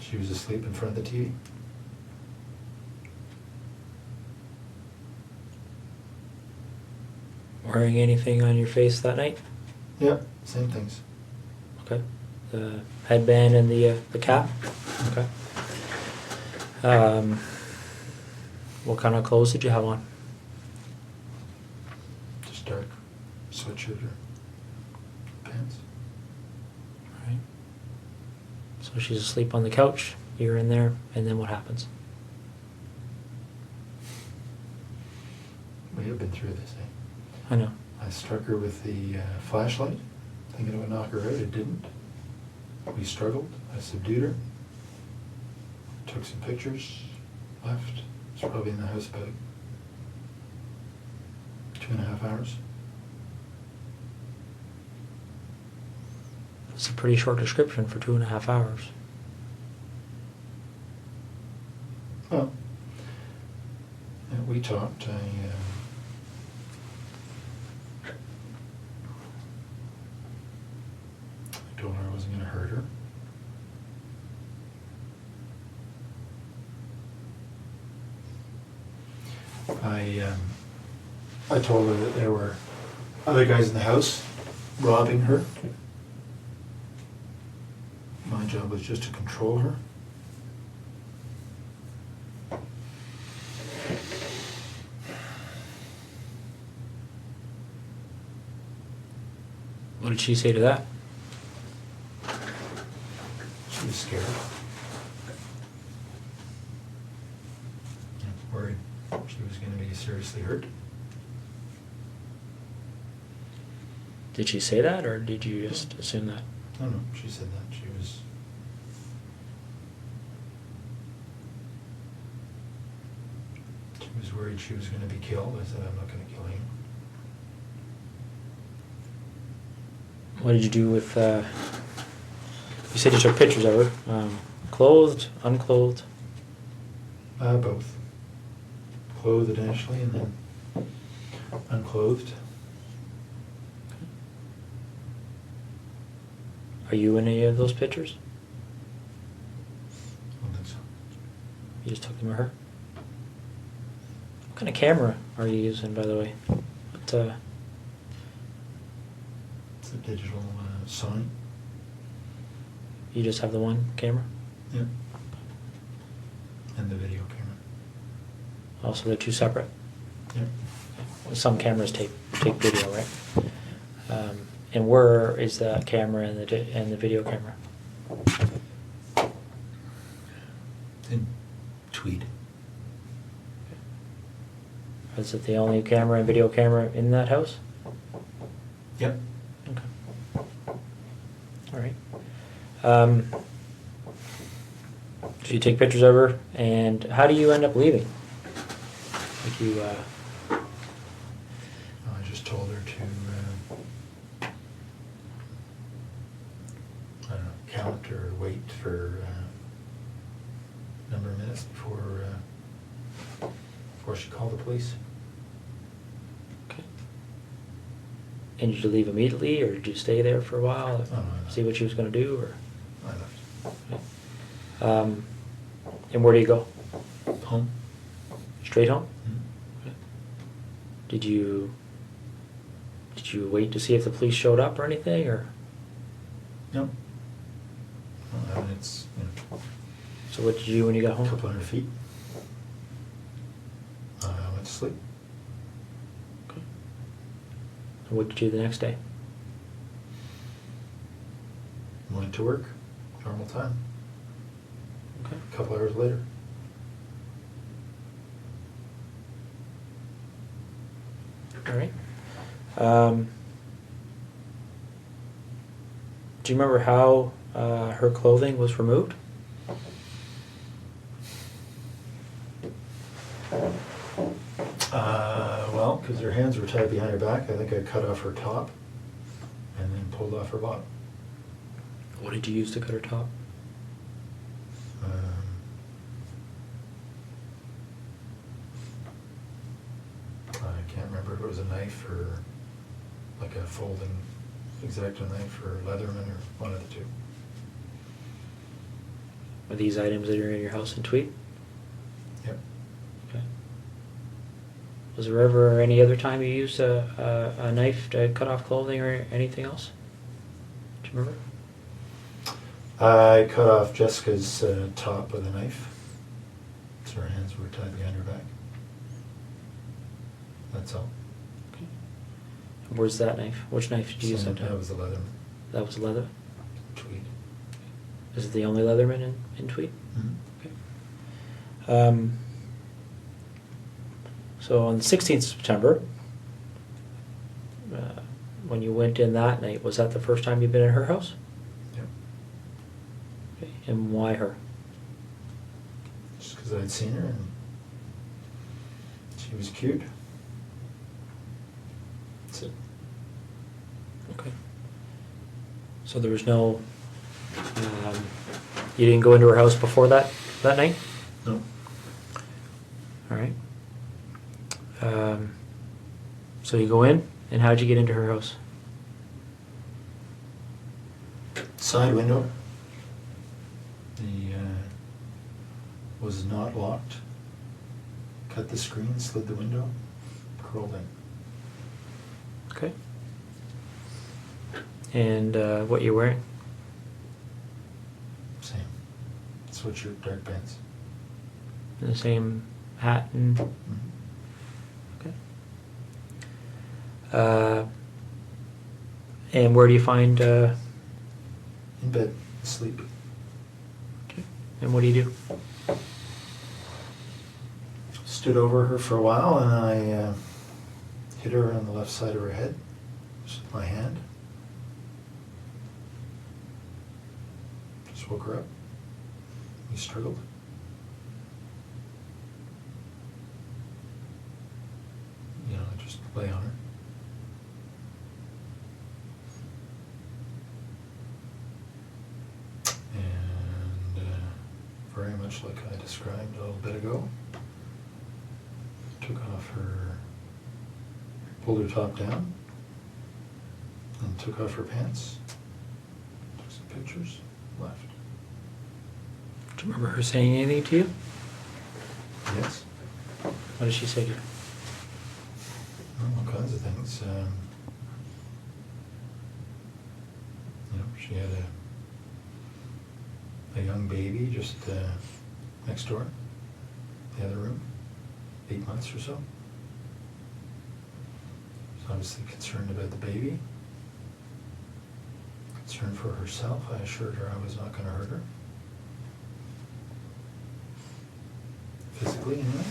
she was asleep in front of the TV. Wearing anything on your face that night? Yeah, same things. Okay. The headband and the cap? Okay. What kind of clothes did you have on? Just dark sweatshirt or pants. All right. So she's asleep on the couch, you're in there, and then what happens? We have been through this, eh? I know. I struck her with the flashlight, thinking it would knock her out. It didn't. We struggled. I subdued her. Took some pictures. Left. Was probably in the house about 2.5 hours. It's a pretty short description for 2.5 hours. Well, yeah, we talked. I told her I wasn't going to hurt her. I told her that there were other guys in the house robbing her. My job was just to control her. What did she say to that? She was scared. Worried she was going to be seriously hurt. Did she say that, or did you just assume that? No, she said that. She was worried she was going to be killed. I said, I'm not going to kill him. What did you do with, you said you took pictures of her. Clothed, unclothed? Both. Clothed initially and then unclothed. Are you in any of those pictures? I don't think so. You just took them of her? What kind of camera are you using, by the way? What, It's a digital Sony. you just have the one camera? Yeah. And the video camera. Also, they're two separate? Yeah. Some cameras take video, right? And where is the camera and the video camera? In Tweed. Is it the only camera and video camera in that house? Yep. Okay. All right. So you take pictures of her, and how do you end up leaving? Like you, I just told her to, I don't know, count or wait for a number of minutes before she called the police. okay. And did you leave immediately, or did you stay there for a while, Oh, no, I left. see what she was going to do, or? I left. Okay. And where do you go? Home. Straight home? Mhm. Okay. Did you wait to see if the police showed up or anything, or? No. Well, I mean, it's, So what did you do when you got a home? couple hundred feet. I went to sleep. Okay. And what did you do the next day? Went to work. Normal time. Okay. A couple hours later. All right. Do you remember how her clothing was removed? Well, because her hands were tied behind her back, I think I cut off her top and then pulled off her bottom. What did you use to cut her top? I can't remember if it was a knife or like a folding X-Acto knife or Leatherman or one of the two. Are these items that are in your house in Tweed? Yep. Okay. Was there ever any other time you used a knife to cut off clothing or anything else? Do you remember? I cut off Jessica's top with a knife, so her hands were tied behind her back. That's all. Okay. Where's that knife? Which knife did you use that time? That was the Leatherman. That was leather? Tweed. Is it the only Leatherman in Tweed? Mm-hmm. Okay. So on the 16th of September, when you went in that night, was that the first time you'd been in her house? Yep. Okay. And why her? Just because I'd seen her and she was cute. That's it. Okay. So there was no, you didn't go into her house before that night? No. All right. So you go in, and how'd you get into her house? Side window. Was not locked. Cut the screen, slid the window, crawled in. Okay. And what you wearing? Same. Sweatshirt, dark pants. The same hat and. Mm-hmm. Okay. And where do you find? In bed, asleep. Okay. And what do you do? Stood over her for a while and I hit her on the left side of her head just with my hand. Just woke her up. We struggled. You know, I just lay on her. And very much like I described a little bit ago, took off her, pulled her top down, and took off her pants, took some pictures, left. Do you remember her saying anything to you? Yes, What did she say to you? all kinds of things. She had a young baby just next door, the other room, 8 months or so. Was obviously concerned about the baby. Concerned for herself. I assured her I was not going to hurt her. Physically, anyway.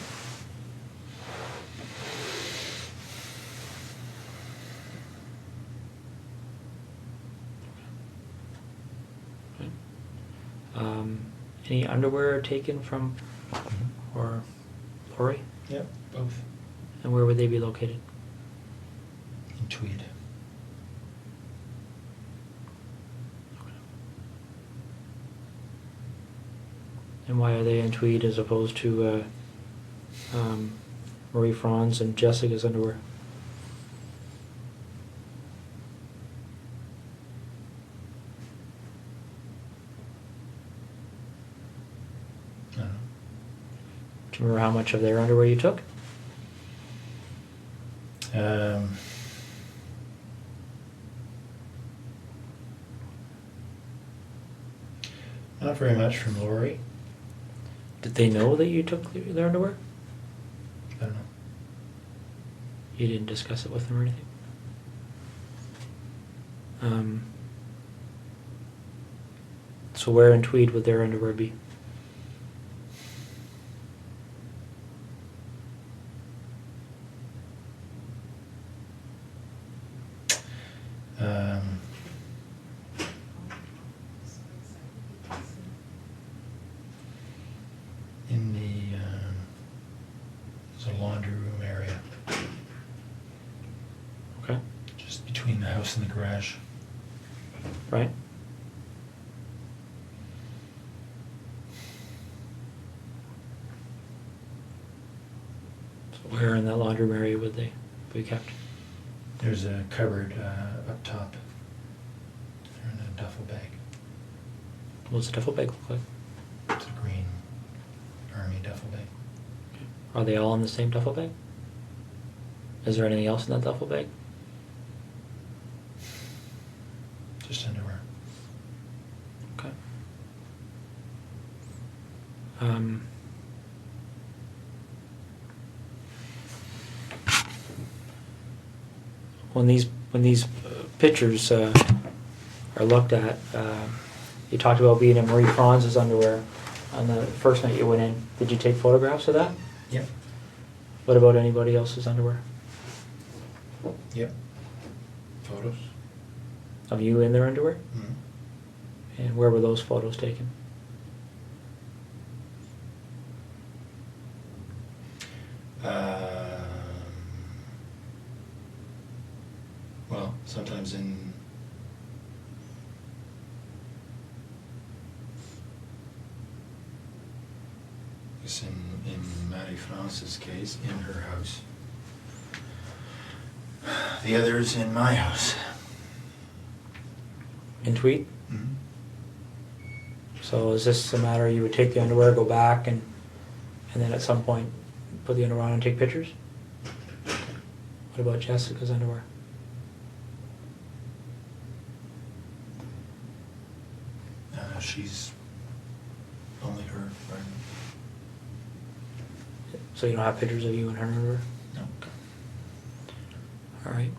Any underwear taken from or Lori? Yep, both. And where would they be located? In Tweed. And why are they in Tweed as opposed to Marie Franz and Jessica's underwear? I don't know. Do you remember how much of their underwear you took? Not very much from Lori. Did they know that you took their underwear? I don't know. You didn't discuss it with them or anything? So where in Tweed would their underwear be? In the there's a laundry room area, Okay. just between the house and the garage. Right? So where in that laundry room area would they be kept? There's a cupboard up top. They're in a duffel bag. What does the duffel bag look like? It's a green army duffel bag. Are they all in the same duffel bag? Is there anything else in that duffel bag? Just underwear. Okay. When these pictures are looked at, you talked about being in Marie Franz's underwear on the first night you went in. Did you take photographs of that? Yep. What about anybody else's underwear? Yep. Photos. Of you in their underwear? Mm-hmm. And where were those photos taken? Well, sometimes in Marie France's case, in her house. The others in my house. In Tweed? Mm-hmm. So is this a matter you would take the underwear, go back, and then at some point put the underwear on and take pictures? What about Jessica's underwear? She's only her, right? So you don't have pictures of you and her underwear? No. All right.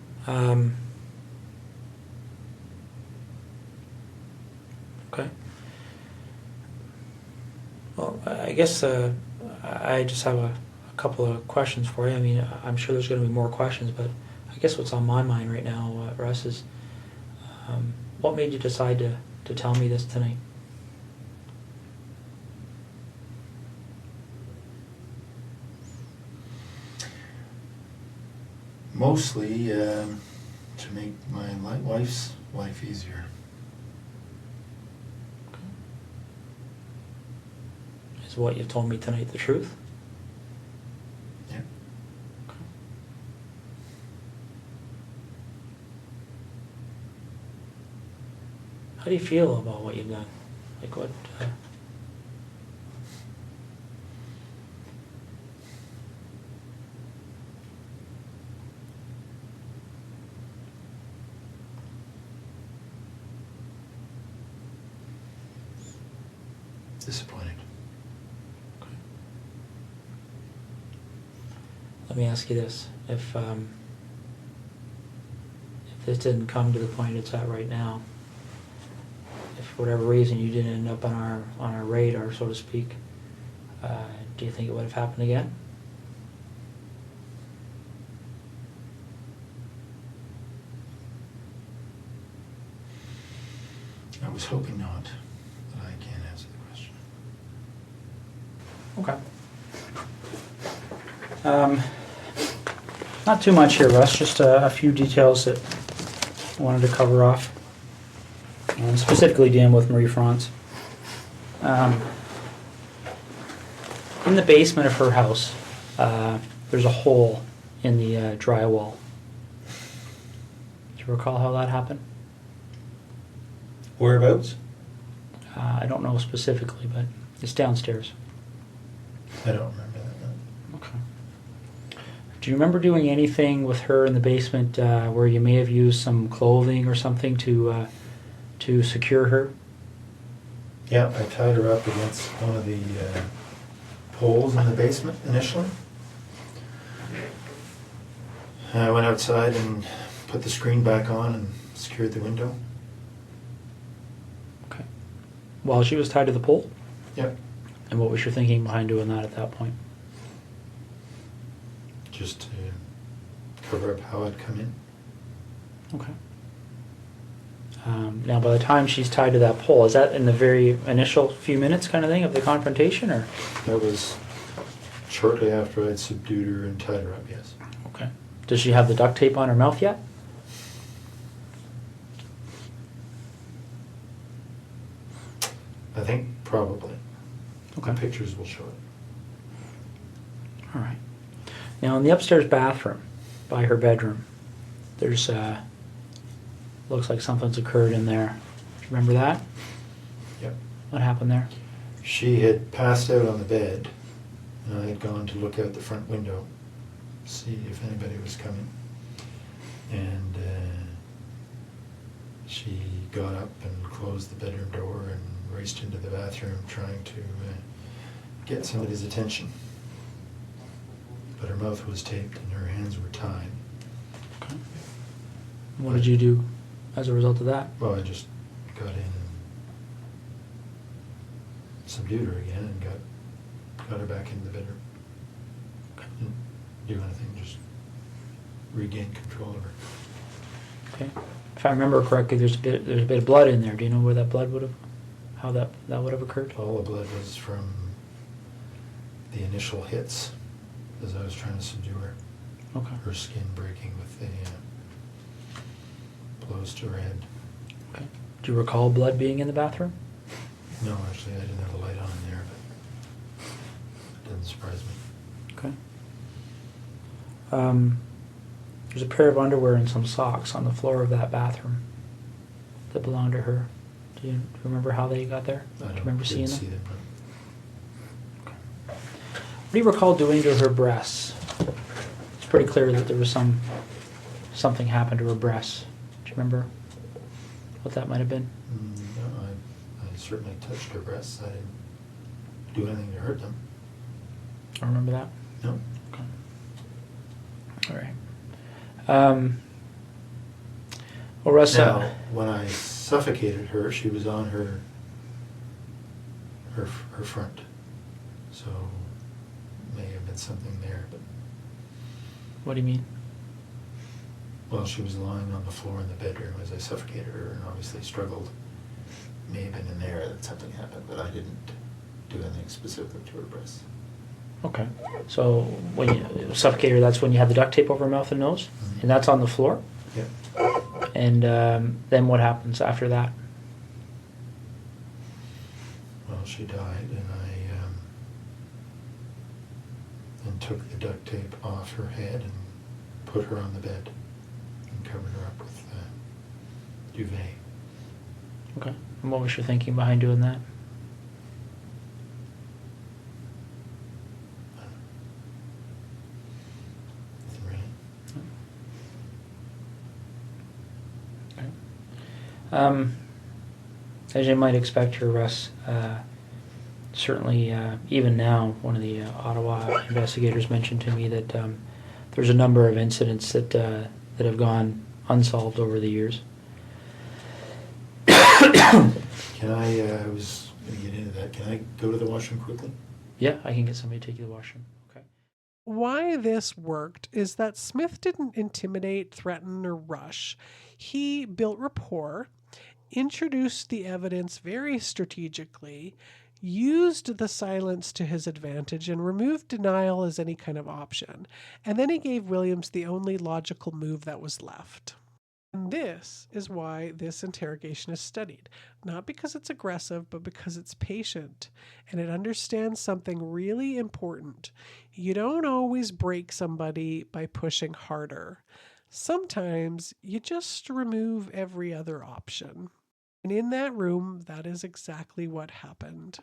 Okay. Well, I guess I just have a couple of questions for you. I mean, I'm sure there's going to be more questions, but I guess what's on my mind right now, Russ, is what made you decide to tell me this tonight? Mostly to make my wife's life easier. Is what you've told me tonight the truth? Yeah. How do you feel about what you've done? Like what? Disappointed. Let me ask you this: if this didn't come to the point it's at right now, if for whatever reason you didn't end up on our radar, so to speak, do you think it would have happened again? I was hoping not, but I can't answer the question. Not too much here, Russ, just a few details that I wanted to cover off. And specifically dealing with Marie France. In the basement of her house, there's a hole in the drywall. Do you recall how that happened? Whereabouts? I don't know specifically, but it's downstairs. I don't remember that. No. Okay. Do you remember doing anything with her in the basement where you may have used some clothing or something to secure her? Yeah, I tied her up against one of the poles in the basement initially. I went outside and put the screen back on and secured the window. Okay. While she was tied to the pole? Yep. And what was your thinking behind doing that at that point? Just to cover up how I'd come in. Okay. Now, by the time she's tied to that pole, is that in the very initial few minutes kind of thing of the confrontation, or? That was shortly after I'd subdued her and tied her up, yes. Okay. Does she have the duct tape on her mouth yet? I think probably. Okay. The pictures will show it. All right. Now, in the upstairs bathroom by her bedroom, there's looks like something's occurred in there. Do you remember that? Yep. What happened there? She had passed out on the bed, and I had gone to look out the front window, see if anybody was coming. And she got up and closed the bedroom door and raced into the bathroom trying to get somebody's attention. But her mouth was taped and her hands were tied. Okay. What did you do as a result of that? Well, I just got in and subdued her again and got her back into the bedroom. Didn't do anything, just regain control of her. Okay. If I remember correctly, there's a bit of blood in there. Do you know where that blood would have, how that would have occurred? All the blood was from the initial hits as I was trying to subdue her. Okay. Her skin breaking with the blows to her head. Okay. Do you recall blood being in the bathroom? No, actually, I didn't have the light on in there, but it didn't surprise me. Okay. There's a pair of underwear and some socks on the floor of that bathroom that belonged to her. Do you remember how they got there? I Do you remember seeing didn't them? see them. No. What do you recall doing to her breasts? It's pretty clear that there was something happened to her breasts. Do you remember what that might have been? No, I certainly touched her breasts. I didn't do anything to hurt them. I remember that. No. Okay. All right. Well, Russ. Now, when I suffocated her, she was on her front, so may have been something there. But What do you mean? well, she was lying on the floor in the bedroom as I suffocated her, and obviously struggled. May have been in there that something happened, but I didn't do anything specific to her breasts. Okay. So when you suffocate her, that's when you had the duct tape over her mouth and nose, Mhm. and that's on the floor. Yeah. And then what happens after that? Well, she died, and I then took the duct tape off her head and put her on the bed and covered her up with duvet. Okay. And what was your thinking behind doing that? Nothing really. Okay. As you might expect here, Russ, certainly even now, one of the Ottawa investigators mentioned to me that there's a number of incidents that have gone unsolved over the years. Can I was going to get into that. Can I go to the washroom quickly? Yeah, I can get somebody to take you to the washroom. Okay. Why this worked is that Smith didn't intimidate, threaten, or rush. He built rapport, introduced the evidence very strategically, used the silence to his advantage and removed denial as any kind of option. And then he gave Williams the only logical move that was left. And this is why this interrogation is studied. Not because it's aggressive, but because it's patient and it understands something really important. You don't always break somebody by pushing harder. Sometimes you just remove every other option. And in that room, that is exactly what happened.